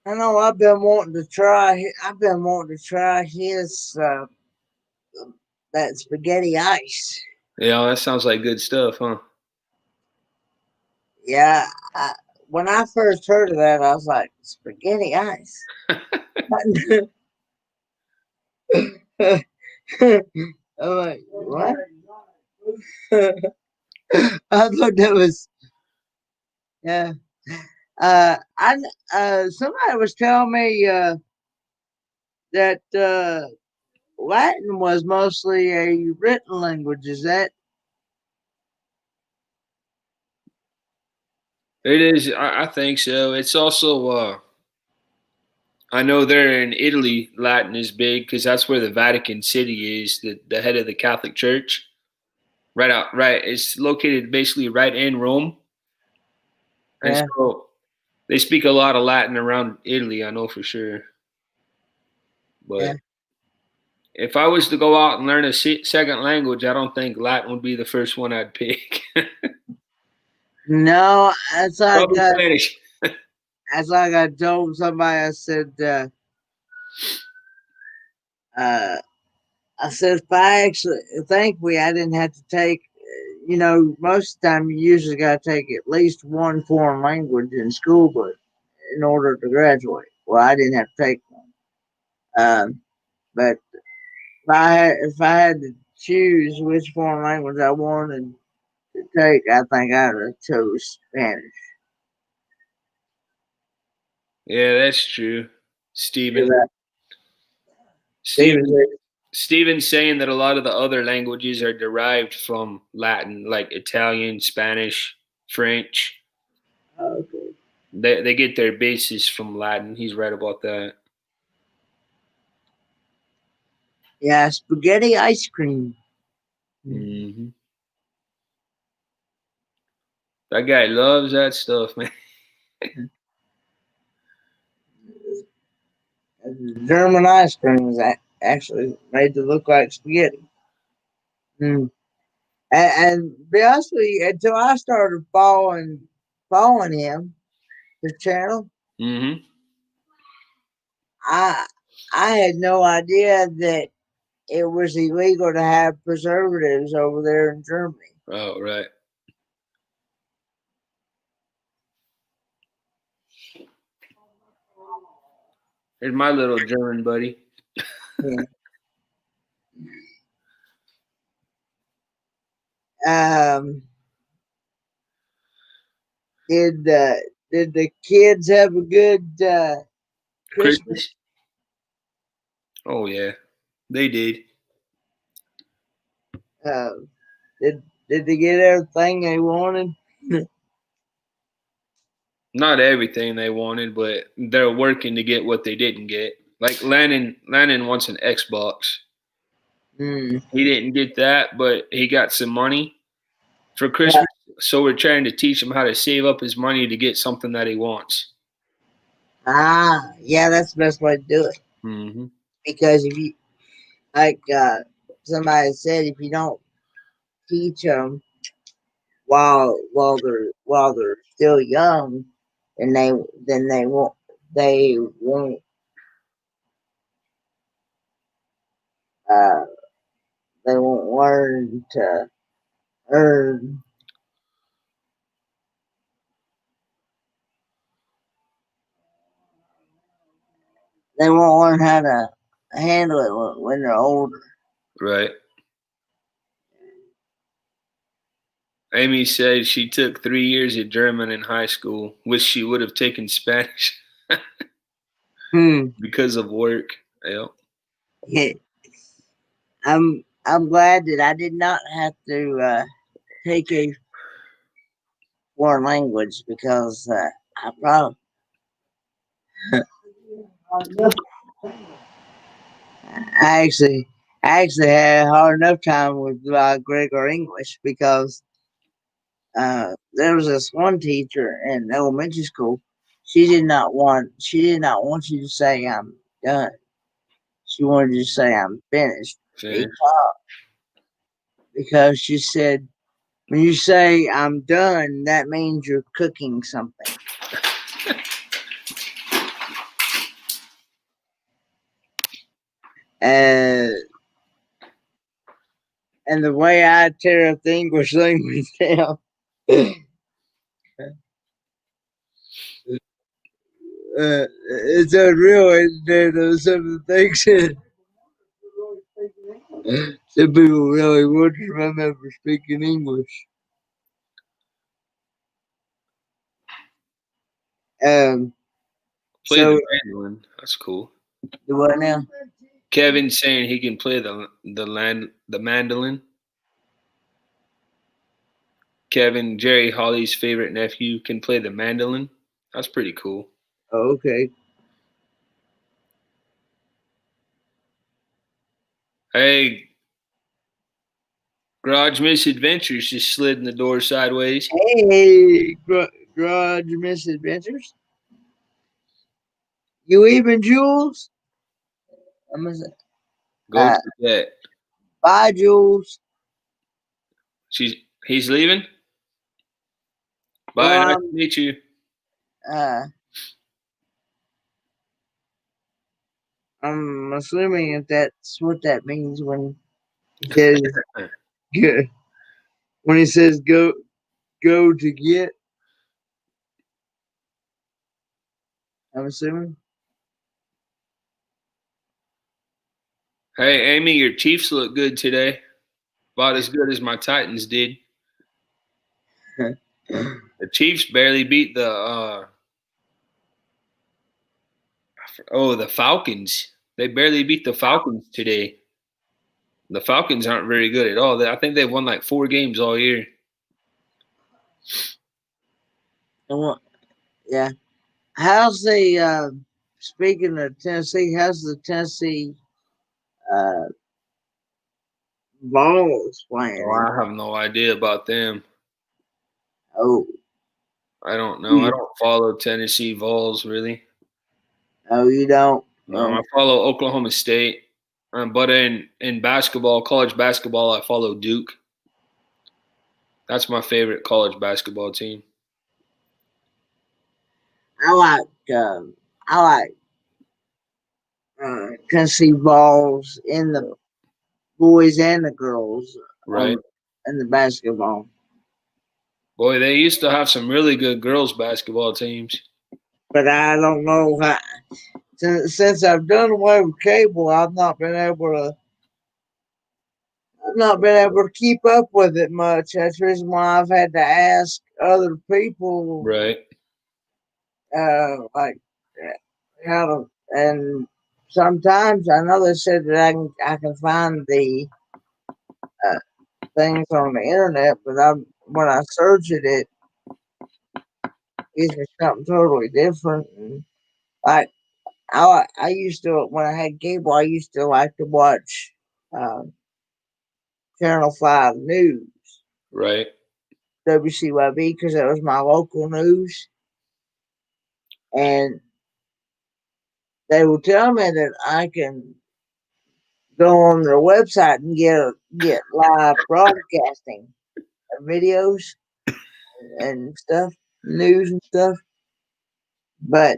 I know I've been wanting to try. I've been wanting to try his that spaghetti ice. Yeah, that sounds like good stuff, huh? Yeah. When I first heard of that, I was like, spaghetti ice. I'm like, what? I thought that was yeah. I somebody was telling me that Latin was mostly a written language. Is that? It is. I think so. It's also. I know there in Italy, Latin is big because that's where the Vatican City is, the head of the Catholic Church. Right out, right. It's located basically right in Rome, and Yeah, so they speak a lot of Latin around Italy. I know for sure. yeah. But if I was to go out and learn a second language, I don't think Latin would be the first one I'd pick. No, it's like Probably Spanish. it's like I told somebody. Uh, I said if I actually, thankfully, I didn't have to take. You know, most of the time you usually got to take at least one foreign language in school, but in order to graduate, well, I didn't have to take one. But if I had to choose which foreign language I wanted to take, I think I would have chose Spanish. Yeah, that's true. Stephen. 'Cause I- Stephen. Stephen's saying that a lot of the other languages are derived from Latin, like Italian, Spanish, French. Okay. They get their basis from Latin. He's right about that. Yeah, spaghetti ice cream. Hmm. That guy loves that stuff, man. German ice cream is actually made to look like spaghetti. Mm. And be honest with you, until I started following him, his channel, Hmm. I I had no idea that it was illegal to have preservatives over there in Germany. Oh, right. Here's my little German buddy. Yeah. Um, did did the kids have a good Christmas? Christmas. Oh yeah, they did. Uh, did they get everything they wanted? Not everything they wanted, but they're working to get what they didn't get. Like Lennon wants an Xbox. Mm. He didn't get that, but he got some money for Yeah. Christmas. So we're trying to teach him how to save up his money to get something that he wants. Yeah, that's the best way to do it. Hmm. Because if you like somebody said, if you don't teach them while they're still young, then they won't uh they won't learn to earn they won't learn how to handle it when they're older. Right. Amy said she took 3 years of German in high school. Wish she would have taken Spanish because of work. Yep. I'm glad that I did not have to take a foreign language because I probably I actually had a hard enough time with Gregor English because there was this one teacher in elementary school. She did not want you to say I'm done. She wanted you to say I'm finished. Because she said when you say I'm done, that means you're cooking something. And the way I tear up the English language now, it's unreal. Some of the things some people really would remember speaking English. Play the mandolin. That's cool. Do what now? Kevin's saying he can play the mandolin. Kevin, Jerry Holly's favorite nephew, can play the mandolin. That's pretty cool. Oh, okay. Hey, Garage Misadventures just slid in the door sideways. Hey, Garage Misadventures. You even, Jules? I'm gonna say, Go to bed. bye, Jules. He's leaving. Bye. Nice to meet you. I'm assuming if that's what that means when he says when he says go to get. I'm assuming. Hey, Amy, your Chiefs look good today. About as good as my Titans did. The Chiefs barely beat the Falcons. They barely beat the Falcons today. The Falcons aren't very good at all. I think they've won like 4 games all year. Yeah. How's the speaking of Tennessee? How's the Tennessee Vols playing? Oh, I have no idea about them. Oh, I don't know. I don't follow Tennessee Vols really. Oh, you don't? No, I follow Oklahoma State. But in basketball, college basketball, I follow Duke. That's my favorite college basketball team. I like Tennessee Vols in the boys and the girls, right? In the basketball. Boy, they used to have some really good girls basketball teams. But I don't know how. Since I've done away with cable, I've not been able to keep up with it much. That's the reason why I've had to ask other people, right? Like how to. And sometimes I know they said that I can find the things on the internet, but when I search it gives me something totally different. And like I used to, when I had cable, I used to like to watch Channel 5 News. Right. WCYB, because it was my local news. And they will tell me that I can go on their website and get live broadcasting videos and stuff, news and stuff. But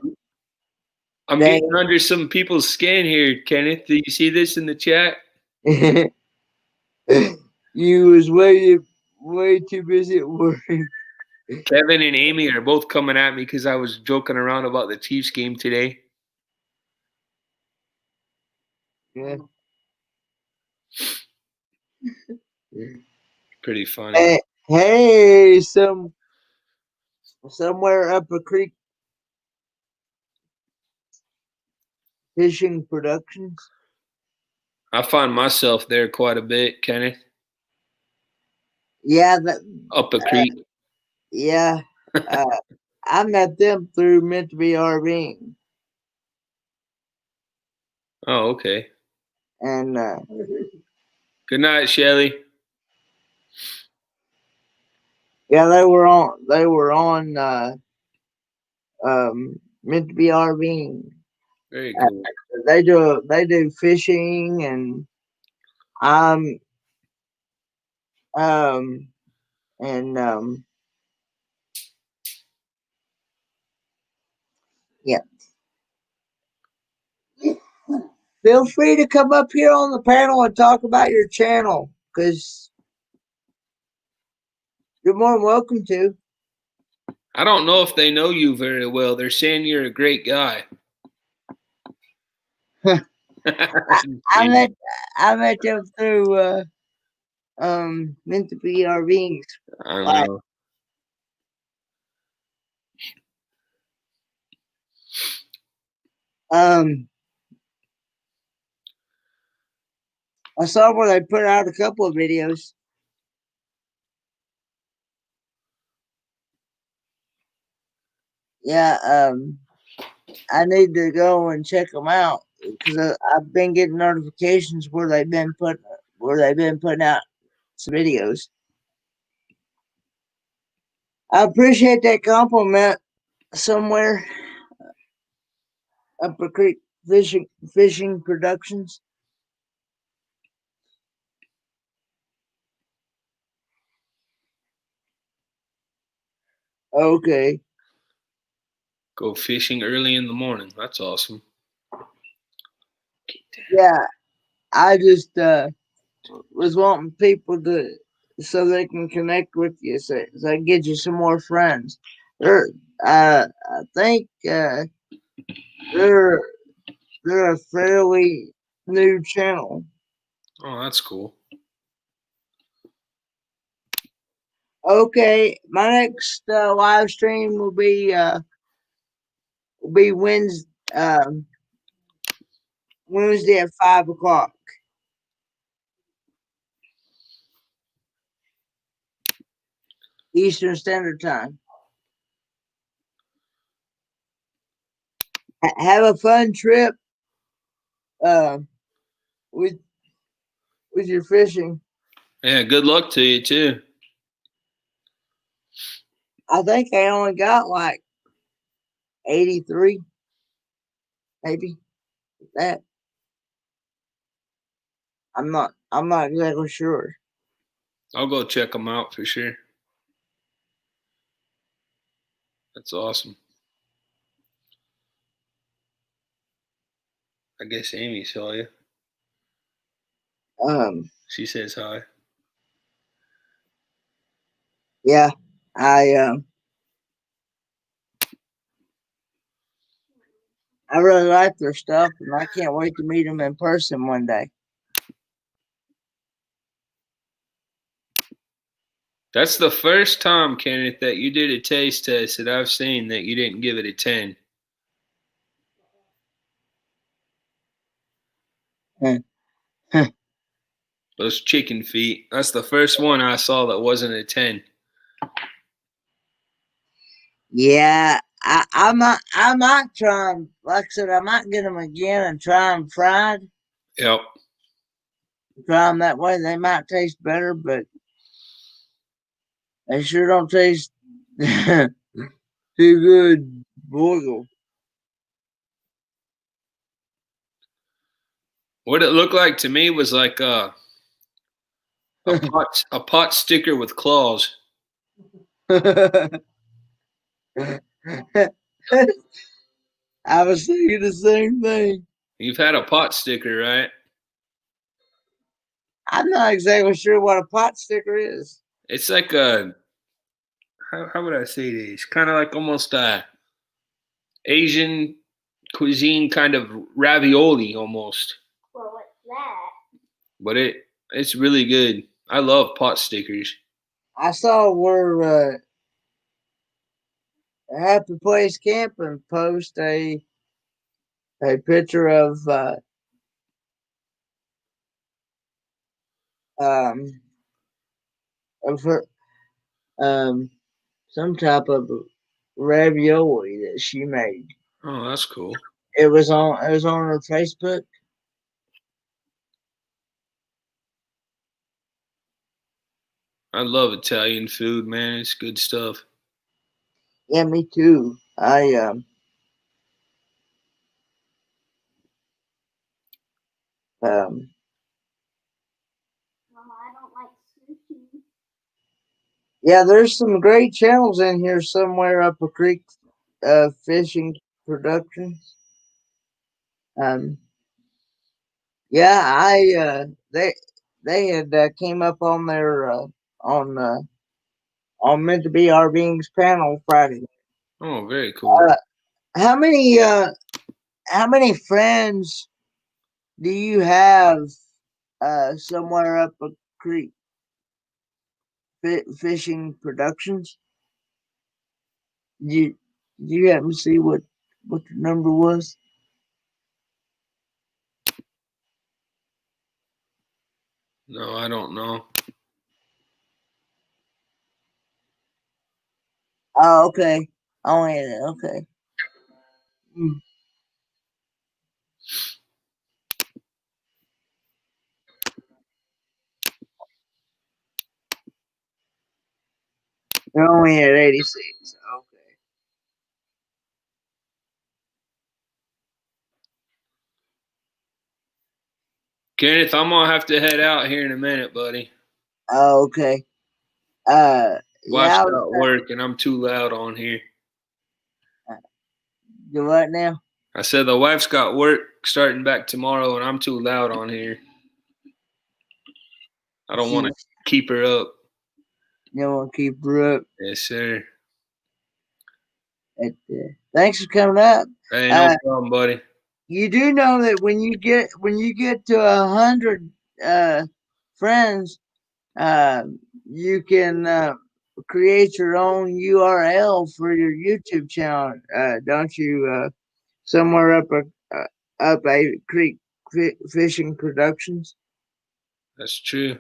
I'm getting under some people's skin here, Kenneth. Do you see this in the chat? You was way too busy at work. Kevin and Amy are both coming at me because I was joking around about the Chiefs game today. Yeah. Pretty funny. Hey, somewhere up a creek fishing productions. I find myself there quite a bit, Kenneth. Yeah, Up a creek. yeah. I met them through Meant to Be RVing. Oh, okay. And Good night, Shelly. yeah, they were on Meant to Be RVing. Very cool. They do fishing and um um and yeah. Feel free to come up here on the panel and talk about your channel, because you're more than welcome to. I don't know if they know you very well. They're saying you're a great guy. I met them through Meant to Be RVing. I know. I saw where they put out a couple of videos. Yeah, I need to go and check them out because I've been getting notifications where they've been putting out some videos. I appreciate that compliment. Somewhere Upper Creek Fishing Productions. Okay. Go fishing early in the morning. That's awesome. Yeah, I just was wanting people to so they can connect with you, so I can get you some more friends. I think they're a fairly new channel. Oh, that's cool. Okay, my next live stream will be Wednesday, Wednesday at 5 o'clock Eastern Standard Time. Have a fun trip uh, with your fishing. Yeah, good luck to you too. I think I only got like 83, maybe that. I'm not exactly sure. I'll go check them out for sure. That's awesome. I guess Amy saw you. She says hi. Yeah, I really like their stuff, and I can't wait to meet them in person one day. That's the first time, Kenneth, that you did a taste test that I've seen that you didn't give it a 10. Those chicken feet. That's the first one I saw that wasn't a 10. Yeah, I might try them. Like I said, I might get them again and try them fried. Yep. Try them that way. They might taste better, but they sure don't taste too good boiled. What it looked like to me was like a pot sticker with claws. I was thinking the same thing. You've had a pot sticker, right? I'm not exactly sure what a pot sticker is. It's like a, how would I say this? Kind of like almost a Asian cuisine kind of ravioli almost. Well, what But it's really good. I love pot stickers. I saw where Happy Place Camping post a picture um of her some type of ravioli that she made. Oh, that's cool. It was on her Facebook. I love Italian food, man. It's good stuff. Yeah, me too. Um yeah, there's some great channels in here somewhere up a creek fishing productions. Um yeah, they had came up on their on meant to be our beings panel Friday. Oh, very cool. How many friends do you have somewhere up a creek fishing productions? You you happen to see what the number was? No, I don't know. Oh, okay. Oh, yeah, okay. Mm. They're only at 86. Okay. Kenneth, I'm gonna have to head out here in a minute, buddy. Oh, okay. Wife's Yeah. got work, and I'm too loud on here. Do what now? I said the wife's got work starting back tomorrow, and I'm too loud on here. I don't want to keep her up. You want to keep her up? Yes, sir. Thanks for coming up. Hey, no problem, buddy. You do know that when you get to 100 friends, you can create your own URL for your YouTube channel, don't you? Somewhere up a creek fishing productions. That's true.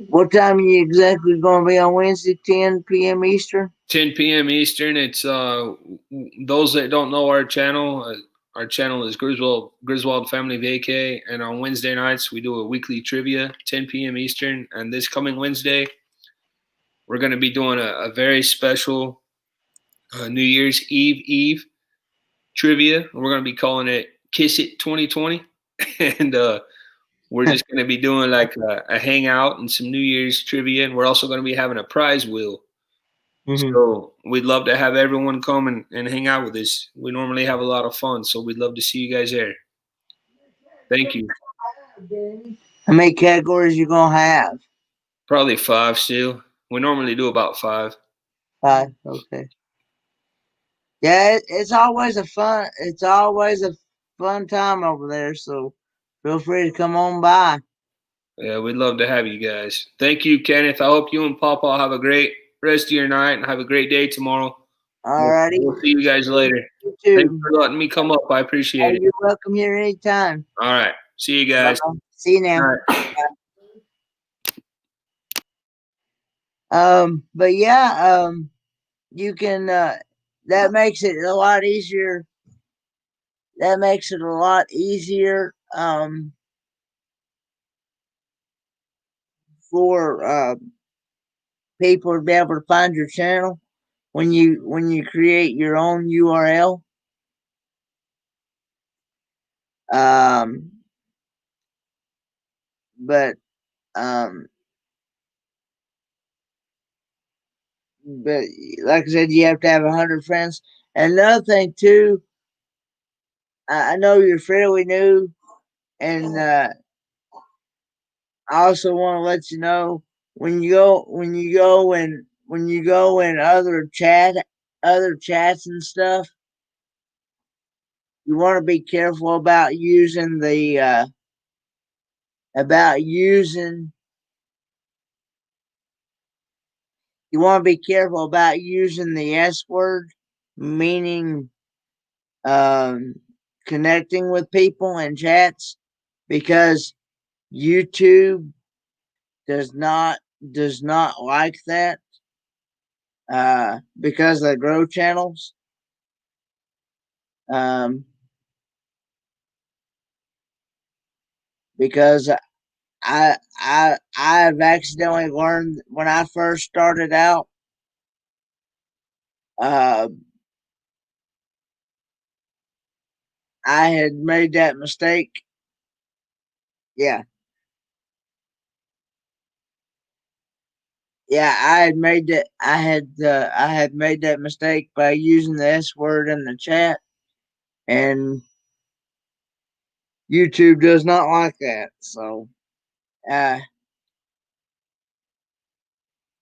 What time are you exactly going to be on Wednesday? 10 p.m. Eastern. 10 p.m. Eastern. It's those that don't know our channel. Our channel is Griswold Family Vacay, and on Wednesday nights we do a weekly trivia, 10 p.m. Eastern. And this coming Wednesday, we're going to be doing a very special New Year's Eve trivia. We're going to be calling it Kiss It 2020, and we're just going to be doing like a hangout and some New Year's trivia, and we're also going to be having a prize wheel. Mm-hmm. So we'd love to have everyone come and hang out with us. We normally have a lot of fun, so we'd love to see you guys there. Thank you. How many categories you gonna have? Probably 5 still. We normally do about 5. 5, okay. Yeah, it's always a fun time over there, so feel free to come on by. Yeah, we'd love to have you guys. Thank you, Kenneth. I hope you and Papa have a great rest of your night and have a great day tomorrow. Alrighty. We'll see you guys later. You too. Thanks for letting me come up. I appreciate it. You're welcome here anytime. All right. See you guys. Bye-bye. See you now. But yeah, you can that makes it a lot easier. That makes it a lot easier for people to be able to find your channel when you create your own URL. But like I said, you have to have 100 friends. And another thing too, I know you're fairly new, and I also want to let you know when you go when you go in other chats and stuff, you want to be careful about using the about using. You want to be careful about using the S word, meaning um, connecting with people in chats, because YouTube does not like that because they grow channels. Because I've accidentally learned when I first started out. Uh, I had made that mistake. Yeah, yeah, I had made that mistake by using the S word in the chat, and YouTube does not like that. So, uh,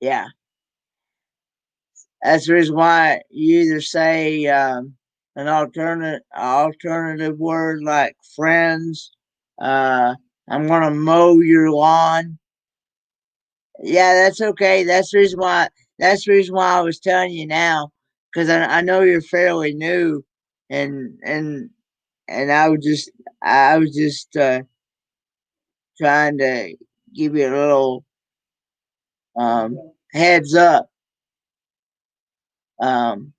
yeah, that's the reason why you either say an alternative word like friends. I'm gonna mow your lawn. Yeah, that's okay. That's the reason why I was telling you now, because I know you're fairly new, and and and I was just trying to give you a little heads up. Um,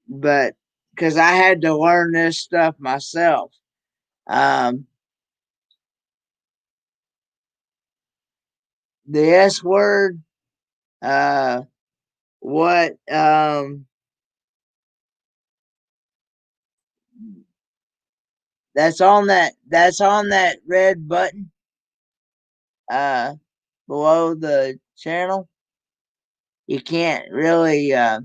but because I had to learn this stuff myself. Um, the S word, uh, what that's on that red button uh below the channel. You can't really I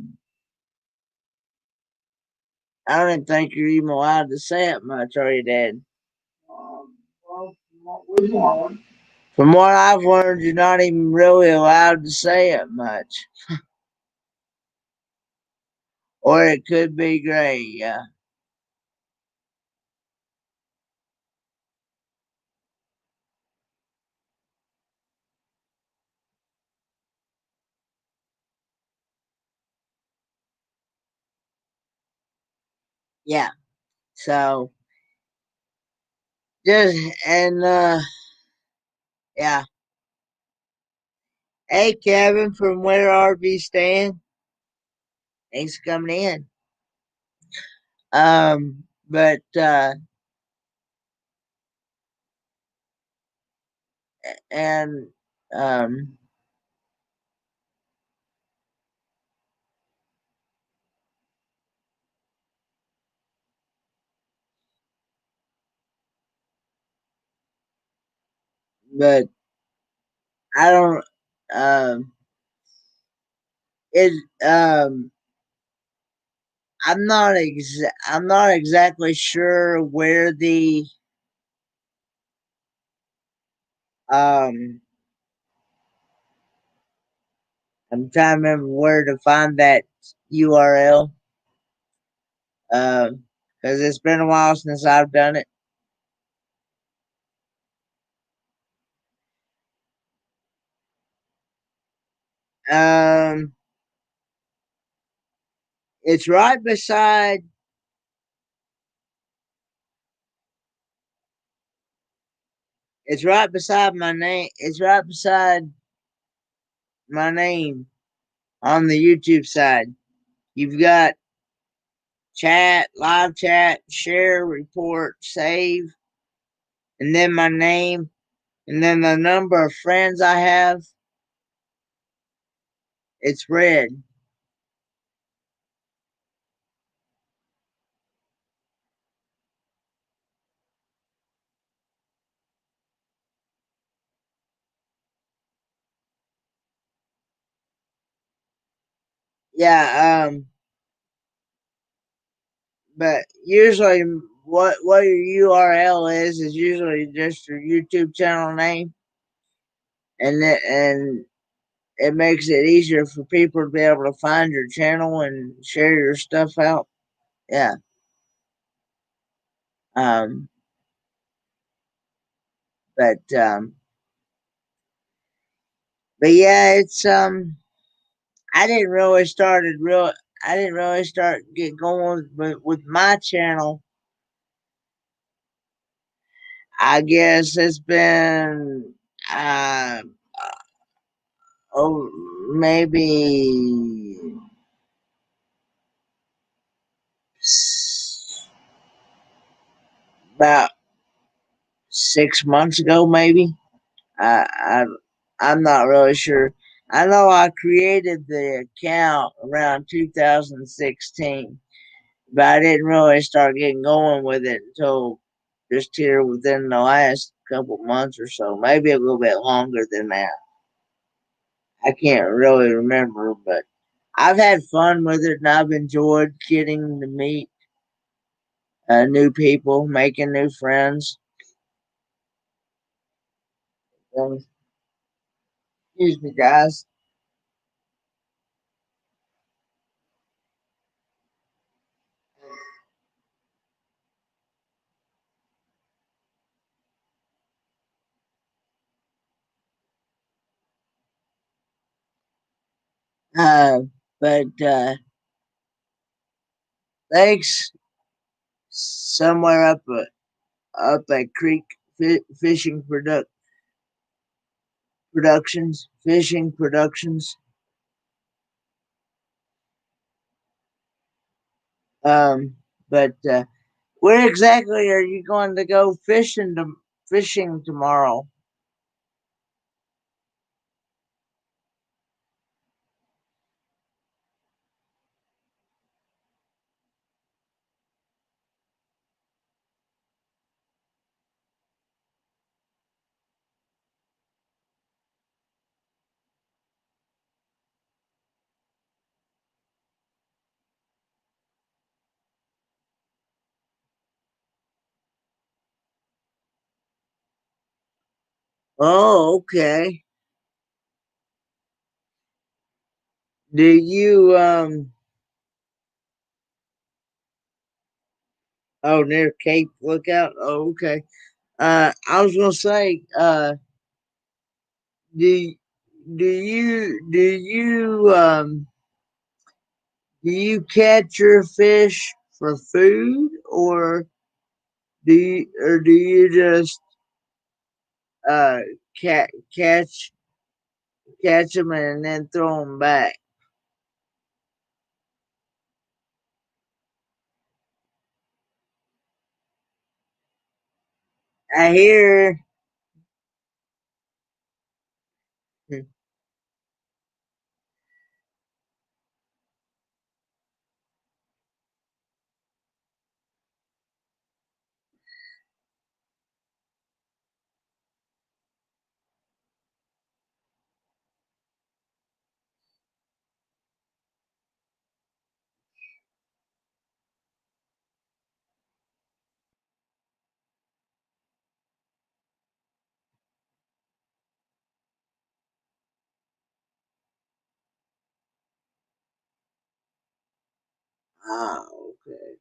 don't even think you're even allowed to say it much, are you, Dad? From what I've learned, you're not even really allowed to say it much. Or it could be gray, yeah. Yeah. So just and yeah. Hey Kevin from Where RV Stand. Thanks for coming in. But and um but I don't it I'm not exactly sure where the um I'm trying to remember where to find that URL. Because it's been a while since I've done it. Um, it's right beside. It's right beside my name. It's right beside my name on the YouTube side. You've got chat, live chat, share, report, save, and then my name, and then the number of friends I have. It's red. Yeah. But usually, what your URL is usually just your YouTube channel name, and it makes it easier for people to be able to find your channel and share your stuff out. Yeah. Um, but but yeah, it's I didn't really start get going with my channel. I guess it's been oh maybe about 6 months ago, maybe. I I'm not really sure. I know I created the account around 2016, but I didn't really start getting going with it until just here within the last couple months or so, maybe a little bit longer than that. I can't really remember, but I've had fun with it and I've enjoyed getting to meet new people, making new friends. Excuse me, guys. Uh, but thanks. Somewhere up at Creek Fishing Fishing Productions. Um, but where exactly are you going to go fishing tomorrow? Oh, okay. Do you oh, near Cape Lookout? Oh, okay. I was gonna say, do do you catch your fish for food, or do you just uh catch catch catch them and then throw them back? I hear. Okay.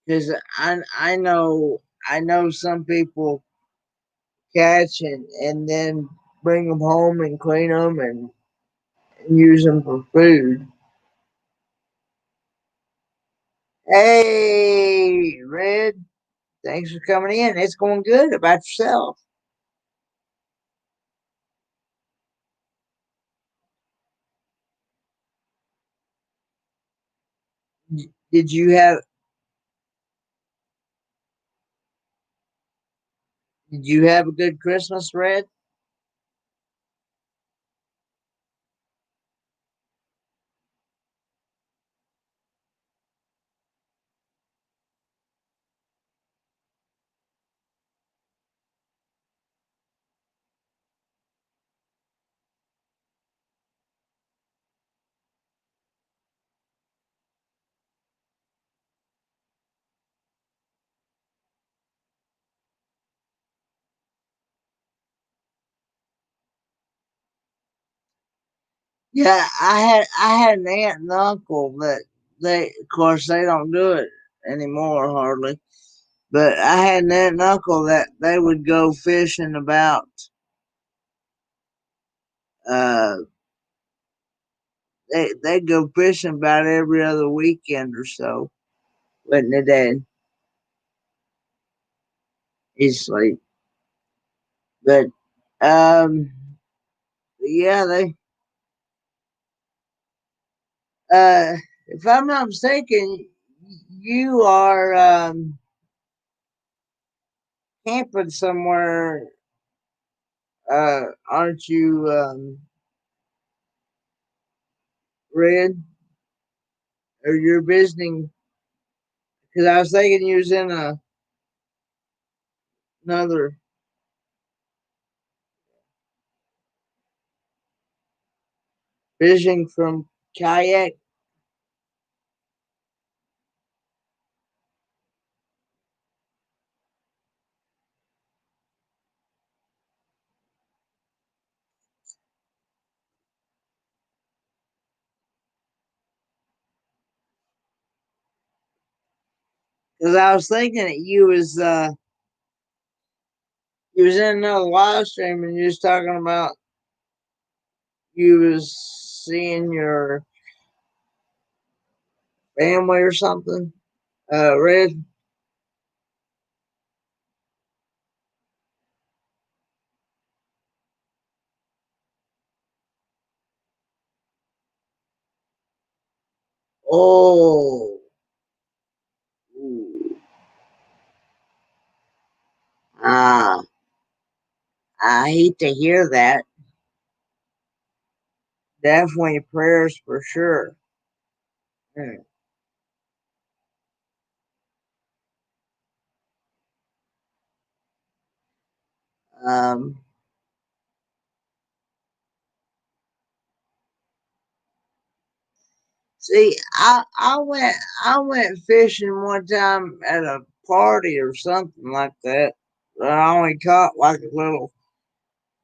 Because I know some people catch and then bring them home and clean them and use them for food. Hey, Red, thanks for coming in. It's going good. About yourself? Did you have Did you have a good Christmas, Red? Yeah, I had an aunt and uncle that of course they don't do it anymore hardly. But I had an aunt and uncle that they would go fishing about uh they'd go fishing about every other weekend or so. Wouldn't they, Dad? He's asleep. But yeah, they if I'm not mistaken, you are camping somewhere, aren't you, Red? Or you're visiting? Because I was thinking you was in another fishing from kayak. Because I was thinking that you was in another live stream and you was talking about you was seeing your family or something. Red. Oh. Ooh. Ah, I hate to hear that. Definitely prayers for sure. Hmm. Um, See, I went fishing one time at a party or something like that. But I only caught like a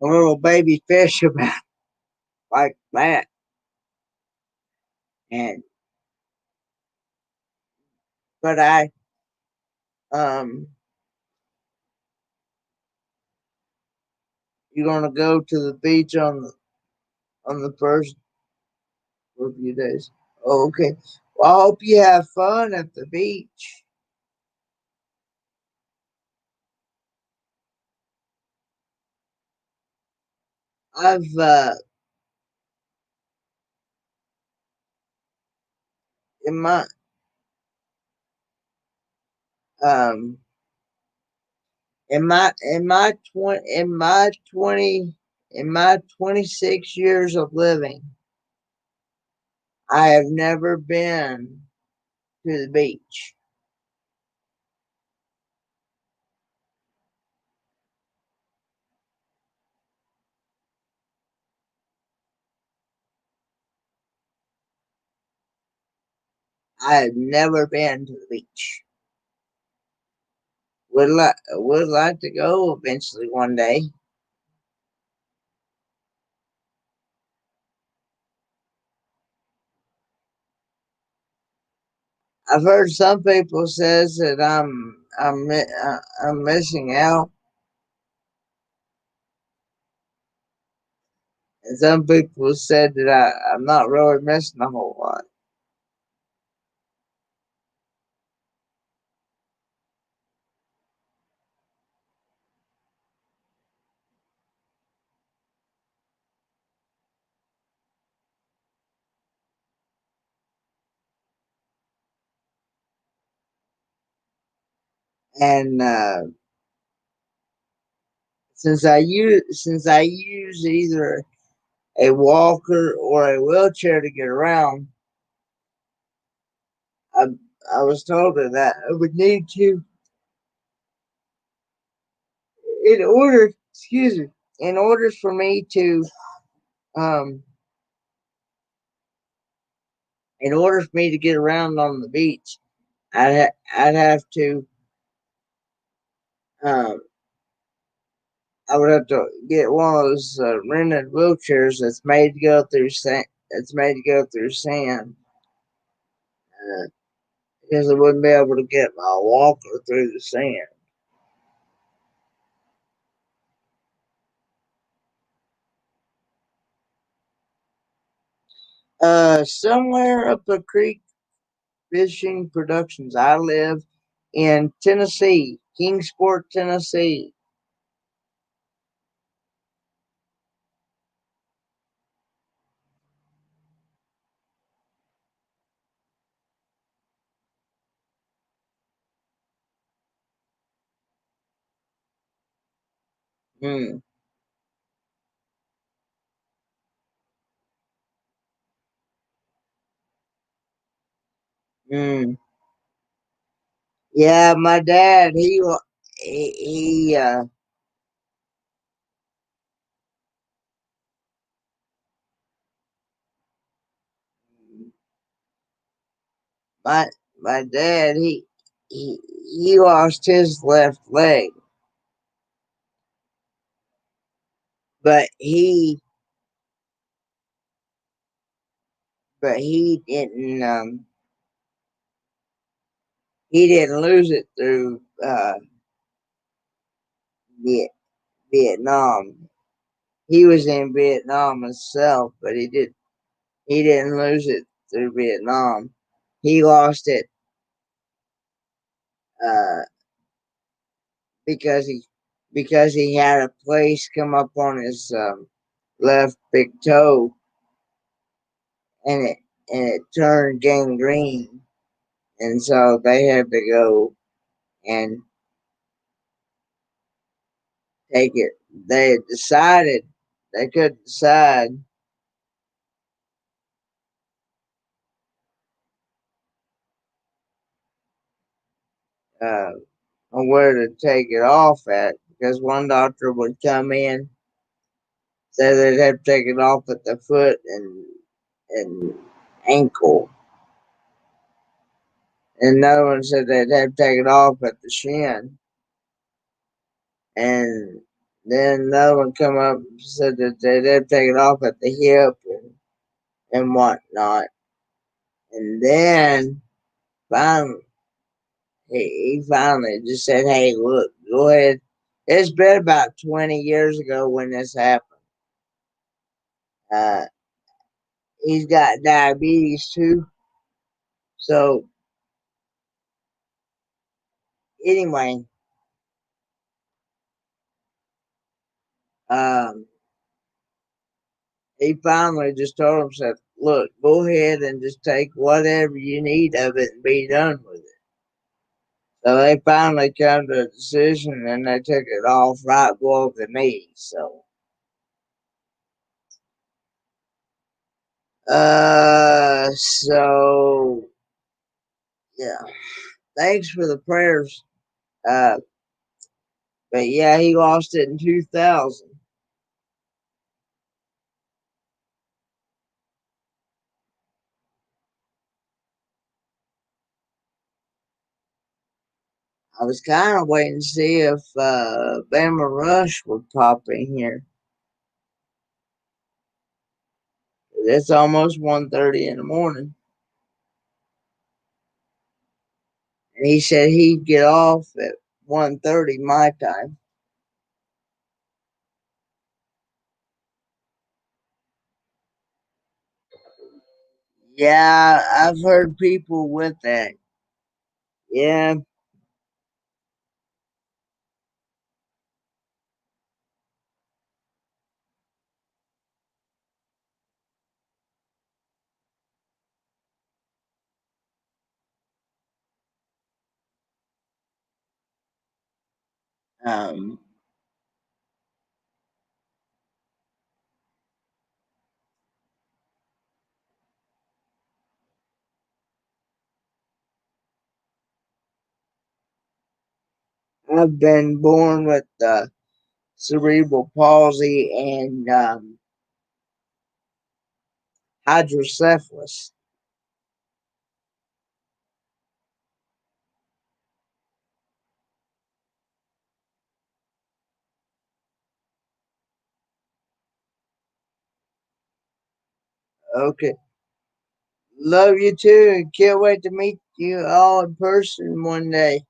little baby fish about like that. And but I um you're gonna go to the beach on the first for a few days. Oh, okay. Well, I hope you have fun at the beach. I've in my um in my 26 years of living, I have never been to the beach. I have never been to the beach. Would like to go eventually one day. I've heard some people says that I'm missing out, and some people said that I'm not really missing a whole lot. And since I use either a walker or a wheelchair to get around, I I was told that I would need to, in order, excuse me, in order for me to um in order for me to get around on the beach, I'd have to um I would have to get one of those rented wheelchairs that's made to go through sand, that's made to go through sand. Because I wouldn't be able to get my walker through the sand. Somewhere up a creek fishing productions. I live in Tennessee, Kingsport, Tennessee. Hmm. Hmm. Yeah, my dad, he my my dad, he he lost his left leg, but he didn't lose it through Vietnam. He was in Vietnam himself, but he didn't lose it through Vietnam. He lost it uh, because he had a place come up on his left big toe, and it turned gangrene, and so they had to go and take it. They decided they could decide uh, on where to take it off at, because one doctor would come in, say they'd have to take it off at the foot and ankle. And another one said they'd have to take it off at the shin. And then another one come up and said that they'd have to take it off at the hip and whatnot. And then finally, he finally just said, hey, look, go ahead. It's been about 20 years ago when this happened. Uh, he's got diabetes too. So, anyway, um, he finally just told himself, look, go ahead and just take whatever you need of it and be done with it. So they finally come to a decision and they took it off right below the knee. So yeah, thanks for the prayers. Uh, but yeah, he lost it in 2000. I was kind of waiting to see if Bama Rush would pop in here. It's almost 1:30 in the morning. And he said he'd get off at 1:30 my time. Yeah, I've heard people with that. Yeah. Um, I've been born with cerebral palsy and hydrocephalus. Okay. Love you too, and can't wait to meet you all in person one day.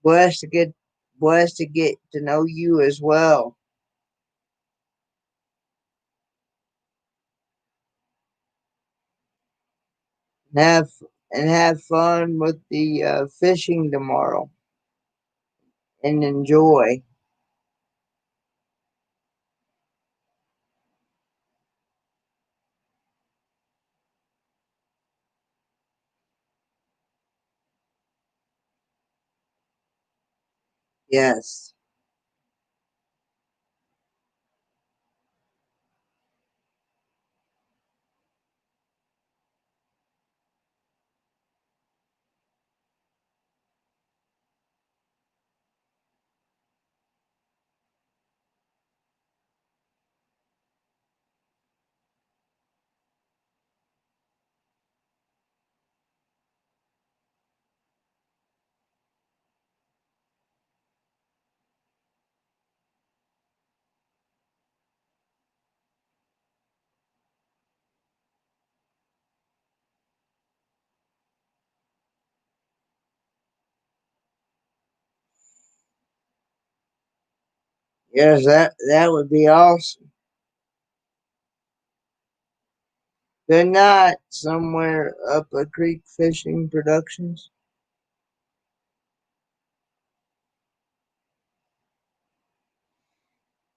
Blessed to get to know you as well. And have fun with the fishing tomorrow and enjoy. Yes. Yes, that would be awesome. Good night, somewhere up a creek fishing productions.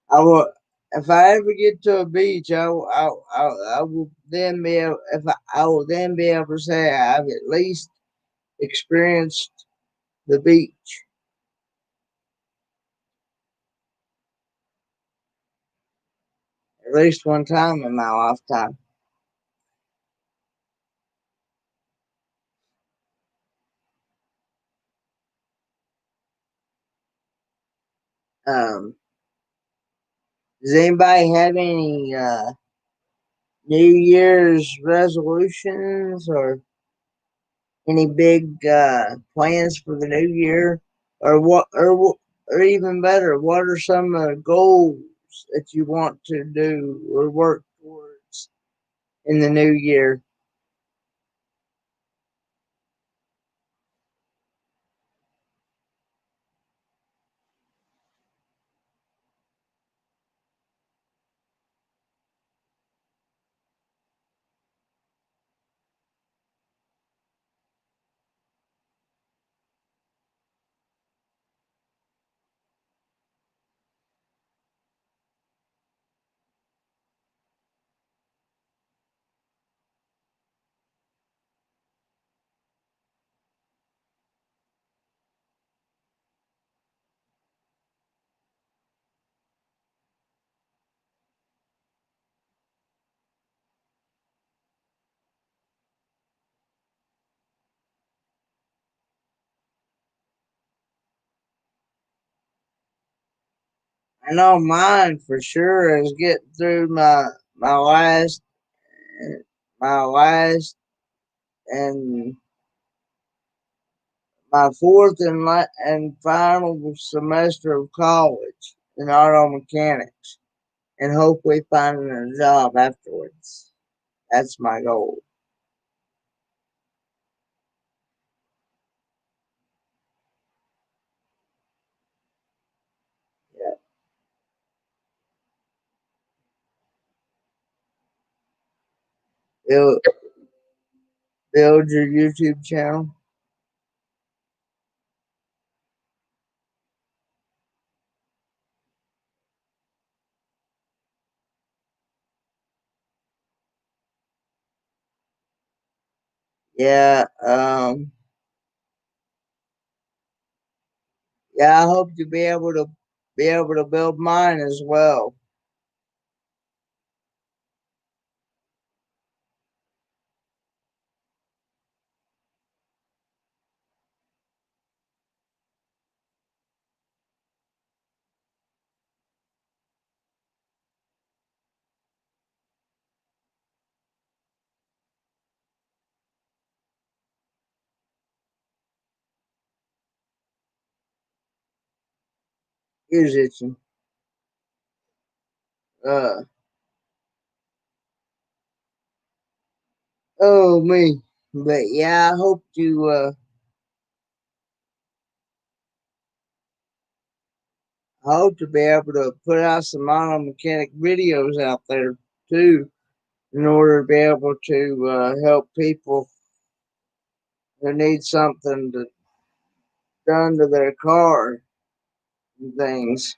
I will, if I ever get to a beach, I will then be able, I will then be able to say I've at least experienced the beach at least one time in my lifetime. Um, does anybody have any New Year's resolutions or any big plans for the new year, or or even better, what are some goals that you want to do or work towards in the new year? I know mine for sure is get through my last my last and my fourth and final semester of college in auto mechanics, and hopefully finding a job afterwards. That's my goal. Yeah. Build, build your YouTube channel. Yeah. Yeah. I hope to be able to build mine as well. ears itching. Oh me. But yeah, I hope to be able to put out some auto mechanic videos out there too, in order to be able to help people who need something done to their car and things.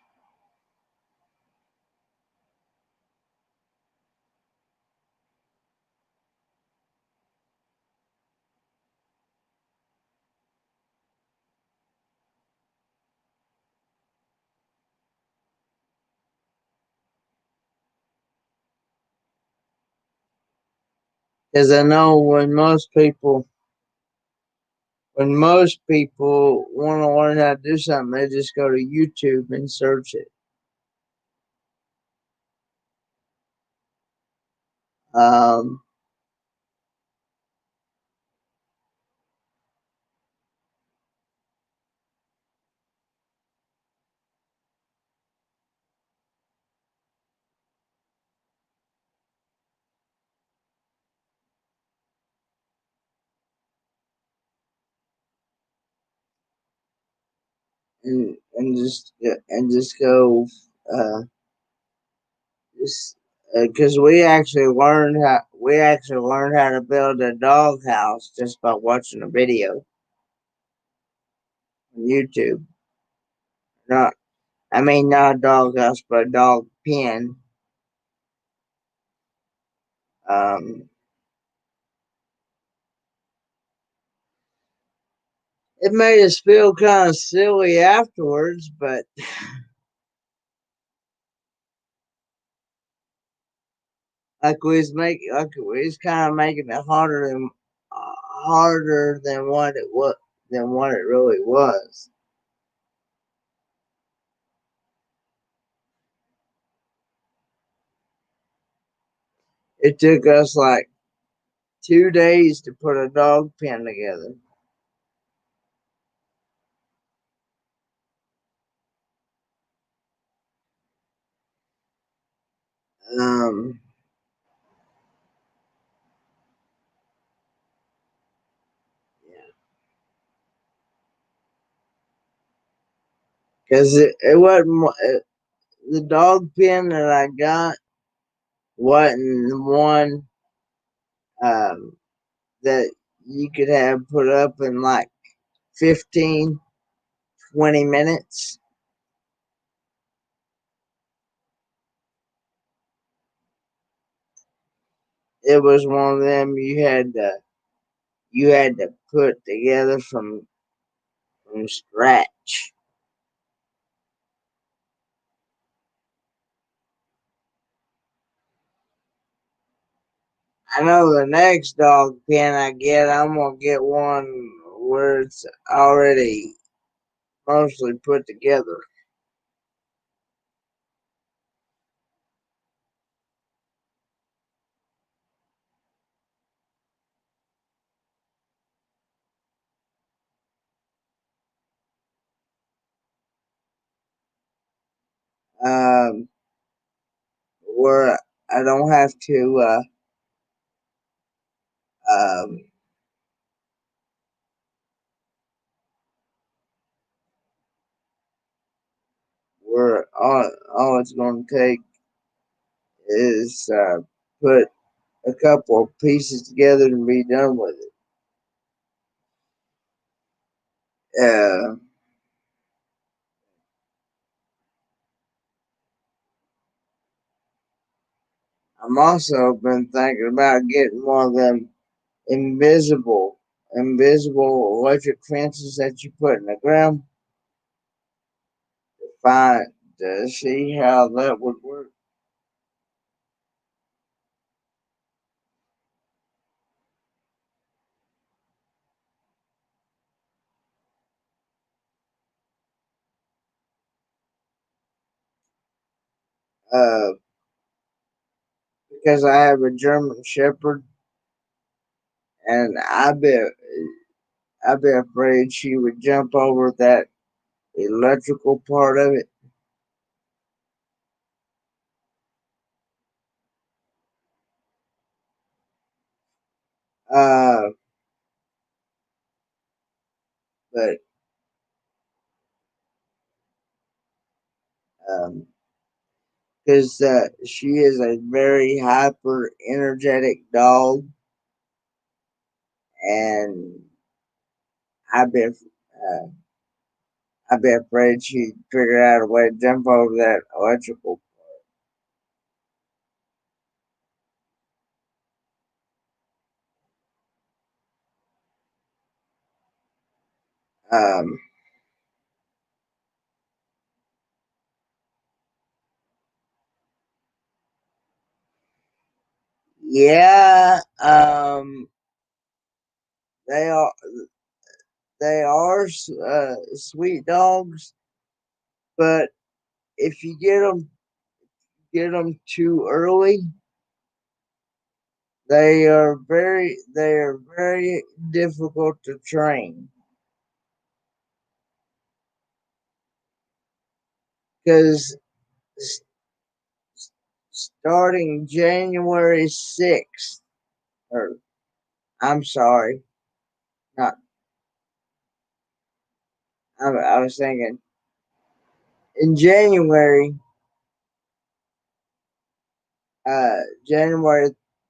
Because I know when most people want to learn how to do something, they just go to YouTube and search it. Um, and just go uh, just because we actually learned how to build a dog house just by watching a video on YouTube. Not not a dog house, but a dog pen. Um, it made us feel kind of silly afterwards, but we was kind of making it harder than what it really was. It took us like 2 days to put a dog pen together. Um, because it wasn't the dog pen that I got wasn't the one um, that you could have put up in like 15, 20 minutes. It was one of them you had to put together from scratch. I know the next dog pen I get, I'm gonna get one where it's already mostly put together. Um, where I don't have to um, where all it's going to take is put a couple of pieces together and be done with it. I'm also been thinking about getting one of them invisible electric fences that you put in the ground find to see how that would work. Uh, because I have a German Shepherd, and I'd be afraid she would jump over that electrical part of it. But because she is a very hyper energetic dog, and I've been uh, I've been afraid she'd figure out a way to jump over that electrical. Um, yeah, they are they are sweet dogs, but if you get them too early, they are very difficult to train because starting January 6th, or I'm sorry, not I was thinking in January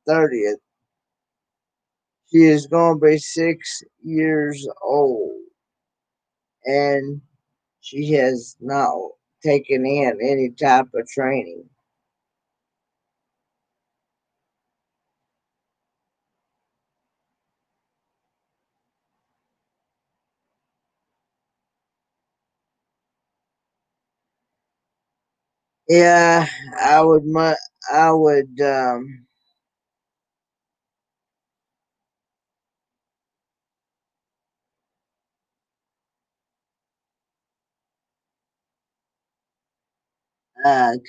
30th, she is going to be 6 years old, and she has not taken in any type of training. Yeah, I would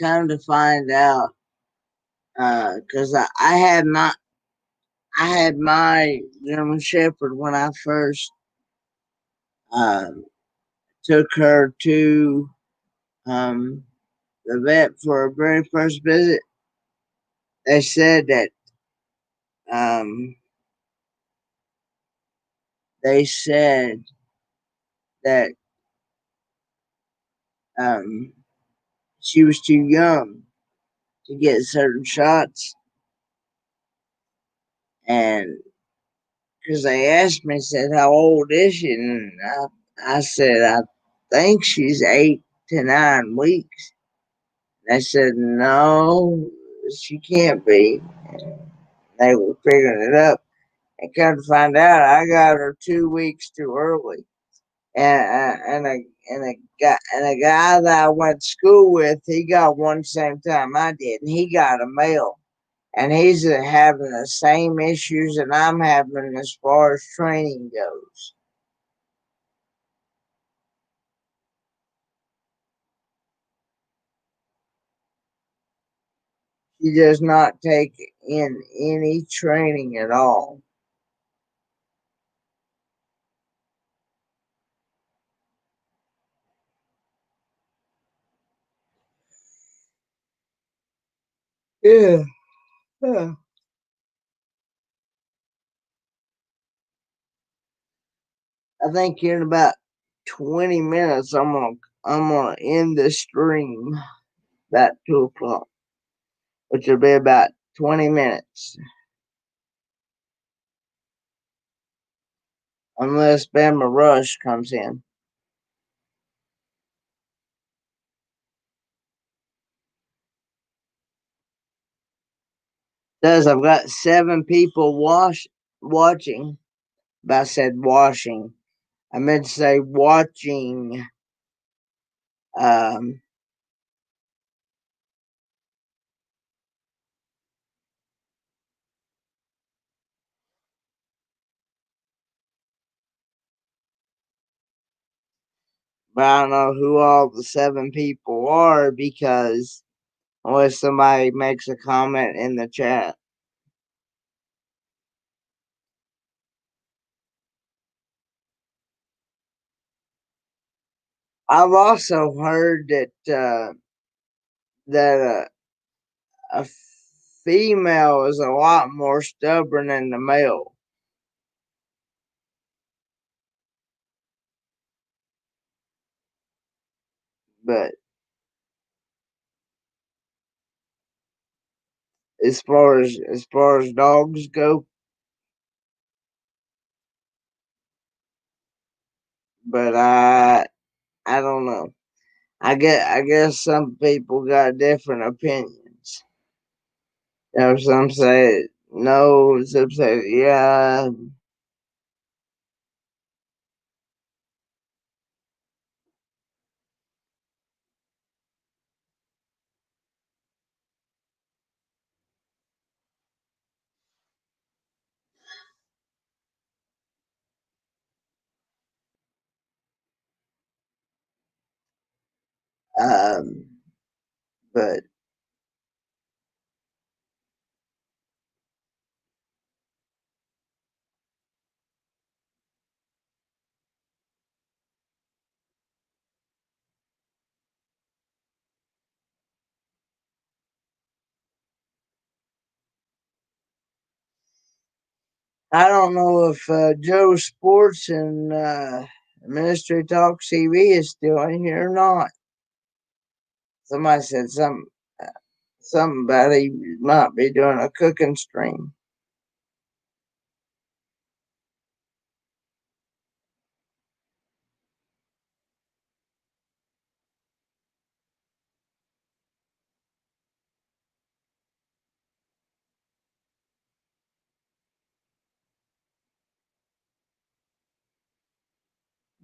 come to find out, because I had my German Shepherd when I first um, took her to um, the vet for her very first visit. They said that um, they said that um, she was too young to get certain shots, and because they asked me, said, "How old is she?" And I said, "I think she's 8 to 9 weeks." They said, "No, she can't be." They were figuring it up, and come to find out, I got her 2 weeks too early. And a guy that I went to school with, he got one same time I did, and he got a male, and he's having the same issues that I'm having as far as training goes. He does not take in any training at all. Yeah. Yeah. I think in about 20 minutes I'm gonna end the stream about 2 o'clock, which will be about 20 minutes. Unless Bama Rush comes in. Does I've got 7 people watching. But I said washing. I meant to say watching. Um, but I don't know who all the 7 people are because unless somebody makes a comment in the chat. I've also heard that a female is a lot more stubborn than the male. but as far as dogs go, but I don't know. I guess some people got different opinions. You know, some say no, some say yeah. Um, but I don't know if Joe Sports and Ministry Talk TV is still in here or not. Somebody said something about he might be doing a cooking stream.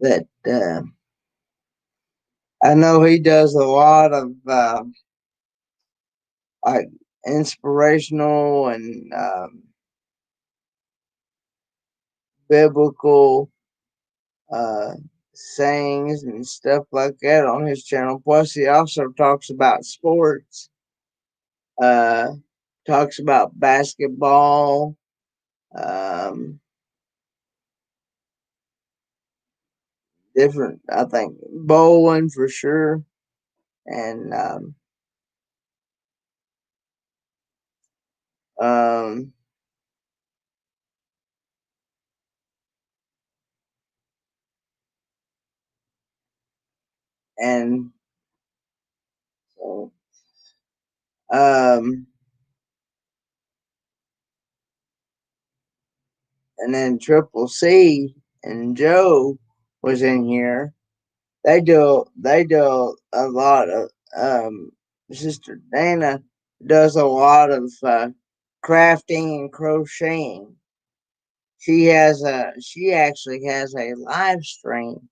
That I know he does a lot of like inspirational and biblical uh, sayings and stuff like that on his channel. Plus, he also talks about sports. Uh, Talks about basketball. Um, Different, I think, bowling for sure, and um, and so um, and then Triple C and Joe was in here. They do a lot of Sister Dana does a lot of crafting and crocheting. She actually has a live stream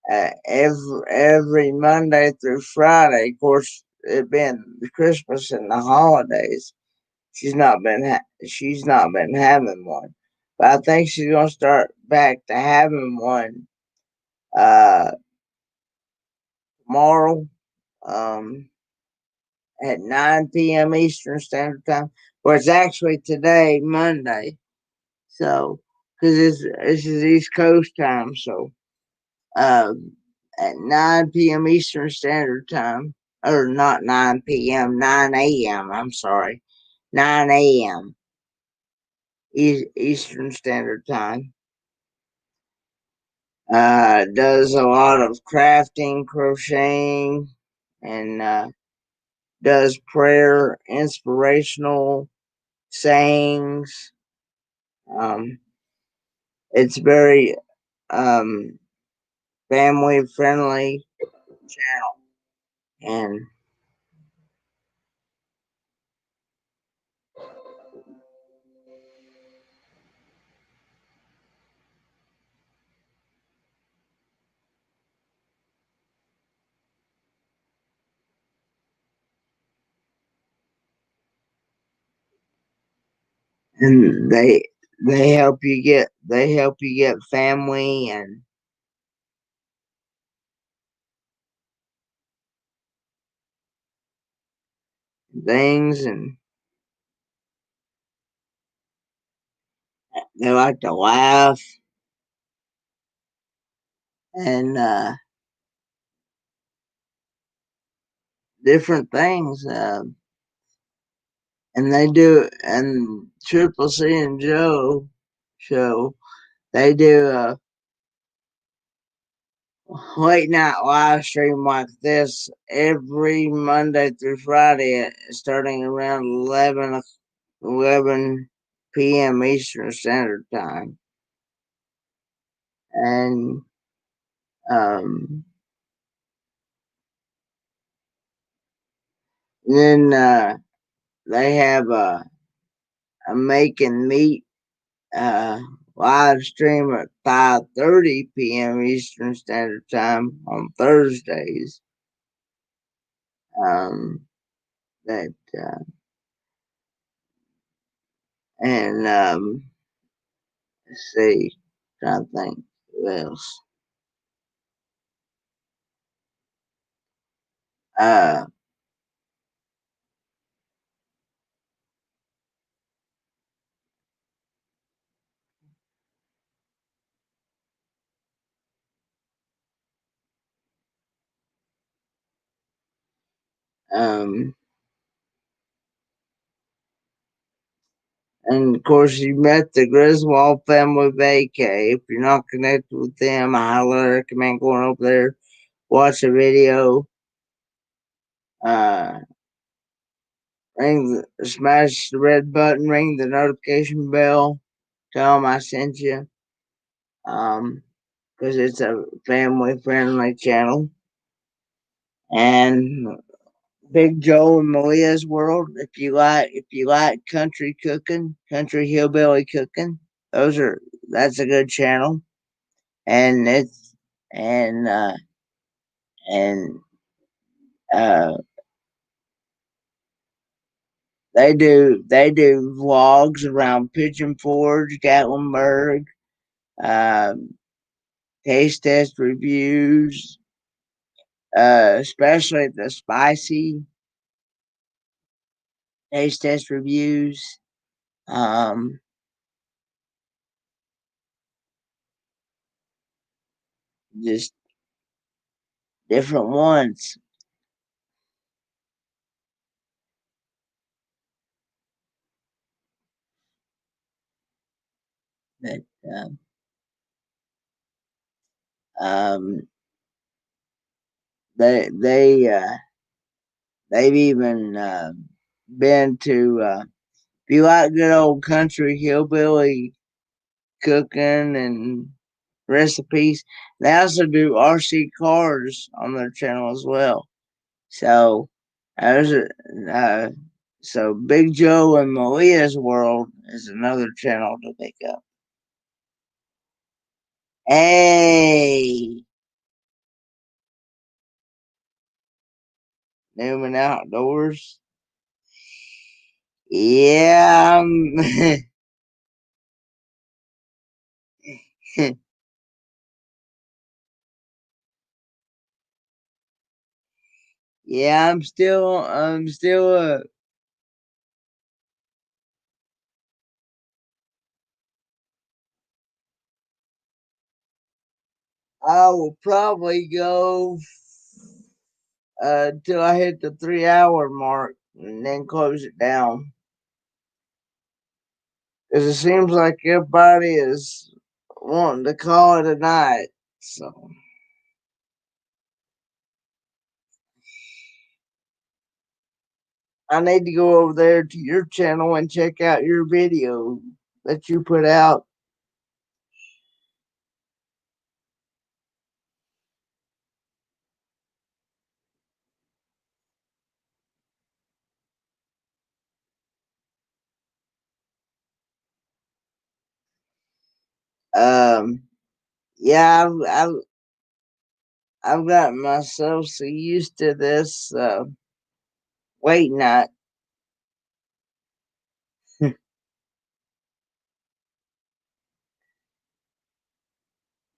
every Monday through Friday. Of course, it being Christmas and the holidays, she's not been having one, but I think she's gonna start back to having one uh, tomorrow at 9 p.m. Eastern Standard Time. Or it's actually today, Monday. So, because this is East Coast time, so um, at 9 p.m. Eastern Standard Time, or not 9 p.m., 9 a.m. I'm sorry, 9 a.m. Eastern Standard Time. Does a lot of crafting, crocheting, and does prayer, inspirational sayings. Um, it's very family friendly channel, and they help you get family and things, and they like to laugh and different things. And they do, and Triple C and Joe show, they do late night live stream like this every Monday through Friday, starting around 11 p.m. Eastern Standard Time. And then they have a making meat live stream at 5:30 p.m. Eastern Standard Time on Thursdays. That and let's see, trying to think who else. Uh, um, and of course, you met the Griswold family vacay. If you're not connected with them, I highly recommend going over there, watch a video, uh, smash the red button, ring the notification bell, tell them I sent you. Because it's a family friendly channel. And Big Joe and Maria's World. If you like country cooking, country hillbilly cooking, that's a good channel. And it's and uh they do vlogs around Pigeon Forge, Gatlinburg, um, taste test reviews, especially the spicy taste test reviews. Um, just different ones. That um, they've even been to if you like good old country hillbilly cooking and recipes, they also do RC cars on their channel as well. So there's uh, so Big Joe and Maria's World is another channel to pick up. Hey, Newman Outdoors. Yeah, yeah, I'm still I will probably go till I hit the 3 hour mark and then close it down. Because it seems like everybody is wanting to call it a night. So I need to go over there to your channel and check out your video that you put out. Um, yeah, I've gotten myself so used to this wait night.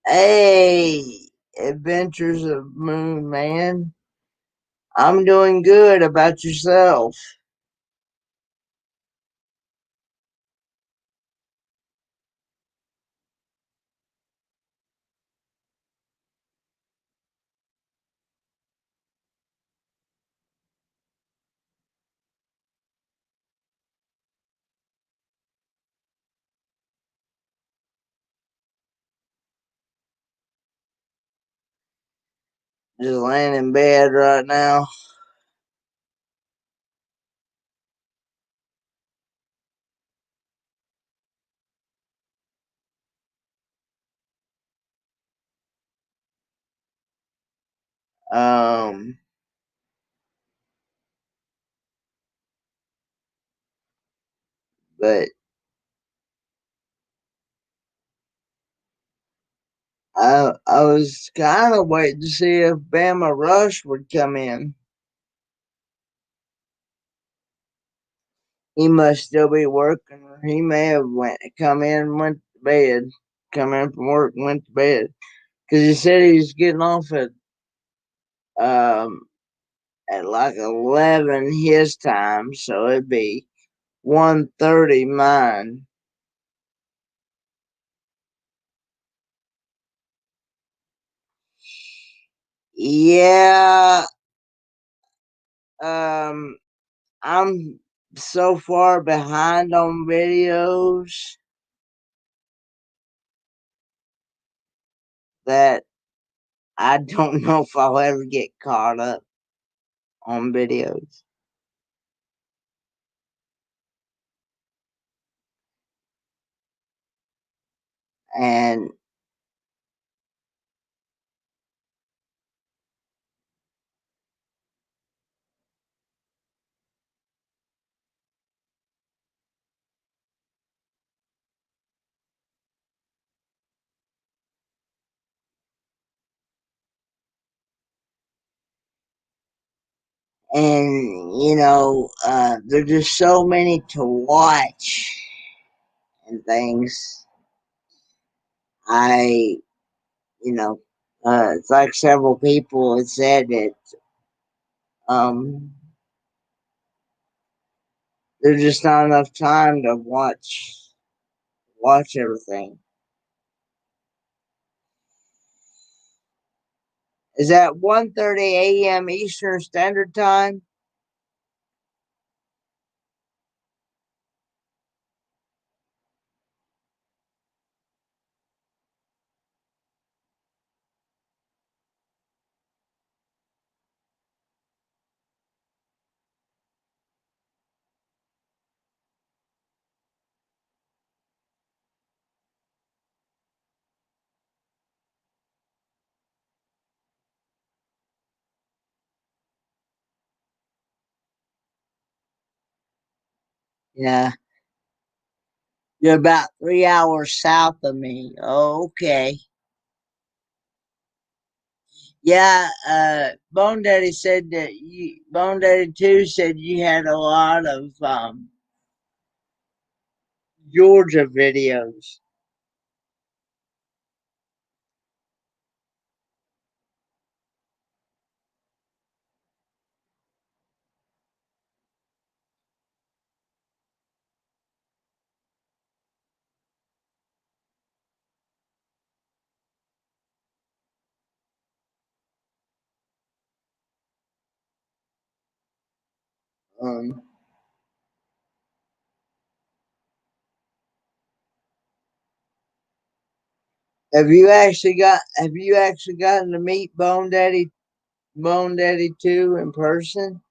Hey, Adventures of Moon Man. I'm doing good. About yourself? Just laying in bed right now. Um, but I was kind of waiting to see if Bama Rush would come in. He must still be working. He may have come in and went to bed. Come in from work and went to bed. Because he said he was getting off um at like 11 his time, so it'd be 1:30 mine. Yeah, um, I'm so far behind on videos that I don't know if I'll ever get caught up on videos. And there's just so many to watch and things. I, it's like several people had said that um, there's just not enough time to watch everything. Is that 1:30 a.m. Eastern Standard Time? Yeah. You're about 3 hours south of me. Okay. Yeah, Bone Daddy said that Bone Daddy 2 said you had a lot of Georgia videos. Um, have you actually gotten to meet Bone Daddy 2 in person?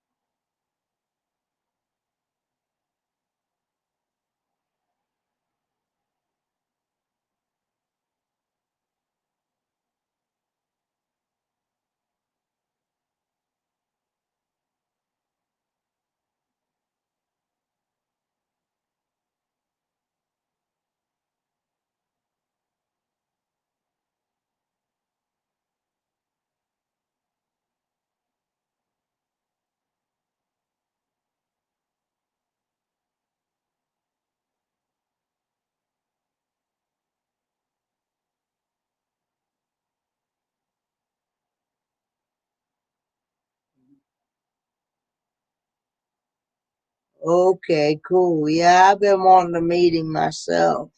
Okay, cool. Yeah, I've been wanting to meet him myself.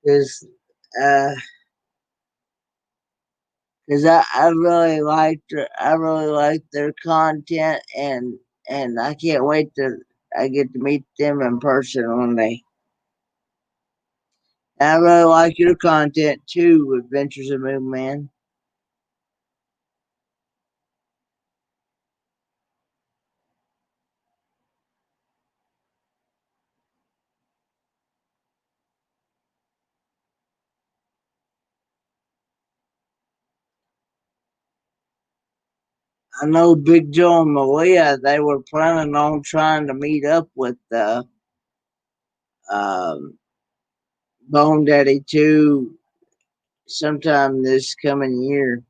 because uh, I really like their content, and I can't wait to I get to meet them in person one day. I really like your content too, Adventures of Moon Man. I know Big Joe and Malia, they were planning on trying to meet up with um, Bone Daddy too sometime this coming year.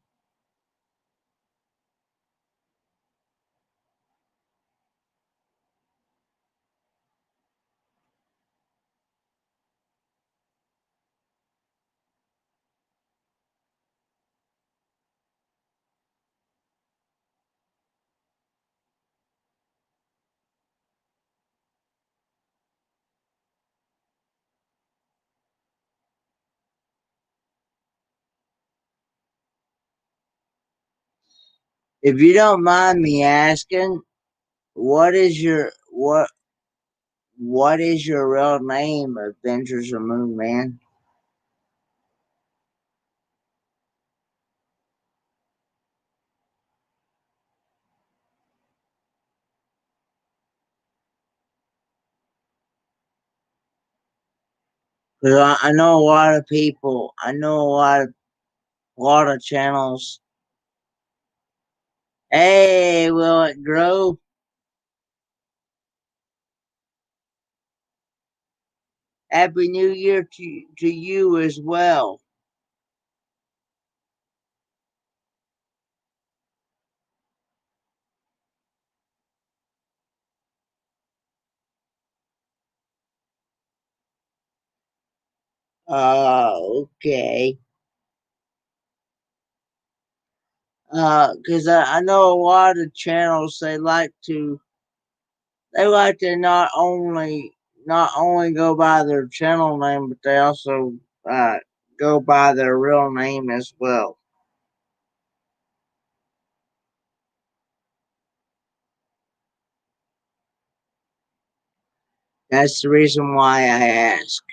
If you don't mind me asking, what is your what is your real name, Adventures of Moon Man? Because I know a lot of people. I know a lot of channels. Hey, will it grow? Happy New Year to you as well. Okay. Because I know a lot of channels they like to not only go by their channel name, but they also go by their real name as well. That's the reason why I ask.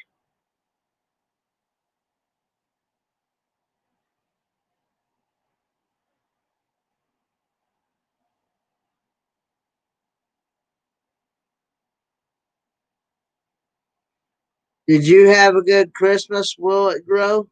Did you have a good Christmas? Will it grow?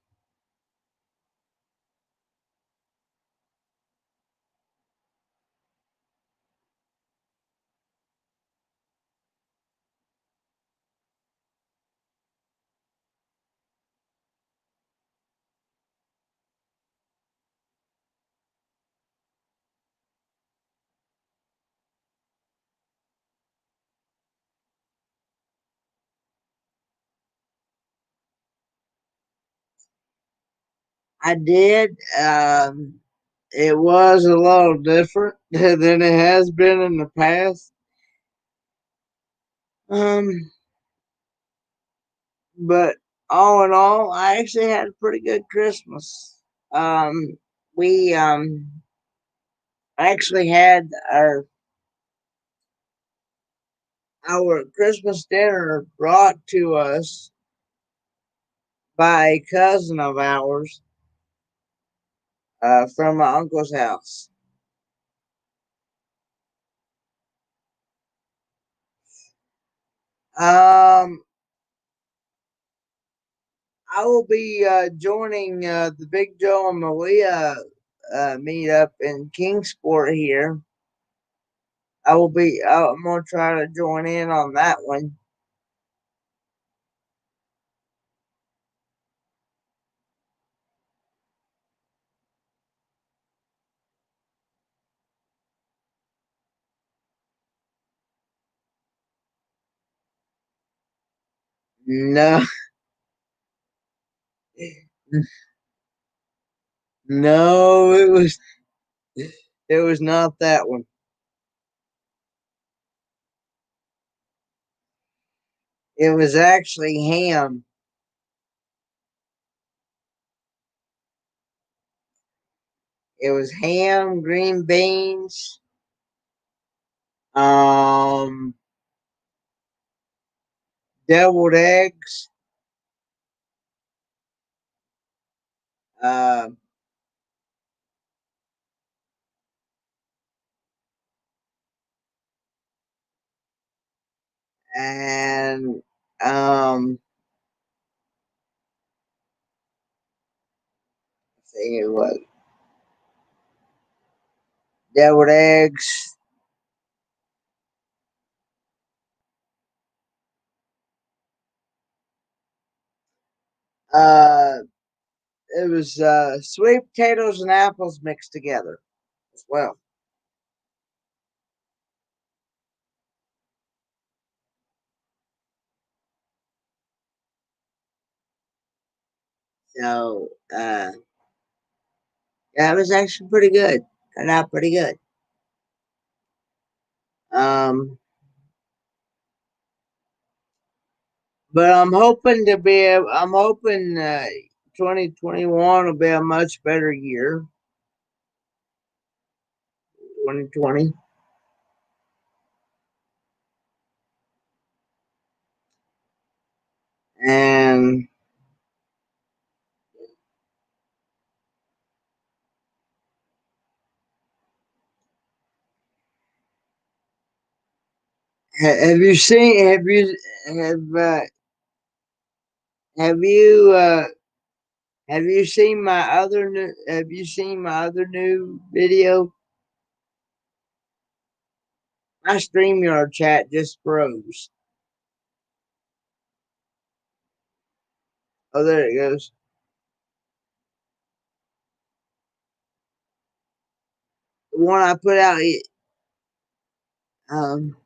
I did. It was a little different than it has been in the past. Um, but all in all, I actually had a pretty good Christmas. We actually had our Christmas dinner brought to us by a cousin of ours from my uncle's house. Um, I will be joining the Big Joe and Malia meetup in Kingsport here. I'm gonna try to join in on that one. No, no, it was not that one. It was actually ham. It was ham, green beans, deviled eggs, uh, and I think it was deviled eggs. Uh, it was sweet potatoes and apples mixed together as well. So yeah, it was actually pretty good. Turned out pretty good. Um, but I'm hoping to be. I'm hoping 2021 will be a much better year. 2020. And have you seen? Have you have you seen my other new? Have you seen my other new video? My StreamYard chat just froze. Oh, there it goes. The one I put out. Um,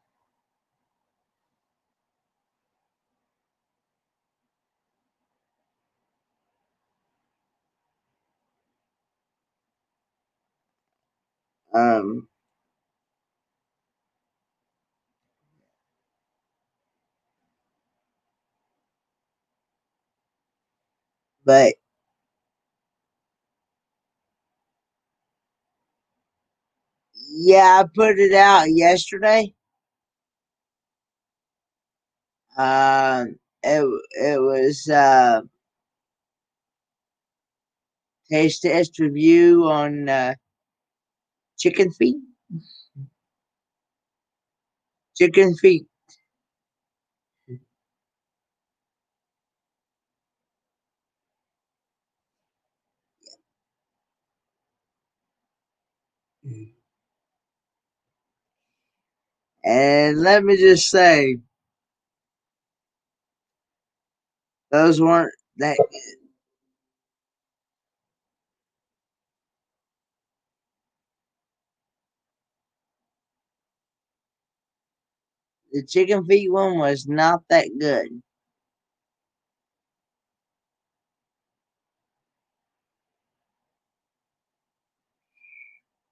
um, but yeah, I put it out yesterday. It was taste test review on chicken feet. Chicken feet. And let me just say, those weren't that. The chicken feet one was not that good.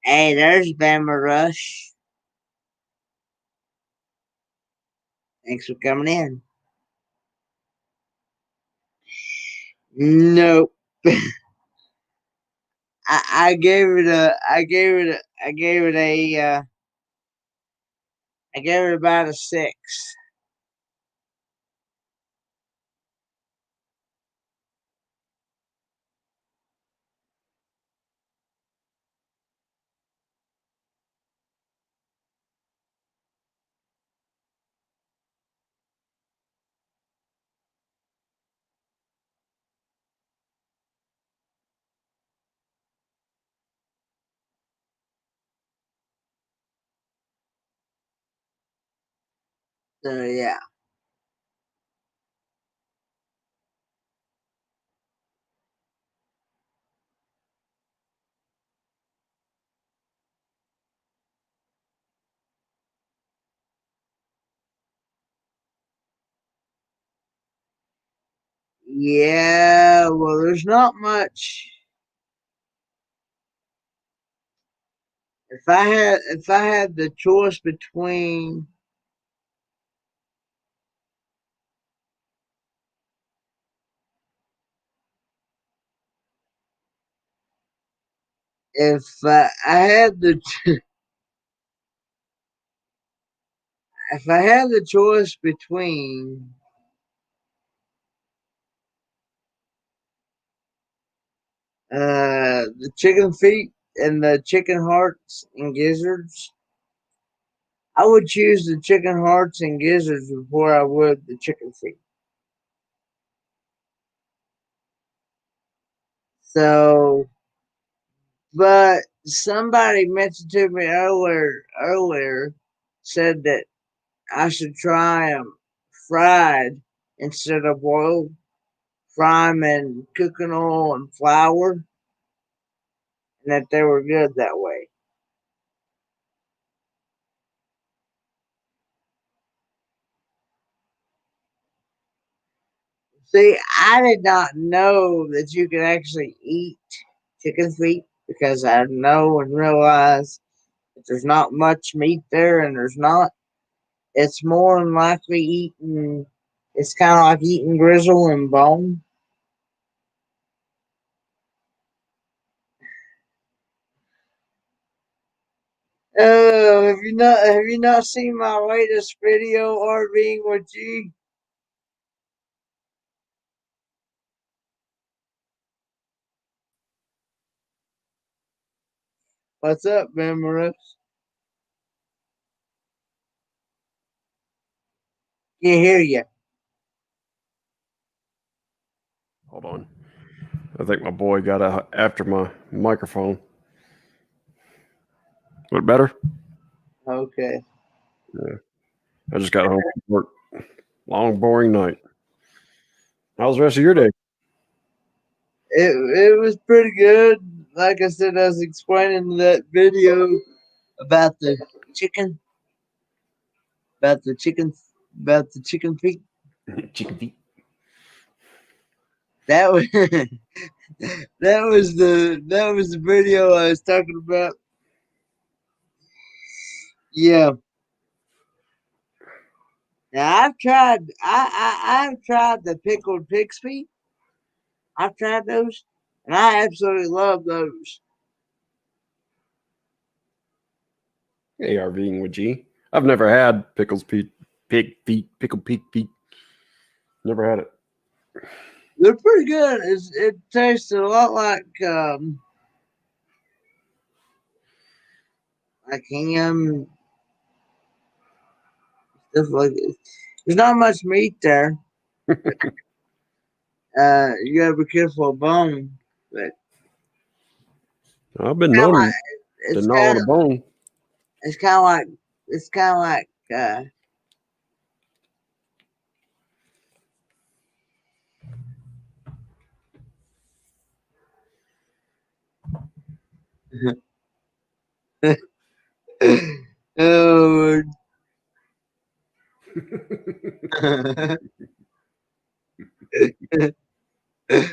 Hey, there's Bama Rush. Thanks for coming in. Nope. I gave it a. I gave it. I gave it a. I gave it about a 6. So yeah. Yeah. Well, there's not much. If I had the choice between if I had the if I had the choice between the chicken feet and the chicken hearts and gizzards, I would choose the chicken hearts and gizzards before I would the chicken feet. So, but somebody mentioned to me earlier said that I should try them fried instead of boiled. Fry them in cooking oil and flour, and that they were good that way. See, I did not know that you could actually eat chicken feet because I know and realize that there's not much meat there, and there's not. It's more than likely eating. It's kind of like eating grizzle and bone. Oh, have you not seen my latest video, RVing with G? What's up, Memory? Can't hear you. Hold on. I think my boy got after my microphone. What better? Okay. Yeah. I just got home from work. Long, boring night. How was the rest of your day? It was pretty good. Like I said, I was explaining that video about the chicken, about the chicken, about the chicken feet. Chicken feet. That was that was the video I was talking about. Yeah. Now I've tried the pickled pig's feet. I've tried those, and I absolutely love those. ARVing with G. I've never had pickled pig feet. Never had it. They're pretty good. It tastes a lot like ham, stuff like this. There's not much meat there. You gotta be careful of bone, but I've been kind of known like to it's gnaw kind on of a bone. it's kind of like it's kind of like oh.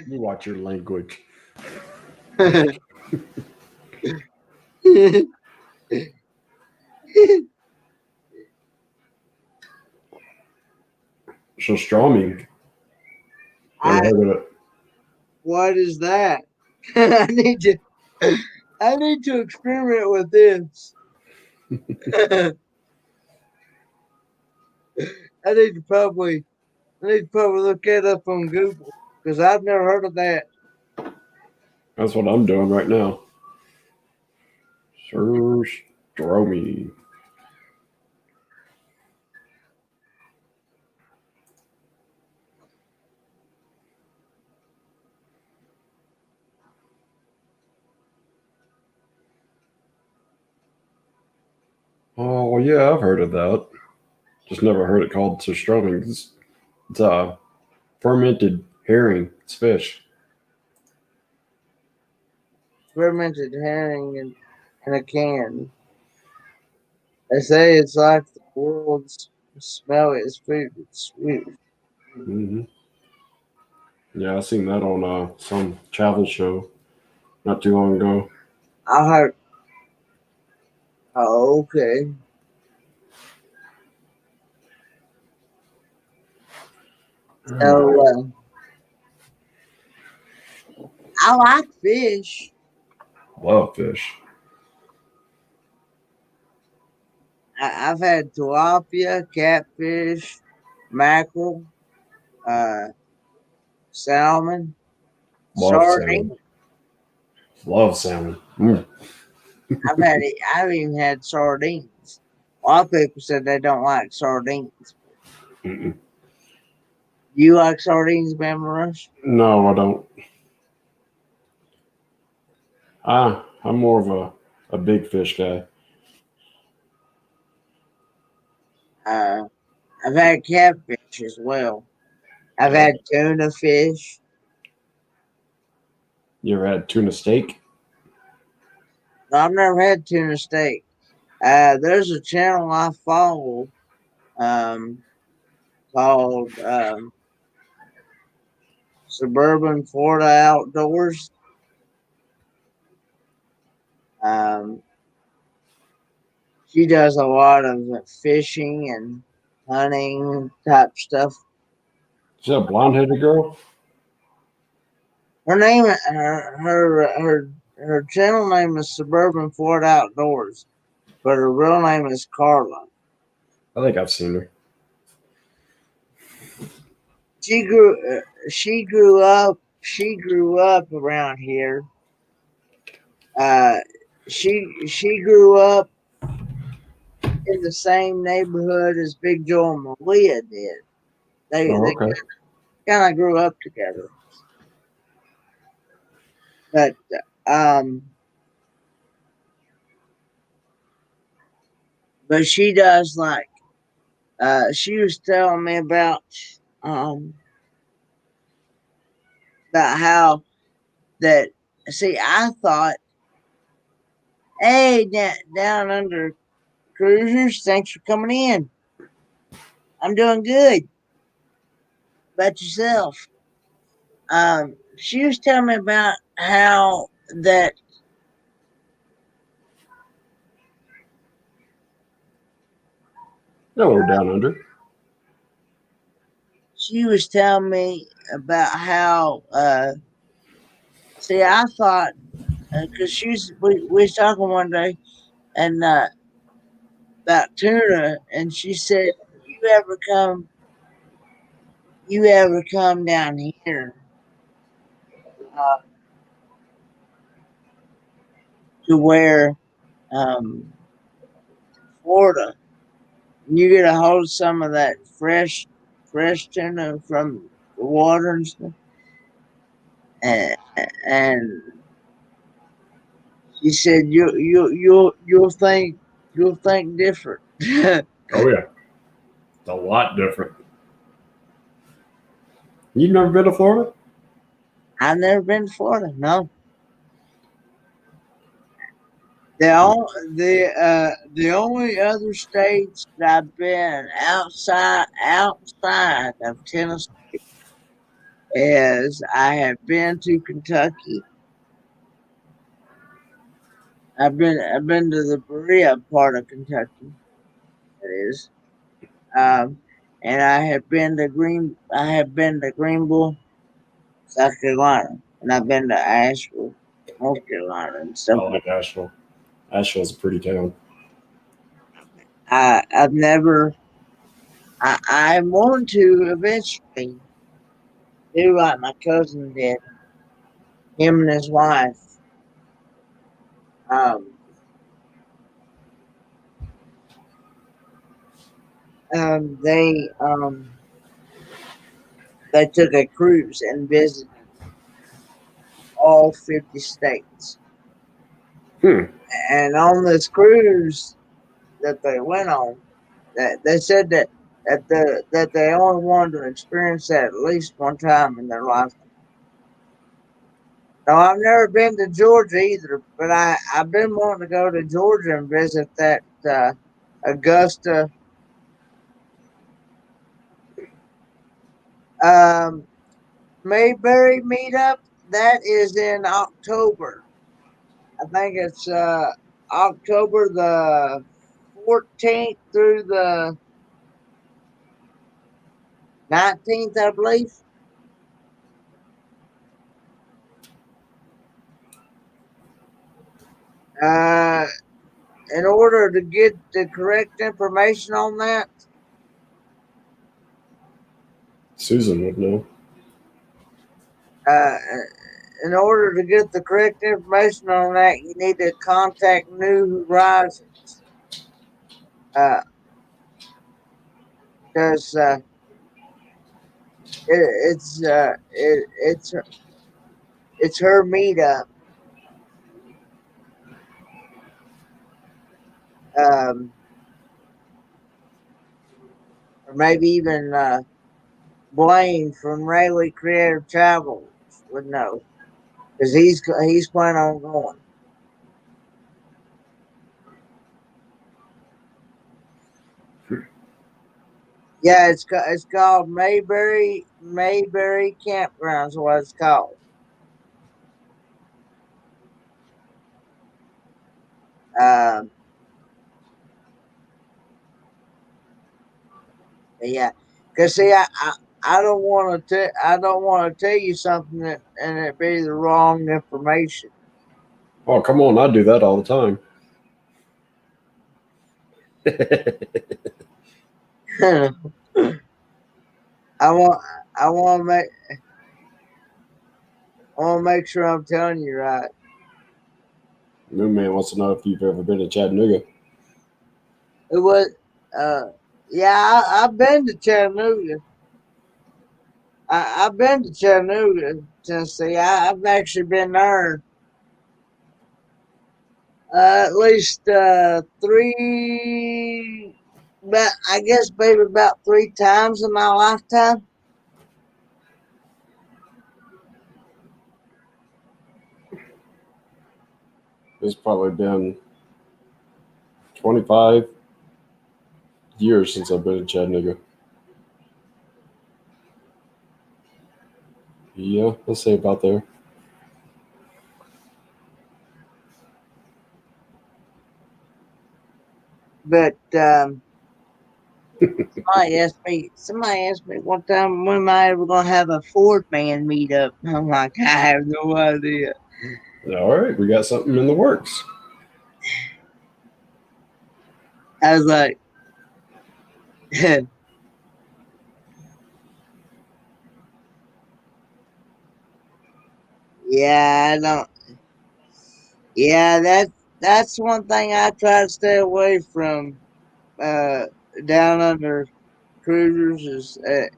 You watch your language. So strumming. Never heard of it. What is that? I need to. I need to experiment with this. I need to probably. I need to probably look that up on Google because I've never heard of that. That's what I'm doing right now. Surströmming. Oh yeah, I've heard of that. Just never heard it called surströmming. It's fermented herring. It's fish. Fermented herring in a can. They say it's like the world's smelliest food. It's sweet. Mm-hmm. Yeah, I seen that on some travel show not too long ago. I heard. Oh, okay. So I like fish. Love fish. I've had tilapia, catfish, mackerel, uh, salmon, Love salmon. sardine. Love salmon. Mm. I've even had sardines. A lot of people said they don't like sardines. Mm-mm. You like sardines, Bama Rush? No, I don't. I'm more of a big fish guy. Uh, I've had catfish as well. I've Yeah. had tuna fish. You ever had tuna steak? No, I've never had tuna steak. There's a channel I follow um, called Suburban Florida Outdoors. Um, she does a lot of fishing and hunting type stuff. Is that a blonde headed girl? Her channel name is Suburban Florida Outdoors, but her real name is Carla. I think I've seen her. She grew she grew up around here. Uh, she grew up in the same neighborhood as Big Joe and Malia did. Oh, They okay. kind of grew up together, but um, but she does like she was telling me um about how that. See, I thought, hey, down under cruisers, thanks for coming in. I'm doing good. About yourself? She was telling me about how that Hello, down under. she was telling me about how see, I thought because we was talking one day and about tuna, and she said, you ever come down here uh, to where um, Florida, and you get a hold of some of that fresh tuna from the water and stuff, and, and she said you'll think different. Oh yeah, it's a lot different. You've never been to Florida? I've never been to Florida. No, the only other states that I've been outside of Tennessee is I have been to Kentucky. I've been to the Berea part of Kentucky. That is, um, and I have been to Greenville, South Carolina, and I've been to Asheville, North Carolina, and I stuff. like Asheville. Asheville's a pretty town. I've never. I want to eventually do like my cousin did. Him and his wife. Um, um, they um, they took a cruise and visited all 50 states. Hmm. And on this cruise that they went on, that they said that they only wanted to experience that at least one time in their life. Now I've never been to Georgia either, but I've been wanting to go to Georgia and visit that Augusta um, Mayberry meetup. That is in October. I think it's October the 14th through the 19th, I believe. In order to get the correct information on that, Susan would know. uh, in order to get the correct information on that, you need to contact New Horizons. Because it's her meetup. Or maybe even Blaine from Rayleigh Creative Travels would know, because he's planning on going. Yeah, it's called Mayberry Campground is what it's called. Yeah, because see, I don't want to tell you something and it be the wrong information. Oh, come on. I do that all the time. I want to make sure I'm telling you right. New Man wants to know if you've ever been to Chattanooga. It was, yeah, I've been to Chattanooga. I've been to Chattanooga, Tennessee. I've actually been there at least three, but I guess maybe about 3 times in my lifetime. It's probably been 25 years since I've been to Chattanooga. Yeah, let's say about there. But somebody asked me one time, when am I ever gonna have a Ford man meetup? I'm like, I have no idea. All right, we got something in the works. I was like, yeah, I don't. Yeah, that's one thing I try to stay away from. Down under cruisers is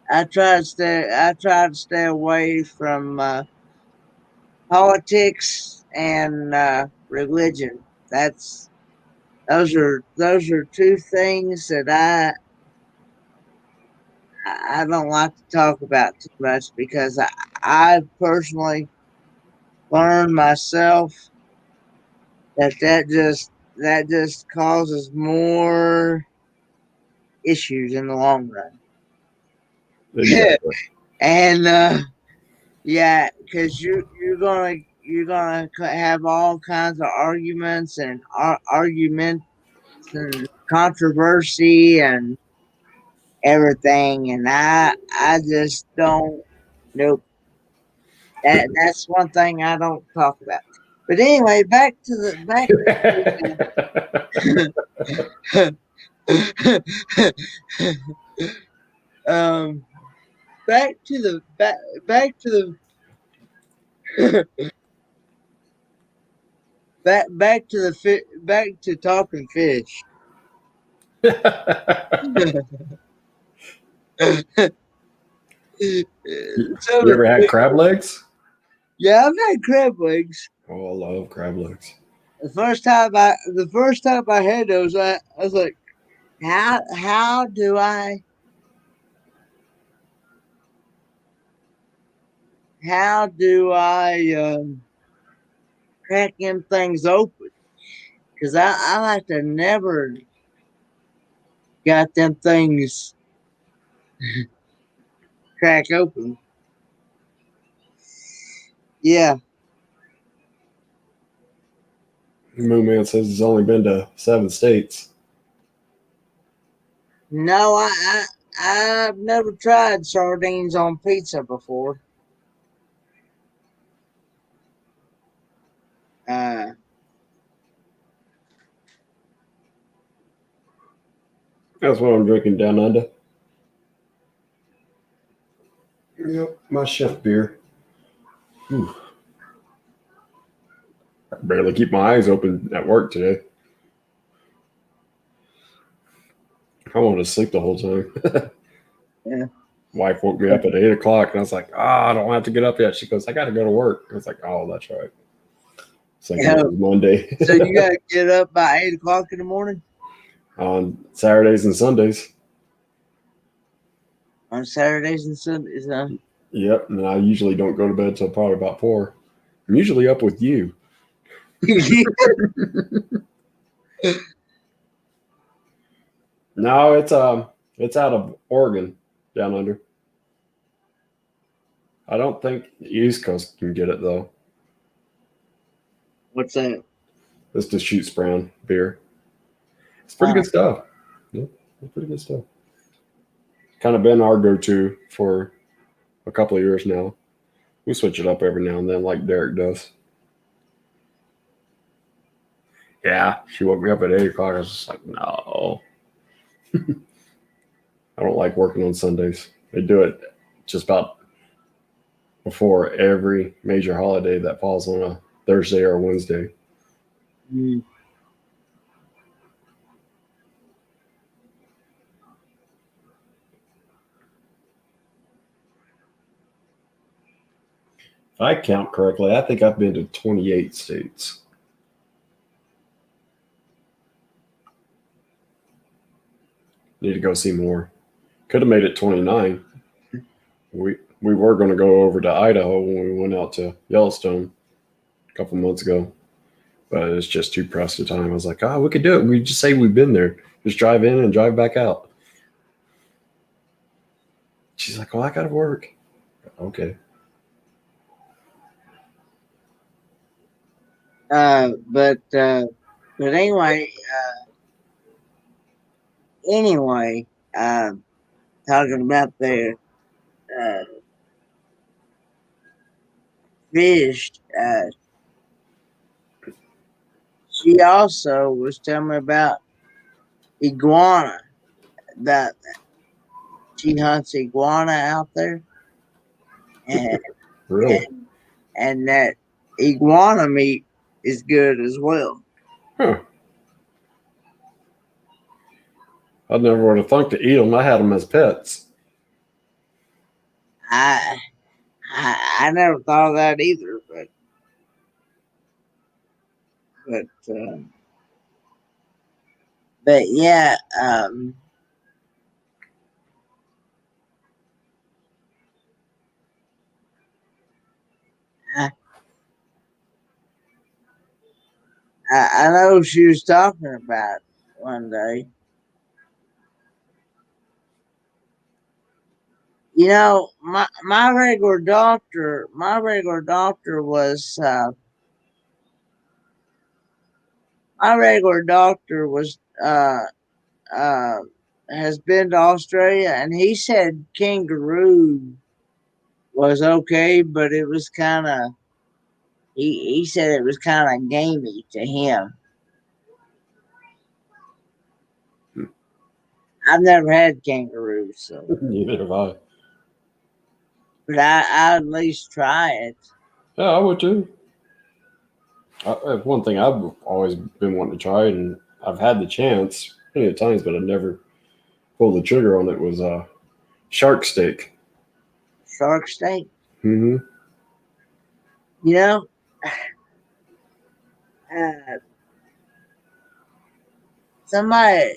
I try to stay away from politics and religion. Those are two things that I don't like to talk about too much, because I personally learned myself that just causes more issues in the long run. Exactly. And yeah, because you're gonna have all kinds of arguments and arguments and controversy and everything, and I just don't. Nope. That's one thing I don't talk about. But anyway, back to um back to the back to the back to talking fish. You ever had crab legs? Yeah, I've had crab legs. Oh, I love crab legs. The first time I had those, I was like, how do I crack them things open? Because I like to never got them things crack open. Yeah. Moon Man says he's only been to 7 states. No, I've never tried sardines on pizza before. That's what I'm drinking down under. Yep, my chef beer. Whew. I barely keep my eyes open at work today. I wanted to sleep the whole time. Yeah. Wife woke me up at 8 o'clock, and I was like, I don't have to get up yet. She goes, I got to go to work. I was like, oh, that's right. It's like it was Monday. So you got to get up by 8 o'clock in the morning? On Saturdays and Sundays. On Saturdays and Sundays, huh? Yep, and I usually don't go to bed till probably about 4. I'm usually up with you. No, it's out of Oregon, down under. I don't think the East Coast can get it though. What's that? It's the Shoots Brown beer. It's pretty good stuff. Yeah, it's pretty good stuff. Kind of been our go-to for a couple of years now. We switch it up every now and then, like Derek does. Yeah, she woke me up at 8 o'clock. I was just like, no. I don't like working on Sundays. They do it just about before every major holiday that falls on a Thursday or a Wednesday. Mm. If I count correctly, I think I've been to 28 states. Need to go see more. Could have made it 29. We were going to go over to Idaho when we went out to Yellowstone a couple months ago, but it's just too pressed a time. I was like, we could do it. We just say we've been there. Just drive in and drive back out. She's like, well, I got to work. Okay. But anyway, talking about their fish, she also was telling me about iguana, that she hunts iguana out there, and Really? and that iguana meat is good as well. Huh. I never would have thought to eat them. I had them as pets. I never thought of that either, but yeah, I know she was talking about it one day. You know, my regular doctor was uh has been to Australia, and he said kangaroo was okay, but it was kind of he said it was kind of gamey to him. I've never had kangaroo, so Neither have I. but I'd at least try it. Yeah, I would too. One thing I've always been wanting to try, and I've had the chance plenty of times, but I never pulled the trigger on it, was shark steak. Shark steak. Mm-hmm. You know, somebody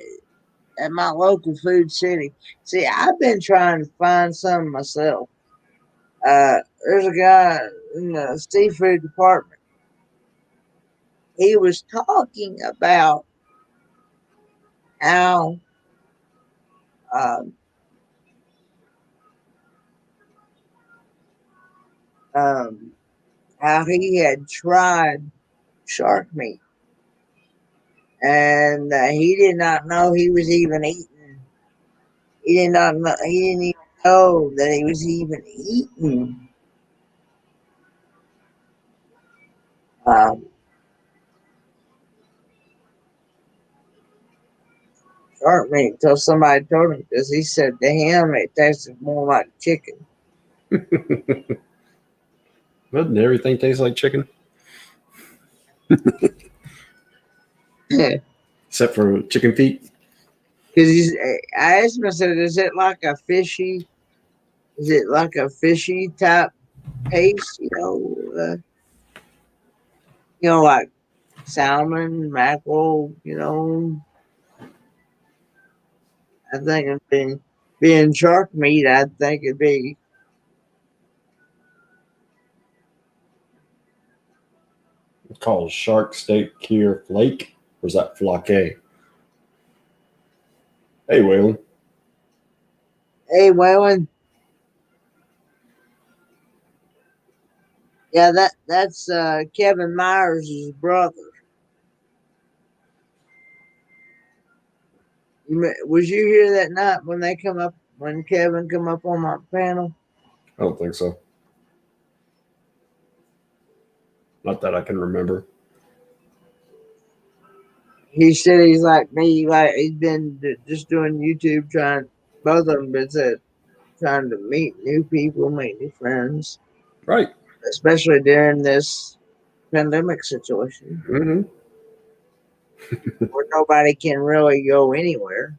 at my local food city. See, I've been trying to find some myself. There's a guy in the seafood department. He was talking about how um, um, how he had tried shark meat, and he did not know he was even eating. He did not know. He didn't even know that he was even eating um, shark meat until somebody told him, because he said to him it tasted more like chicken. Doesn't everything taste like chicken? Except for chicken feet. Because I asked him, I said, is it like a fishy type taste? Like salmon, mackerel. I think it'd being shark meat. I think it'd be. It's called shark steak cure flake. Or is that flake? Hey, Waylon. Hey, Waylon. Yeah, that's Kevin Myers' brother. Was you here that night when Kevin come up on my panel? I don't think so. Not that I can remember. He said he's like me, like he's been just doing YouTube, both of them been trying to meet new people, make new friends. Right. Especially during this pandemic situation. Mm-hmm. Where nobody can really go anywhere.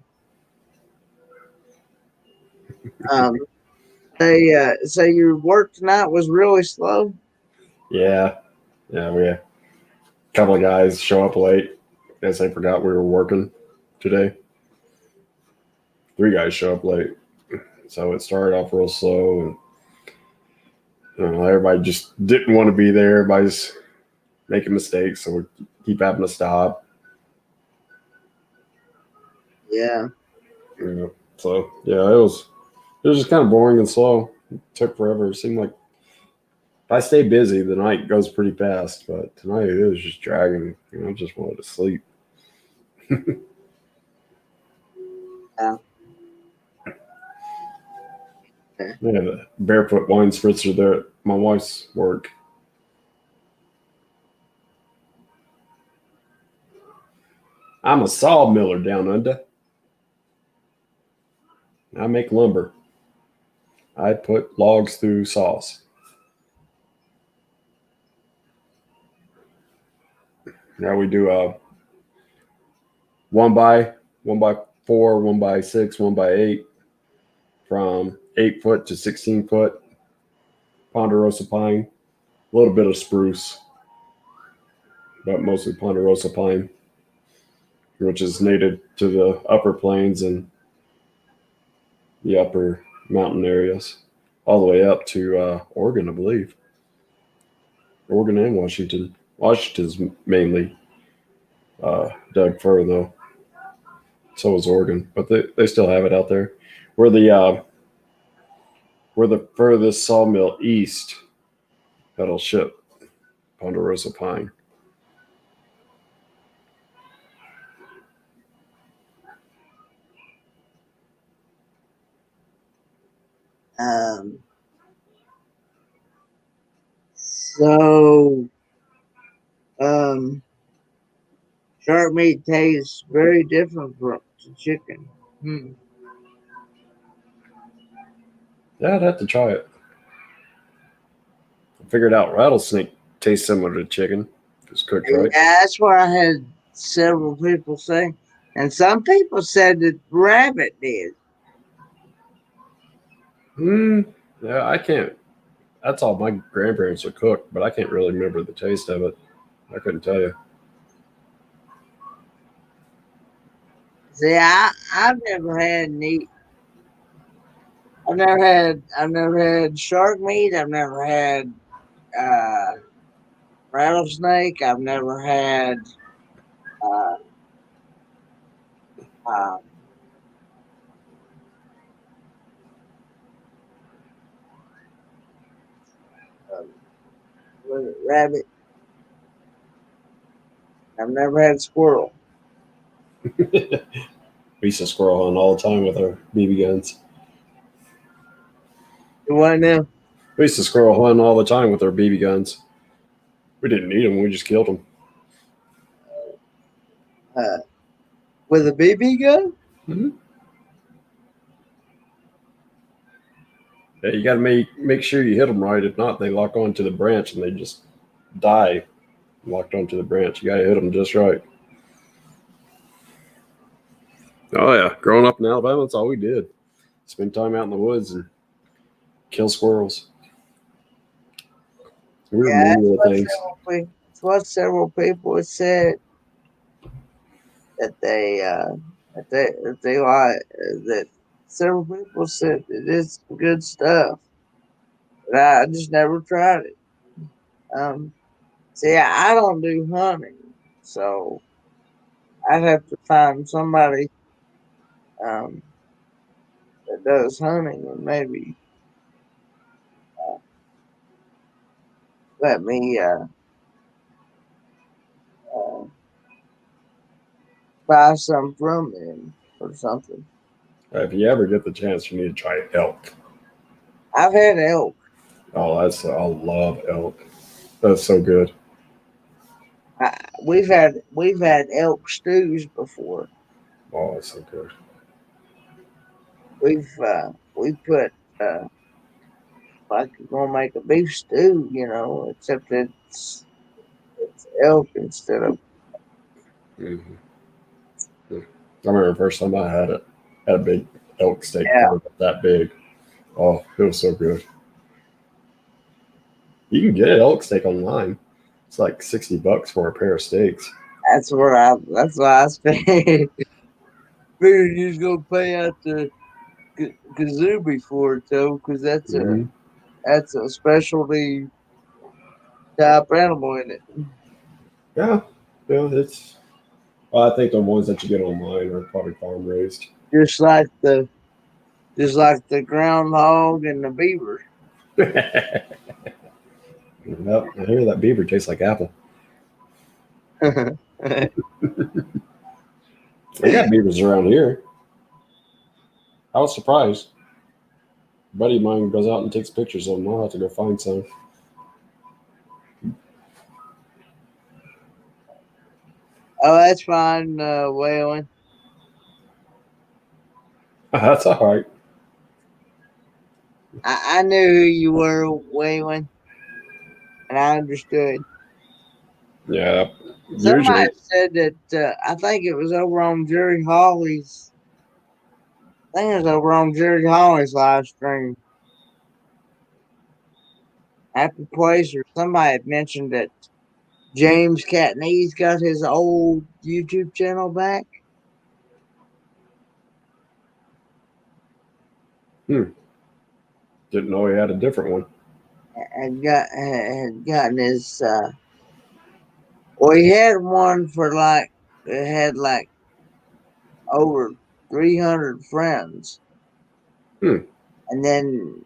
So your work tonight was really slow? Yeah. We had a couple of guys show up late. Guess they forgot we were working today. 3 guys show up late. So it started off real slow, and everybody just didn't want to be there. Everybody's making mistakes, so we keep having to stop. Yeah. So it was just kind of boring and slow. It took forever. It seemed like if I stay busy, the night goes pretty fast. But tonight it was just dragging. I just wanted to sleep. Yeah. Yeah, the barefoot wine spritzer there at my wife's work. I'm a sawmiller down under. I make lumber. I put logs through saws. Now we do a 1 by 4, 1 by 6, 1 by 8, from 8 foot to 16 foot. Ponderosa pine, a little bit of spruce, but mostly ponderosa pine, which is native to the upper plains and the upper mountain areas, all the way up to Oregon, I believe. Oregon and Washington. Washington's mainly Doug fir, though. So is Oregon, but they still have it out there. We're the furthest sawmill east that'll ship ponderosa pine. So, shark meat tastes very different from chicken. Yeah, I'd have to try it. I figured out rattlesnake tastes similar to chicken. It's cooked right. Yeah, that's what I had several people say. And some people said that rabbit did. Yeah, I can't. That's all my grandparents would cook, but I can't really remember the taste of it. I couldn't tell you. See, I've never had meat. I've never had shark meat. I've never had rattlesnake. I've never had rabbit. I've never had squirrel. We used to squirrel hunt all the time with our BB guns. What now? We used to squirrel hunt all the time with our BB guns. We didn't need them. We just killed them. With a BB gun? Mm-hmm. Yeah, you got to make sure you hit them right. If not, they lock onto the branch and they just die locked onto the branch. You got to hit them just right. Oh yeah, growing up in Alabama, that's all we did. Spend time out in the woods and kill squirrels. We were Yeah, mean little things. it's what several people have said that they like that several people said that it's good stuff, but I just never tried it. See, I don't do hunting, so I'd have to find somebody um that does hunting and maybe let me uh, buy some from them or something. If you ever get the chance, you need to try elk. I've had elk. Oh, I love elk. That's so good. We've had elk stews before. Oh, it's so good. We put like you're gonna make a beef stew, except it's elk instead of Mm-hmm. I remember the first time I had a big elk steak yeah. that big. Oh, it was so good. You can get elk steak online. It's like $60 for a pair of steaks. That's why I spent. Figured you was gonna pay out the Kazubi for it though, because Mm-hmm. that's a specialty type animal in it. Yeah, it's. Well, I think the ones that you get online are probably farm raised. Just like the groundhog and the beaver. Yep, I hear that beaver tastes like apple. They got beavers around here. I was surprised. A buddy of mine goes out and takes pictures of them. I'll have to go find some. Oh, that's fine, Waylon. That's all right. I knew who you were, Waylon, and I understood. Yeah, Somebody usually. said that I think it was over on Jerry Hawley's. I think it was over on Jerry Hawley's live stream. Happy Place, or somebody had mentioned that James Catney's got his old YouTube channel back. Didn't know he had a different one. Had gotten his. Well, he had one for like it had like over 300 friends, Hmm. and then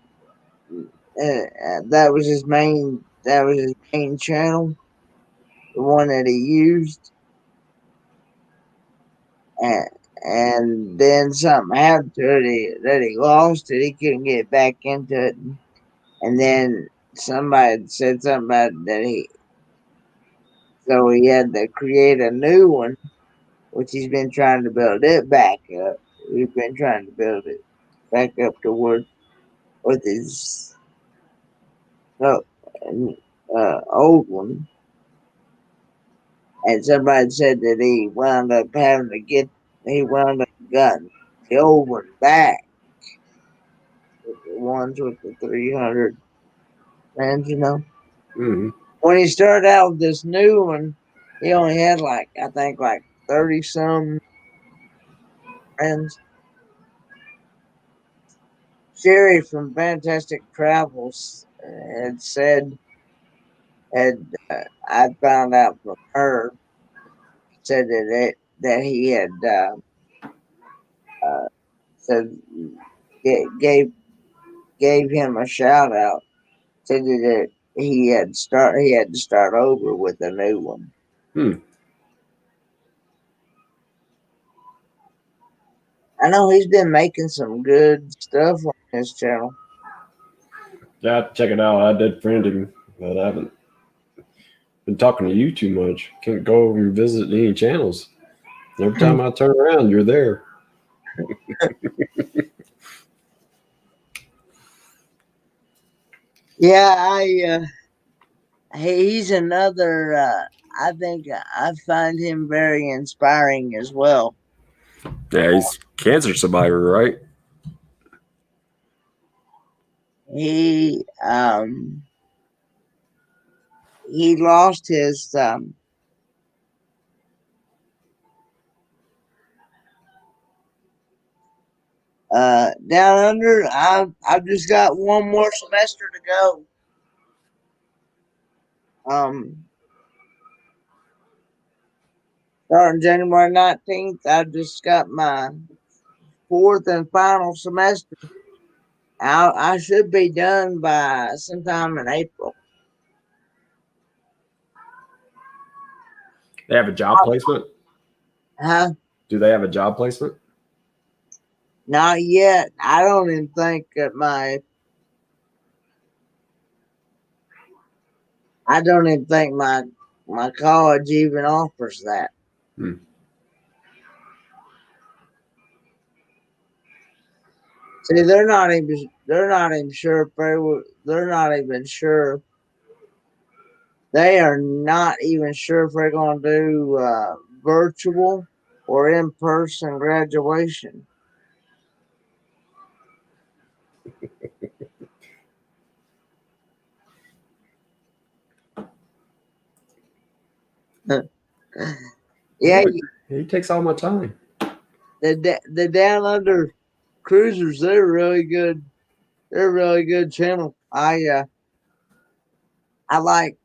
that was his main. That was his main channel, the one that he used, and then something happened to it that he lost it. He couldn't get back into it, and then somebody said something about that so he had to create a new one, which he's been trying to build it back up. We've been trying to build it back up to work with his uh, old one. And somebody said that he wound up getting the old one back, with the ones with the 300 friends. Mm-hmm. When he started out with this new one, he only had I think 30 some friends. Sherry from Fantastic Travels had said, I found out from her, said that he had said gave him a shout out, said that he had to start over with a new one. Hmm. I know he's been making some good stuff on his channel. Yeah, check it out. I did friend him, but I haven't been talking to you too much. Can't go over and visit any channels. Every time I turn around, you're there. Yeah, he's another. I think I find him very inspiring as well. Yeah, he's cancer survivor, right? He lost his down under. I've just got one more semester to go. Starting January 19th, I just got my fourth and final semester. I should be done by sometime in April. They have a job placement? Huh? Do they have a job placement? Not yet. I don't even think that my college even offers that. See, they're not even sure if they're not even sure. They are not even sure if they're going to do virtual or in-person graduation. Yeah, he takes all my time. The Down Under Cruisers, they're really good. They're a really good channel. I like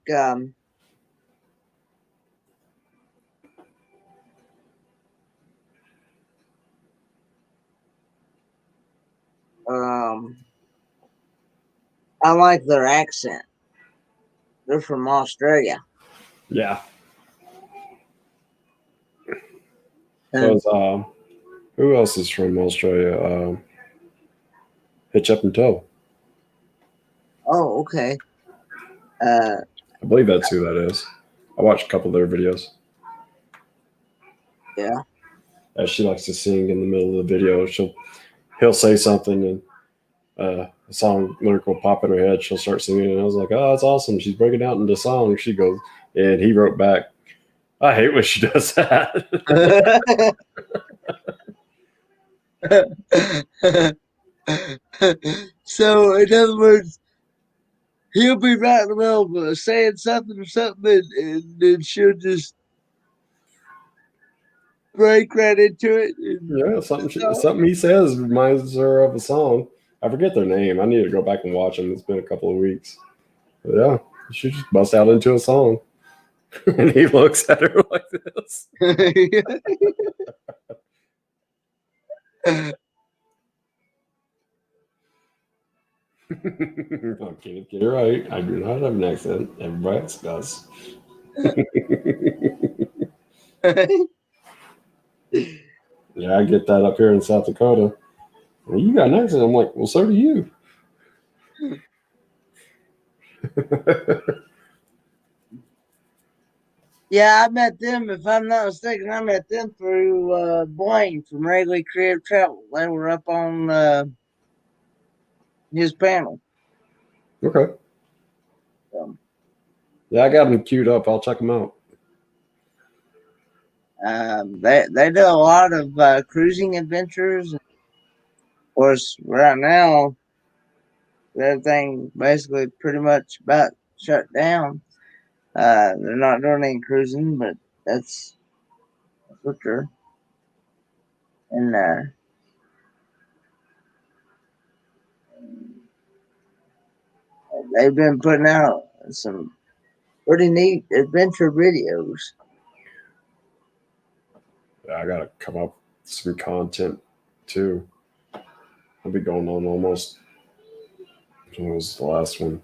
I like their accent. They're from Australia. Yeah. Because who else is from Australia? Hitch Up and Toe. Oh, okay. I believe that's who that is. I watched a couple of their videos. Yeah. She likes to sing in the middle of the video. He'll say something and a song lyric will pop in her head. She'll start singing, and I was like, "Oh, that's awesome!" She's breaking out into song. She goes, and he wrote back, "I hate when she does that." So, in other words, he'll be right in the middle of saying something or something, and then she'll just break right into it. Yeah, something he says reminds her of a song. I forget their name. I need to go back and watch them. It's been a couple of weeks. But yeah, she just busts out into a song, and he looks at her like this. I can't get it right. I do not have an accent. Everybody else does. Yeah, I get that up here in South Dakota. Well, you got an accent. I'm like, well, so do you. Yeah, I met them. If I'm not mistaken, I met them through Blaine from Rayleigh Creative Travel. They were up on his panel. Okay. Yeah, I got them queued up. I'll check them out. They do a lot of cruising adventures. Of course, right now, everything basically pretty much about shut down. They're not doing any cruising, but that's for sure. And they've been putting out some pretty neat adventure videos. Yeah, I gotta come up with some content too. I'll be going on almost. When was the last one?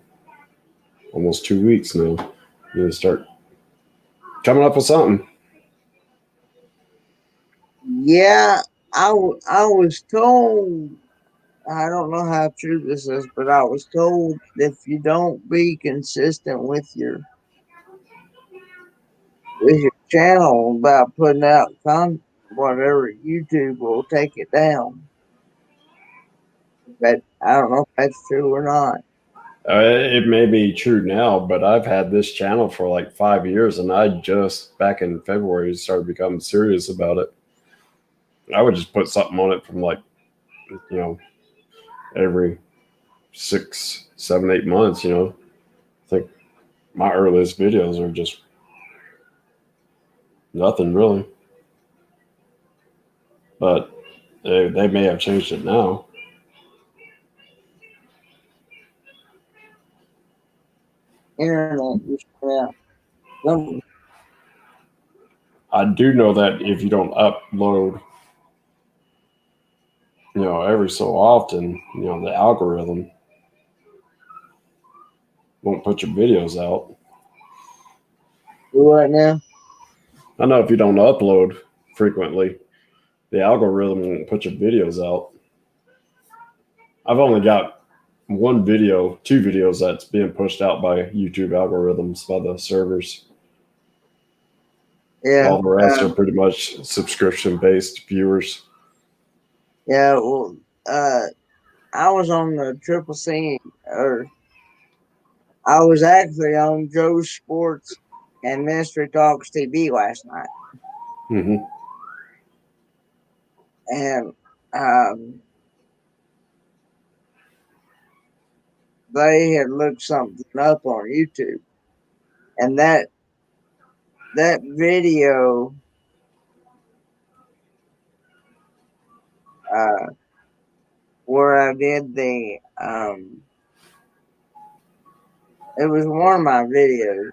Almost 2 weeks now. You need to start coming up with something. Yeah, I was told, I don't know how true this is, but I was told if you don't be consistent with your channel about putting out whatever, YouTube will take it down. But I don't know if that's true or not. It may be true now, but I've had this channel for like 5 years, and I just back in February started becoming serious about it. I would just put something on it from like, every 6, 7, 8 months. I think my earliest videos are just nothing really, but they may have changed it now. Internet, yeah. I do know that if you don't upload, every so often, the algorithm won't put your videos out. Right now? I know if you don't upload frequently, the algorithm won't put your videos out. I've only got two videos that's being pushed out by YouTube algorithms, by the servers. Yeah. All the rest are pretty much subscription-based viewers. Yeah, well, I was on the Triple C, or I was actually on Joe's Sports and Mystery Talks TV last night. Mm-hmm. And they had looked something up on YouTube. And that video where I did the it was one of my videos.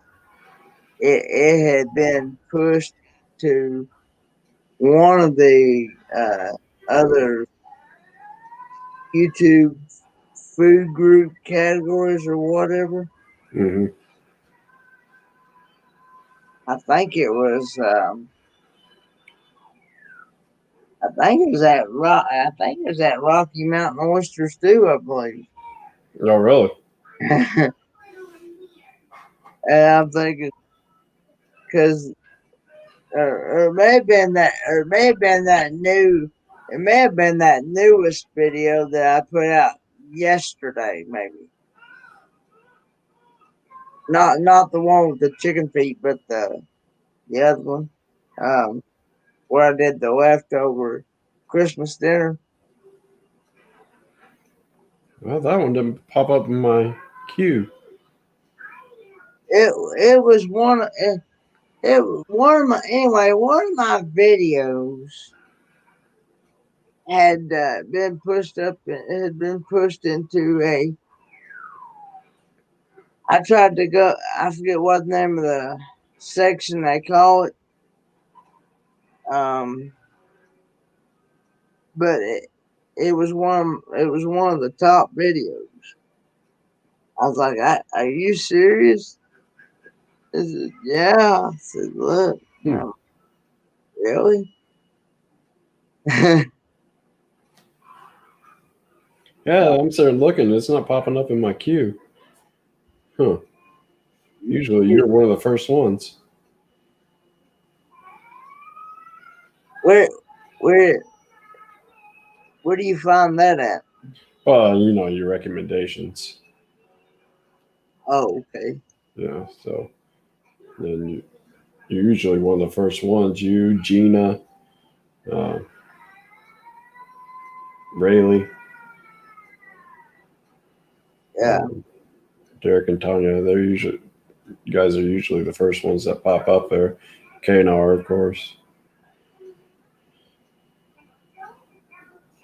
It had been pushed to one of the other YouTube food group categories or whatever. Mm-hmm. I think it was that Rocky Mountain oyster stew, I believe. Oh, really? And I'm thinking, because it may have been that newest video that I put out yesterday, maybe. Not the one with the chicken feet, but the other one, where I did the leftover Christmas dinner. Well, that one didn't pop up in my queue. It was one of my videos had been pushed up. It had been pushed into a. I tried to go. I forget what the name of the section they call it. But it was one of the top videos. I was like, "Are you serious?" I said, "Yeah." I said, "Look, really?" Yeah, I'm sitting looking. It's not popping up in my queue. Huh. Usually you're one of the first ones. Where do you find that at? Your recommendations. Oh, okay. Yeah, so then you're usually one of the first ones. You, Gina, Rayleigh. Yeah. Derek and Tanya, you guys are usually the first ones that pop up there. KNR, of course.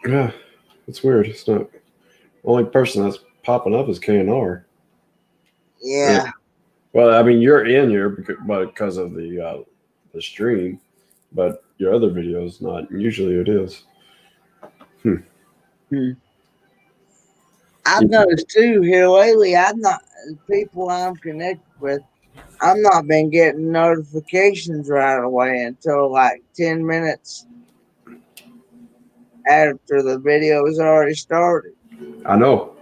Yeah, it's weird. It's not the only person that's popping up is KNR. Yeah. Well, I mean, you're in here because of the stream, but your other videos not. Usually it is. I've noticed too here lately. People I'm connected with. I've not been getting notifications right away until like 10 minutes after the video has already started. I know.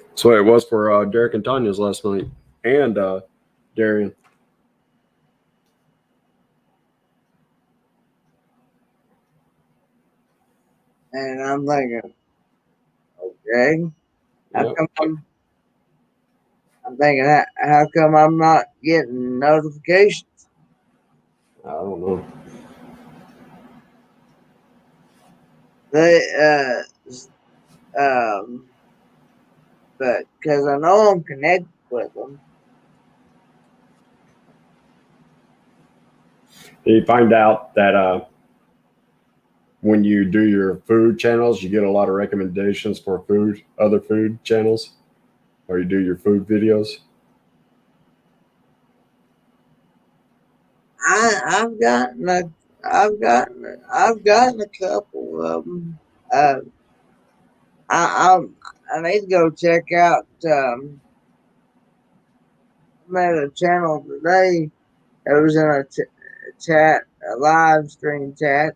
That's what it was for Derek and Tanya's last night, and Darian. And I'm thinking, okay, how come I'm thinking, how come I'm not getting notifications? I don't know. They, but because I know I'm connected with them. You find out that when you do your food channels, you get a lot of recommendations for other food channels, or you do your food videos. I've gotten a couple of them. I need to go check out. I met a channel today. It was in a chat, a live stream chat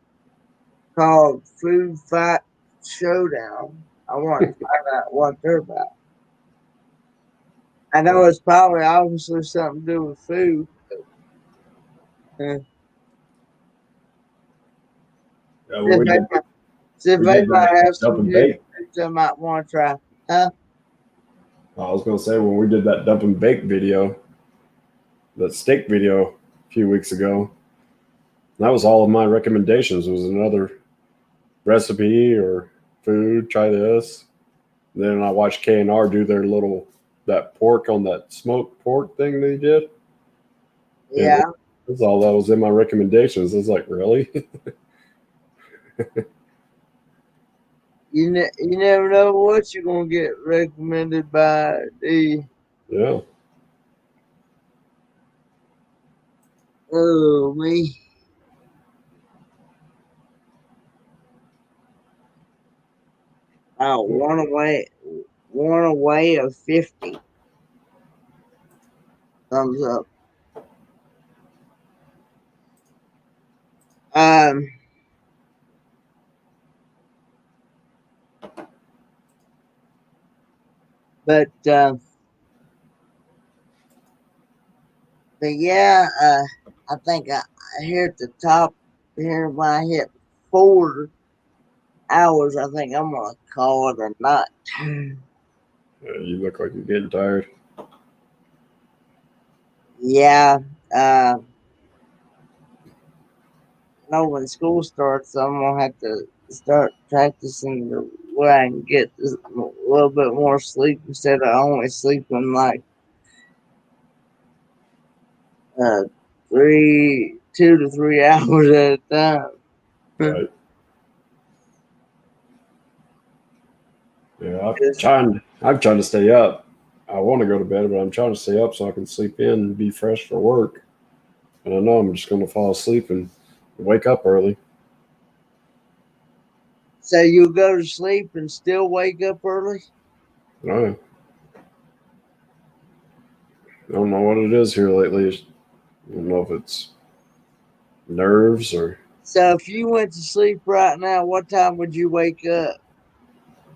called Food Fight Showdown. I want to find out what they're about. I know it's probably obviously something to do with food. Yeah, See if they might have dump some and good bake. foods I might want to try. Huh? I was going to say, when we did that dump and bake video, that steak video a few weeks ago, that was all of my recommendations. It was another recipe or food, try this. And then I watched K&R do their that pork on that smoked pork thing they did. Yeah. And that's all that was in my recommendations. I was like, really? You never know what you're gonna get recommended by, do you? Yeah. Oh me. Oh, one away of 50. Thumbs up. Um, but yeah, I think I here at the top here when I hit 4 hours, I think I'm gonna call it a night. Yeah, you look like you're getting tired. Yeah, know when school starts, I'm gonna have to start practicing the way I can get a little bit more sleep instead of only sleeping like 2 to 3 hours at a time. Right. Yeah, Just- I'm trying to stay up. I want to go to bed, but I'm trying to stay up so I can sleep in and be fresh for work. And I know I'm just going to fall asleep and wake up early. So you go to sleep and still wake up early? I don't know what it is here lately. I don't know if it's nerves or So if you went to sleep right now, what time would you wake up?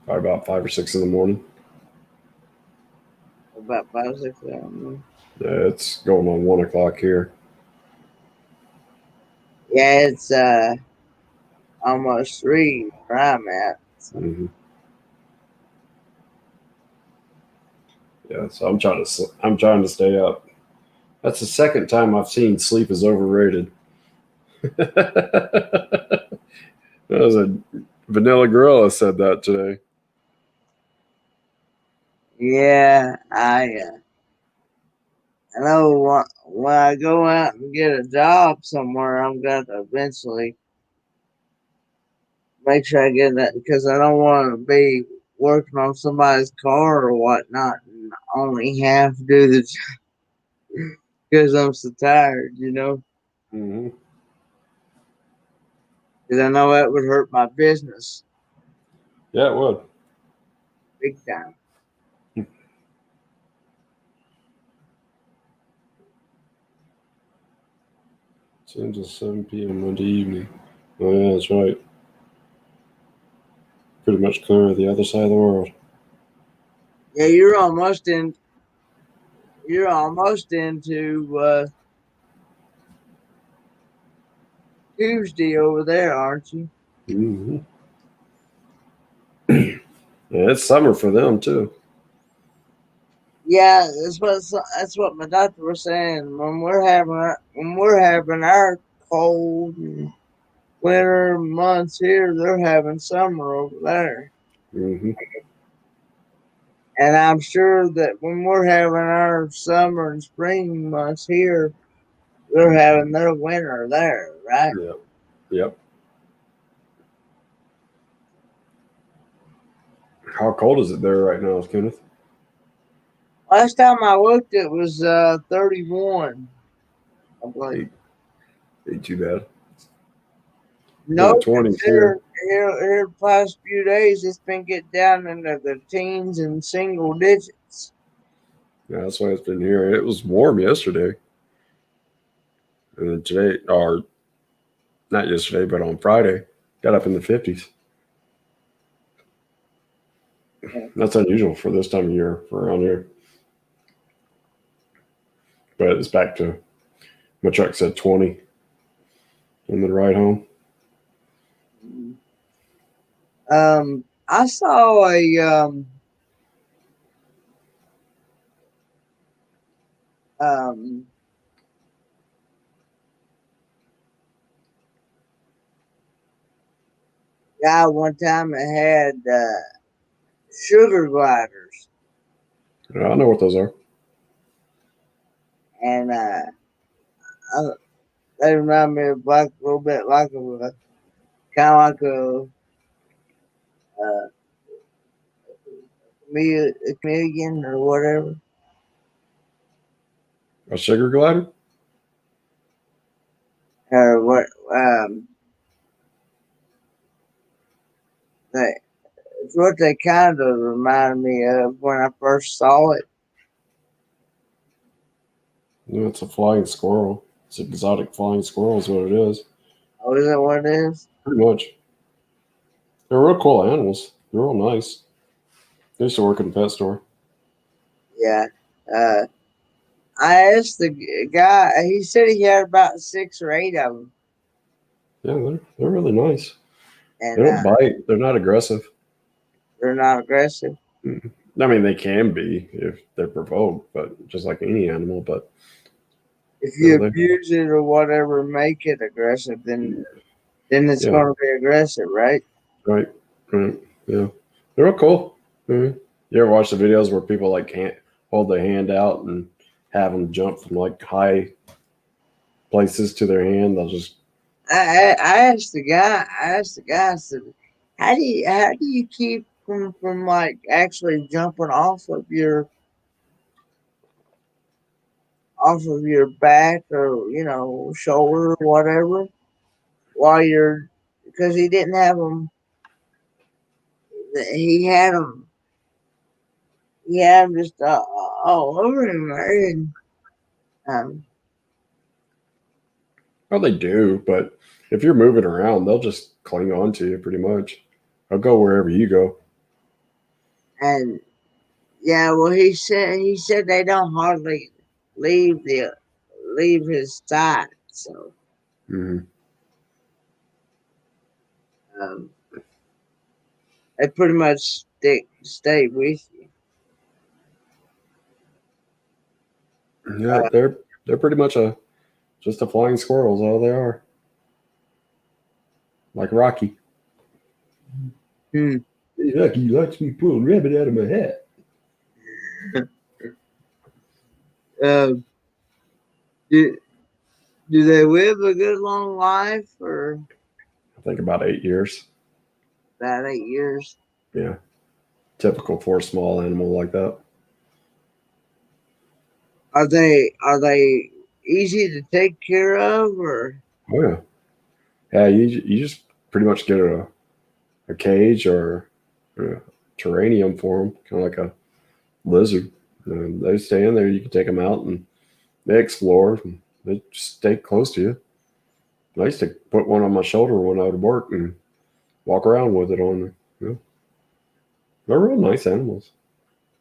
probably about 5 or 6 in the morning. About 5 or 6 hours. Yeah, it's going on 1 o'clock here. Yeah, it's almost 3 where I'm at. So. Mm-hmm. Yeah, so I'm trying to stay up. That's the second time I've seen sleep is overrated. That was a Vanilla Gorilla said that today. Yeah, I know when I go out and get a job somewhere, I'm going to eventually make sure I get that because I don't want to be working on somebody's car or whatnot and only half do the job because I'm so tired, Mm-hmm. Because I know that would hurt my business Yeah, it would. big time. 10 to 7 p.m. Monday evening. Oh, yeah, that's right. Pretty much clear the other side of the world. Yeah, you're almost into Tuesday over there, aren't you? Mm-hmm. Yeah, it's summer for them too. Yeah, that's what my doctor was saying. When we're having our cold and winter months here, they're having summer over there. Mm-hmm. And I'm sure that when we're having our summer and spring months here, they're having their winter there, right? Yep. Yep. How cold is it there right now, Kenneth? Last time I looked, it was 31. I believe. Ain't too bad. No, In the 20s here. here the past few days, it's been getting down into the teens and single digits. Yeah, that's why it's been here. It was warm yesterday. And then today, or not yesterday, but on Friday, got up in the 50s. Yeah. That's unusual for this time of year for around here. But it's back to, my truck said 20 on the ride home. I saw um guy one time that had sugar gliders, Yeah, I know what those are. and they remind me of like a little bit like a kind of like uh, a chameleon or whatever. A sugar glider? Or what? It's what they kind of reminded me of when I first saw it. No, it's a flying squirrel. It's an exotic flying squirrel is what it is. Oh, is that what it is? Pretty much. They're real cool animals. They're real nice. I used to work in a pet store. Yeah. I asked the guy. He said he had about 6 or 8 of them, Yeah, they're really nice. and They don't bite. They're not aggressive. they're not aggressive. I mean, they can be if they're provoked, but just like any animal. But If you they, abuse it or whatever, make it aggressive, then it's yeah, going to be aggressive, right? right, right, yeah, they're real cool. Mhm. You ever watch the videos where people like can't hold their hand out and have them jump from like high places to their hand? They'll just I asked the guy. I said, how do you keep from like actually jumping off of your back or shoulder or whatever while you're because he didn't have them. He had them. He had them just all over him, and um, well, they do, but if you're moving around, they'll just cling on to you pretty much. They'll go wherever you go. and yeah, well, he said they don't hardly leave his side, so Mm-hmm. um, they pretty much stay with you. Yeah, they're pretty much just a flying squirrel is all they are. Like Rocky. Hmm. Hey, Rocky likes me pull a rabbit out of my hat. Um, do they live a good long life or I think about 8 years. about 8 years? Yeah. Typical for a small animal like that. Are they easy to take care of or? Oh yeah. Yeah, you just pretty much get a cage or a terrarium for them, kind of like a lizard. And they stay in there. You can take them out and they explore. And they just stay close to you. I used to put one on my shoulder when I would work and walk around with it on. They're real nice animals.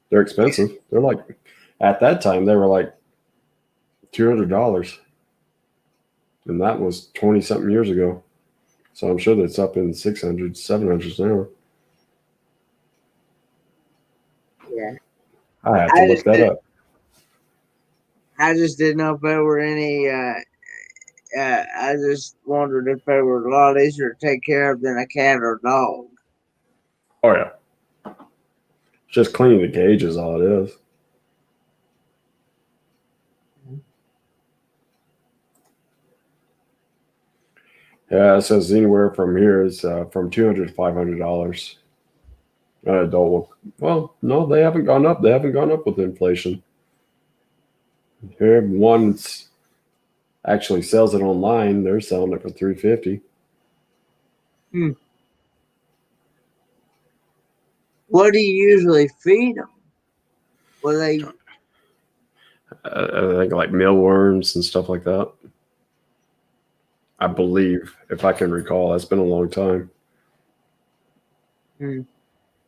They're expensive. They're like at that time they were like $200, and that was 20 something years ago. So I'm sure that's up in 600, 700s now. I have to look that up. I just didn't know if there were any. I just wondered if they were a lot easier to take care of than a cat or a dog. Oh yeah, just cleaning the cage is all it is. Yeah, it says anywhere from here is from $200 to $500. An adult. Well, no, they haven't gone up. They haven't gone up with inflation. Here, one actually sells it online. They're selling it for $350. What do you usually feed them? Well, they I think like mealworms and stuff like that. I believe, if I can recall, that's been a long time.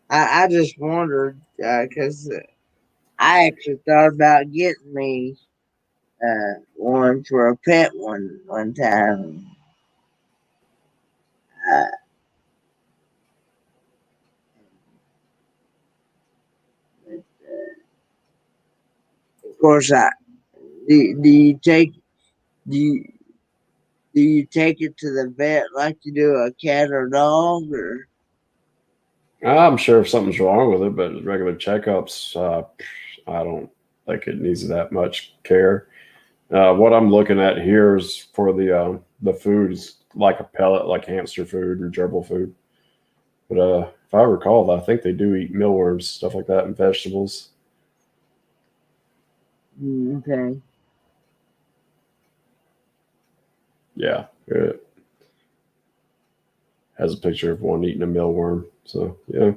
I just wondered because I actually thought about getting me one for a pet one time. Of course, do you take do you, do you take it to the vet like you do a cat or dog, or? I'm sure if something's wrong with it, but regular checkups, I don't think it needs that much care. What I'm looking at here is for the food is like a pellet, like hamster food and gerbil food. But if I recall, I think they do eat mealworms, stuff like that, and vegetables. Okay. Yeah, it has a picture of one eating a mealworm. So yeah.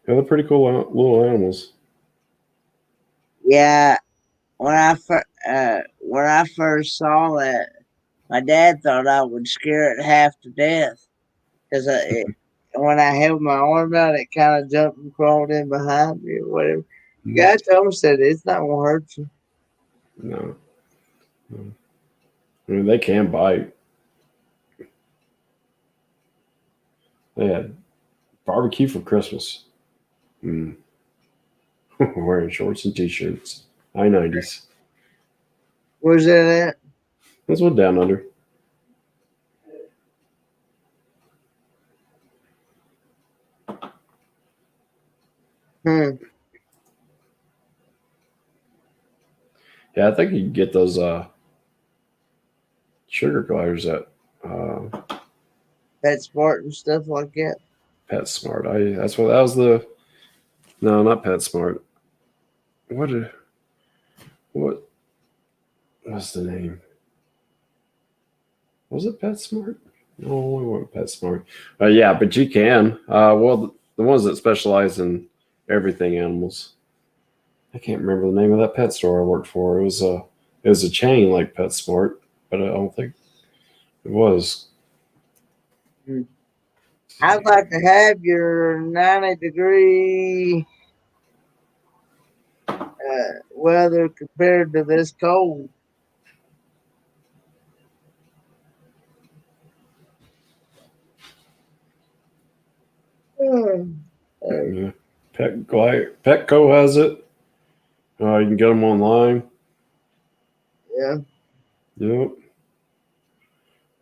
Yeah, they're pretty cool little animals. Yeah, when I first saw that, my dad thought I would scare it half to death because when I held my arm out, it kind of jumped and crawled in behind me or whatever. The guy told me, said it's not gonna hurt you. No. I mean, they can bite. They had barbecue for Christmas. Wearing shorts and t-shirts. I-90s. Where's that at? That's what Down Under. Yeah, I think you can get those sugar gliders at PetSmart and stuff like that. PetSmart. That was the no, not PetSmart. What was the name? Was it PetSmart? No, it wasn't PetSmart. Yeah, but you can. Well, the ones that specialize in everything animals. I can't remember the name of that pet store I worked for. It was a chain like PetSmart, but I don't think it was. I'd like to have your 90-degree weather compared to this cold. Yeah. Petco has it. You can get them online. Yeah. Yep.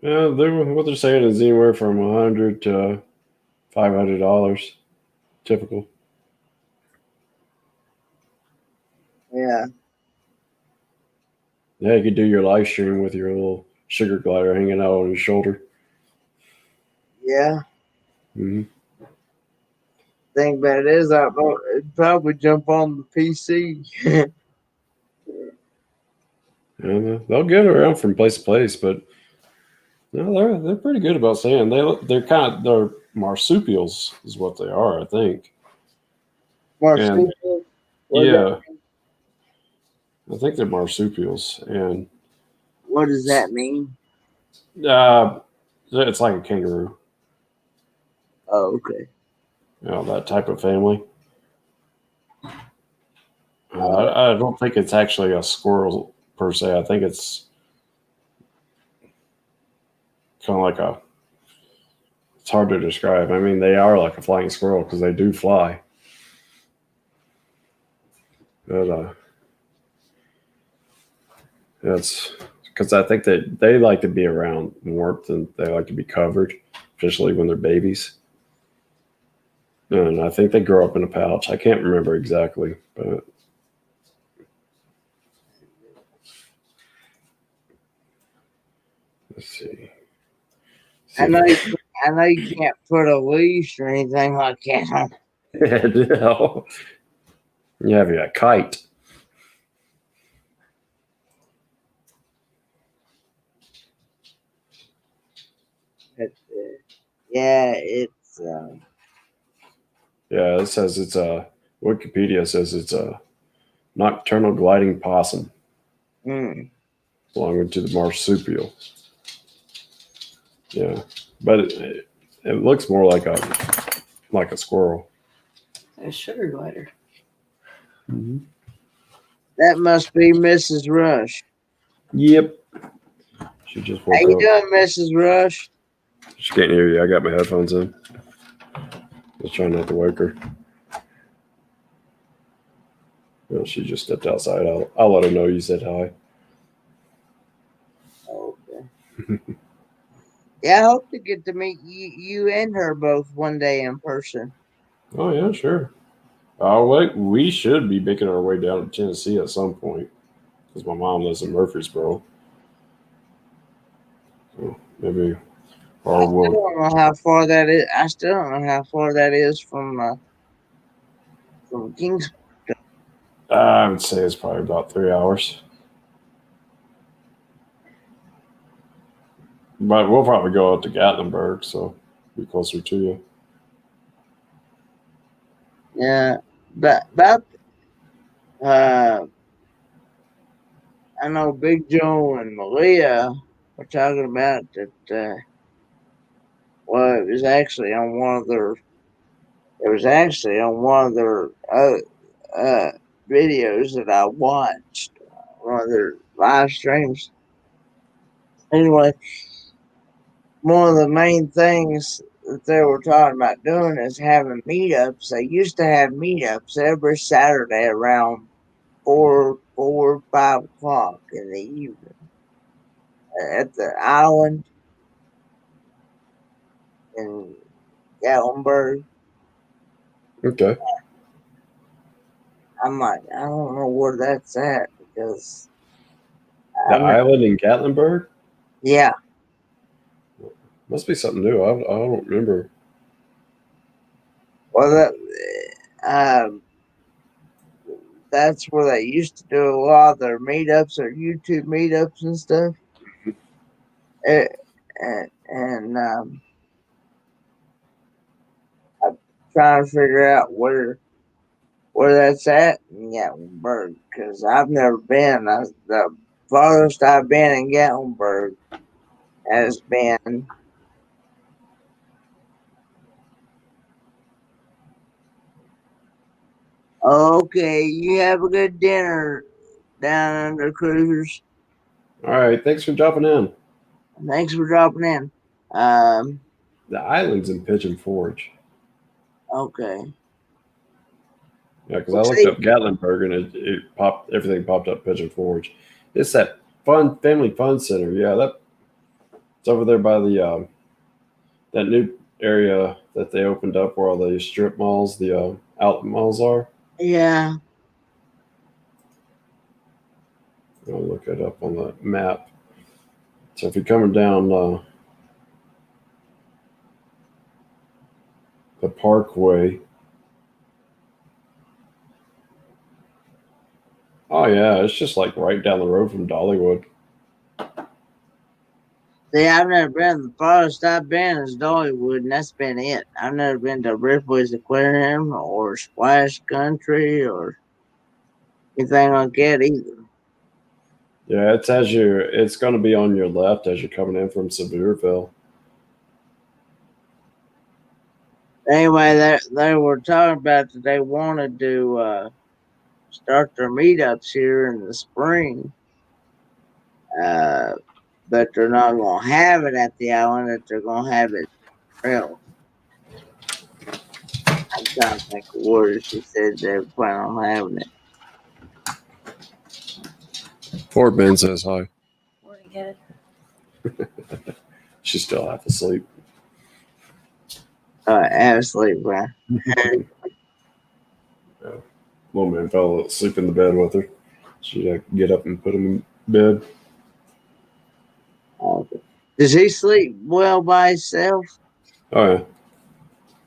Yeah, what they're saying is anywhere from $100 to $500. Typical. Yeah. Yeah, you could do your live stream with your little sugar glider hanging out on your shoulder. Yeah. Mm-hmm. Thing about it is, it'd probably jump on the PC. And they'll get around from place to place, but no, they're pretty good about saying they're marsupials is what they are, I think. Marsupial? Yeah, I think they're marsupials, and what does that mean? It's like a kangaroo. Oh, okay. That type of family. I don't think it's actually a squirrel per se. I think it's kind of like a. It's hard to describe. I mean, they are like a flying squirrel because they do fly. But it's because I think that they like to be around warmth and they like to be covered, especially when they're babies. And I think they grow up in a pouch. I can't remember exactly, but let's see. I know you can't put a leash or anything like that on. No. You have a kite. But, yeah, it's Yeah, it says it's a Wikipedia says it's a nocturnal gliding possum belonging to the marsupial. Yeah, but it looks more like a squirrel. A sugar glider. Mm-hmm. that must be Mrs. Rush. Yep. She just woke How you up. doing, Mrs. Rush? She can't hear you. I got my headphones in. Just trying not to wake her. Well, she just stepped outside. I'll let her know you said hi. Okay. Yeah, I hope to get to meet you and her both one day in person. Oh yeah, sure. We should be making our way down to Tennessee at some point because my mom lives in Murfreesboro. So maybe, or I still we'll. don't know how far that is. I still don't know how far that is from Kings. I would say it's probably about 3 hours. But we'll probably go out to Gatlinburg, so be closer to you. Yeah, but about I know Big Joe and Malia were talking about that. Well, it was actually on one of their. It was actually on one of their videos that I watched, one of their live streams. Anyway, one of the main things that they were talking about doing is having meetups. They used to have meetups every Saturday around 5 o'clock in the evening at the island in Gatlinburg. Okay. I'm like, I don't know where that's at because The island in Gatlinburg? Yeah. Must be something new. I don't remember. Well, that's where they used to do a lot of their meetups or YouTube meetups and stuff. And I'm trying to figure out where that's at in Gatlinburg because I've never been. The farthest I've been in Gatlinburg has been okay. You have a good dinner down under Cruisers. All right. Thanks for dropping in. Thanks for dropping in. The island's in Pigeon Forge. Okay. Yeah, because I looked up Gatlinburg and everything popped up Pigeon Forge. It's that family fun center. Yeah, it's over there by the that new area that they opened up where all the strip malls, the outlet malls are. Yeah. I'll look it up on the map. So if you're coming down the Parkway. Oh yeah, it's just like right down the road from Dollywood. See, I've never been. The farthest I've been is Dollywood, and that's been it. I've never been to Ripley's Aquarium or Splash Country or anything like that either. Yeah, it's going to be on your left as you're coming in from Sevierville. Anyway, they were talking about that they wanted to start their meetups here in the spring. but they're not going to have it at the island. That they're going to have it real. I'm trying to think of words. She said they plan on having it. Poor Ben says hi. Morning, Ed. She's still half asleep. Asleep, right? Little man fell asleep in the bed with her. She'd have to get up and put him in bed. Does he sleep well by himself? Oh, yeah.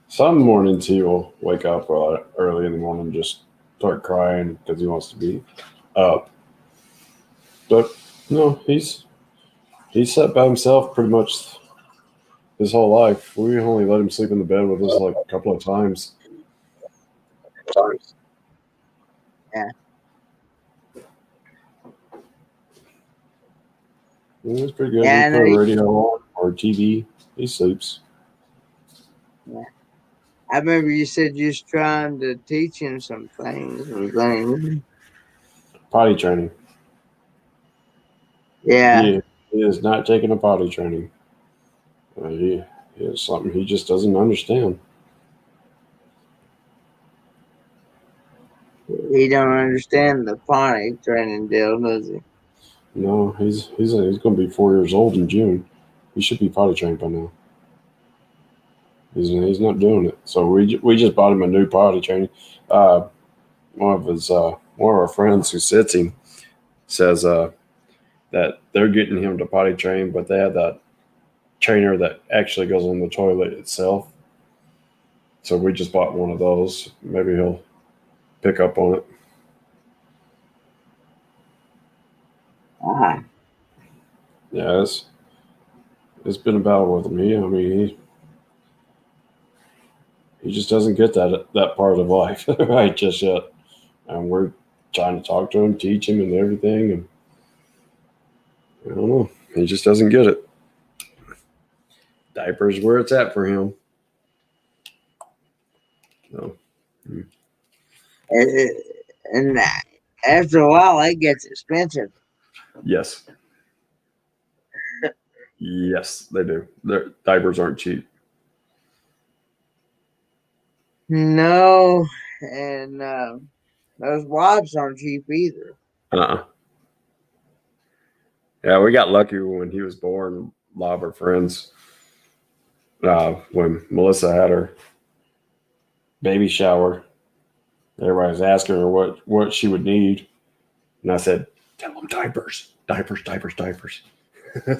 Some mornings he will wake up early in the morning and just start crying because he wants to be up. But no, he's sat by himself pretty much his whole life. We only let him sleep in the bed with us like a couple of times. Yeah. He's pretty good. Yeah, We put a radio on or TV. He sleeps. Yeah. I remember you said you was trying to teach him some things and things. Potty training. Yeah. He is not taking a potty training. He is something he just doesn't understand. He don't understand the potty training deal, does he? No, he's going to be 4 years old in June. He should be potty trained by now. He's not doing it. So we just bought him a new potty training. One of our friends who sits him says that they're getting him to potty train, but they have that trainer that actually goes on the toilet itself. So we just bought one of those. Maybe he'll pick up on it. Yeah, it's been a battle with him. He just doesn't get that part of life right just yet. And we're trying to talk to him, teach him and everything. And I don't know. He just doesn't get it. Diapers where it's at for him. So. And after a while, it gets expensive. Yes. Yes, they do. Their diapers aren't cheap. No, and those wipes aren't cheap either. Yeah, we got lucky when he was born. A lot of our friends, when Melissa had her baby shower, everybody was asking her what she would need. And I said, tell them diapers.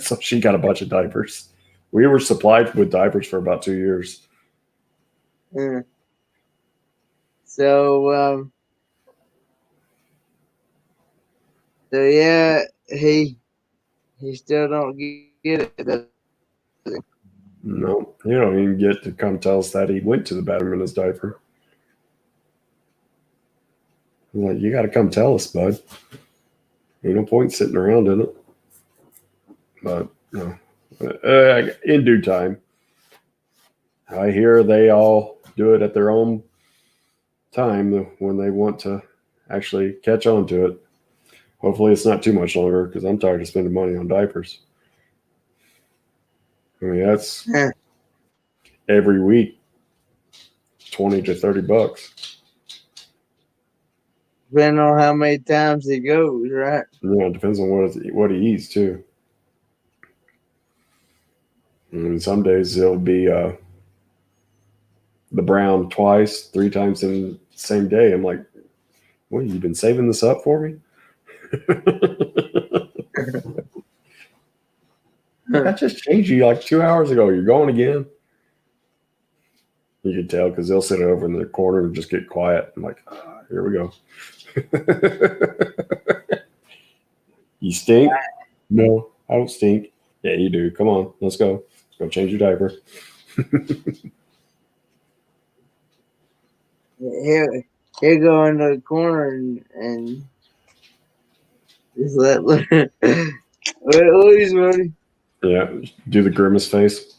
So she got a bunch of diapers. We were supplied with diapers for about 2 years. So yeah, he still don't get it, does he? No, he don't even get to come tell us that he went to the bathroom in his diaper. I'm like, you got to come tell us, bud. Ain't no point sitting around in it. But no, in due time. I hear they all do it at their own time when they want to actually catch on to it. Hopefully it's not too much longer because I'm tired of spending money on diapers. That's every week, $20 to $30. Depending on how many times he goes, right? Yeah, it depends on what he eats too. And some days it'll be the brown twice, 3 times in the same day. I'm like, what, you been saving this up for me? I just changed you like 2 hours ago. You're going again? You can tell because they'll sit over in the corner and just get quiet. I'm like, here we go. You stink? No, I don't stink. Yeah, you do. Come on, let's go. Let's go change your diaper. He'll go into the corner and just let loose, buddy. Yeah, do the grimace face.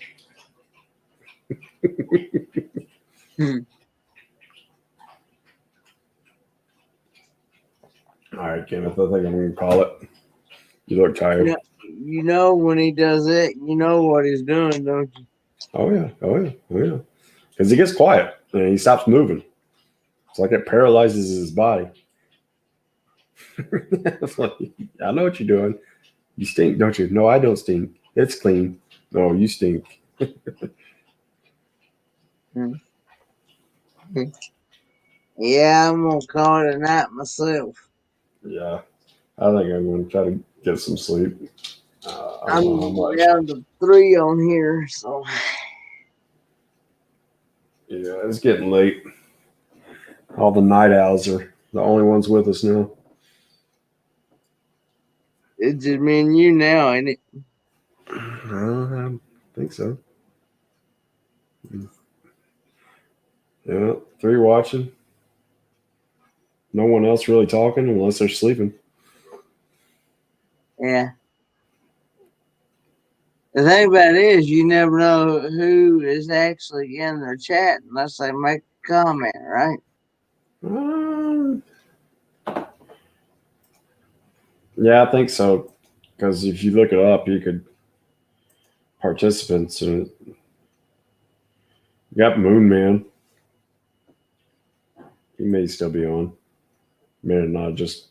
All right, Kenneth, I think I'm going to call it. You look tired. you know when he does it, you know what he's doing, don't you? Oh yeah. Because he gets quiet and he stops moving. It's like it paralyzes his body. It's like, I know what you're doing. You stink, don't you? No, I don't stink. It's clean. No, you stink. Yeah, I'm gonna call it a night myself. Yeah, I think I'm going to try to get some sleep. I don't know how I'm much. down to 3 on here, so Yeah, it's getting late. All the night owls are the only ones with us now. it's just me and you now, ain't it? I think so. Yeah, 3 watching. No one else really talking unless they're sleeping. Yeah. The thing about it is, you never know who is actually in the chat unless they make a comment, right? Yeah, I think so. Because if you look it up, you could participants and you got Moon Man. He may still be on. May not just.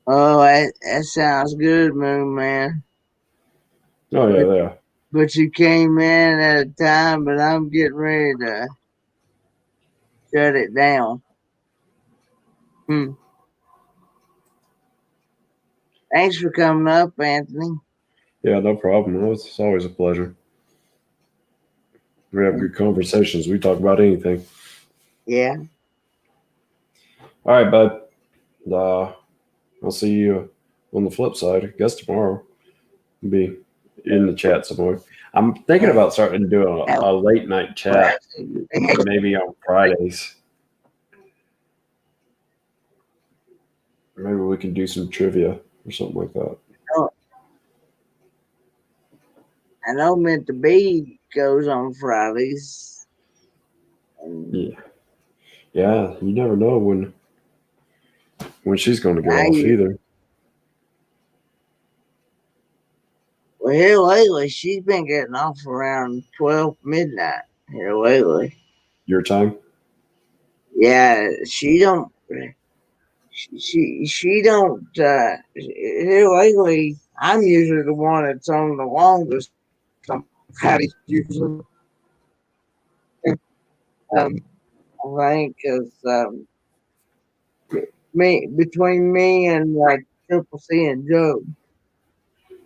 Oh, that sounds good, Moon Man. Oh yeah. But you came in at a time, but I'm getting ready to shut it down. Thanks for coming up, Anthony. Yeah, no problem. It's always a pleasure. We have good conversations. We talk about anything. Yeah. All right, bud. I'll see you on the flip side. I guess tomorrow. I'll be in the chat somewhere. I'm thinking about starting to do a late night chat, maybe on Fridays. Maybe we can do some trivia or something like that. I know Meant to Be goes on Fridays. Yeah, you never know when she's going to get off either. Well, here lately, she's been getting off around 12 midnight here lately. Your time? Yeah, she don't. She don't. Here lately, I'm usually the one that's on the longest. Somebody's usually. I think because between me and like Triple C and Joe.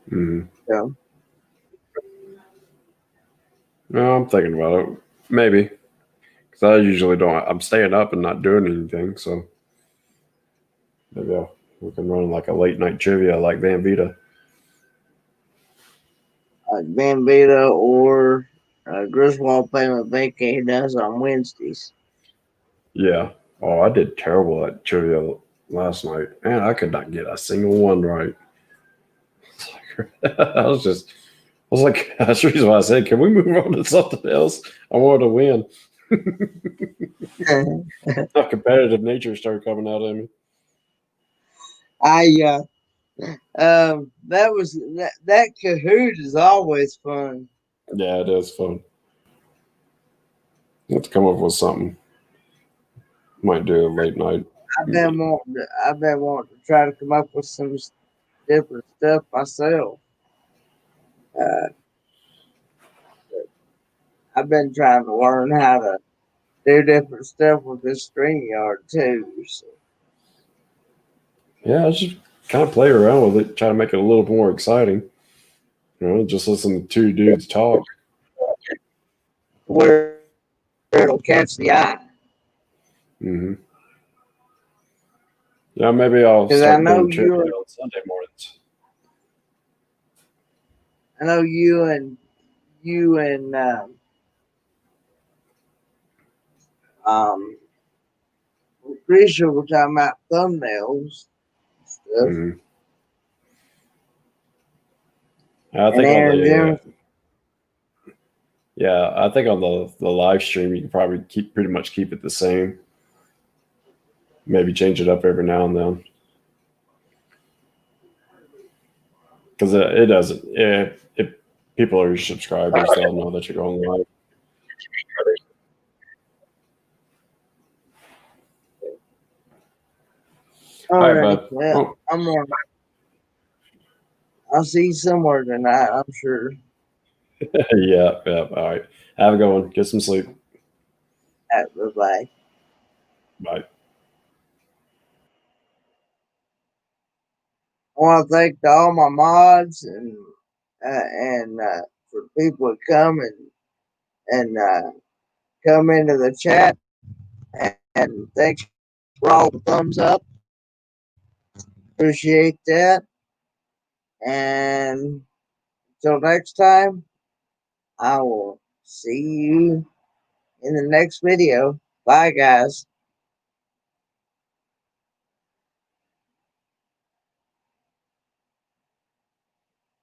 Mm-hmm. So. No, I'm thinking about it. Maybe. Because I usually don't. I'm staying up and not doing anything. So maybe we can run like a late night trivia like Van Vita. Like Van Vita or Griswold Payment Vacay does on Wednesdays. Yeah. Oh, I did terrible at trivia last night. Man, I could not get a single one right. I was like, that's the reason why I said, can we move on to something else? I wanted to win. My competitive nature started coming out of me. That Kahoot is always fun. Yeah, it is fun. Let's come up with something. Might do a late night. I've been wanting to try to come up with some different stuff myself. I've been trying to learn how to do different stuff with this StreamYard too. So. Yeah, I just kind of play around with it, try to make it a little more exciting. You know, just listen to 2 dudes talk. Where it'll catch the eye. Mm-hmm. Yeah, maybe I'll start doing trivia on Sunday mornings. I know you and I'm pretty sure we're talking about thumbnails and stuff. Mm-hmm. I think on the I think on the live stream you can probably pretty much keep it the same. Maybe change it up every now and then. because it doesn't. If people are your subscribers, they'll know that you're going live. All All right, right. bud. Well, I'll see you somewhere tonight, I'm sure. Yeah. All right. Have a good one. Get some sleep. Bye-bye. Bye. I want to thank all my mods and for people to come and come into the chat, and thanks for all the thumbs up. Appreciate that. And until next time, I will see you in the next video. Bye, guys.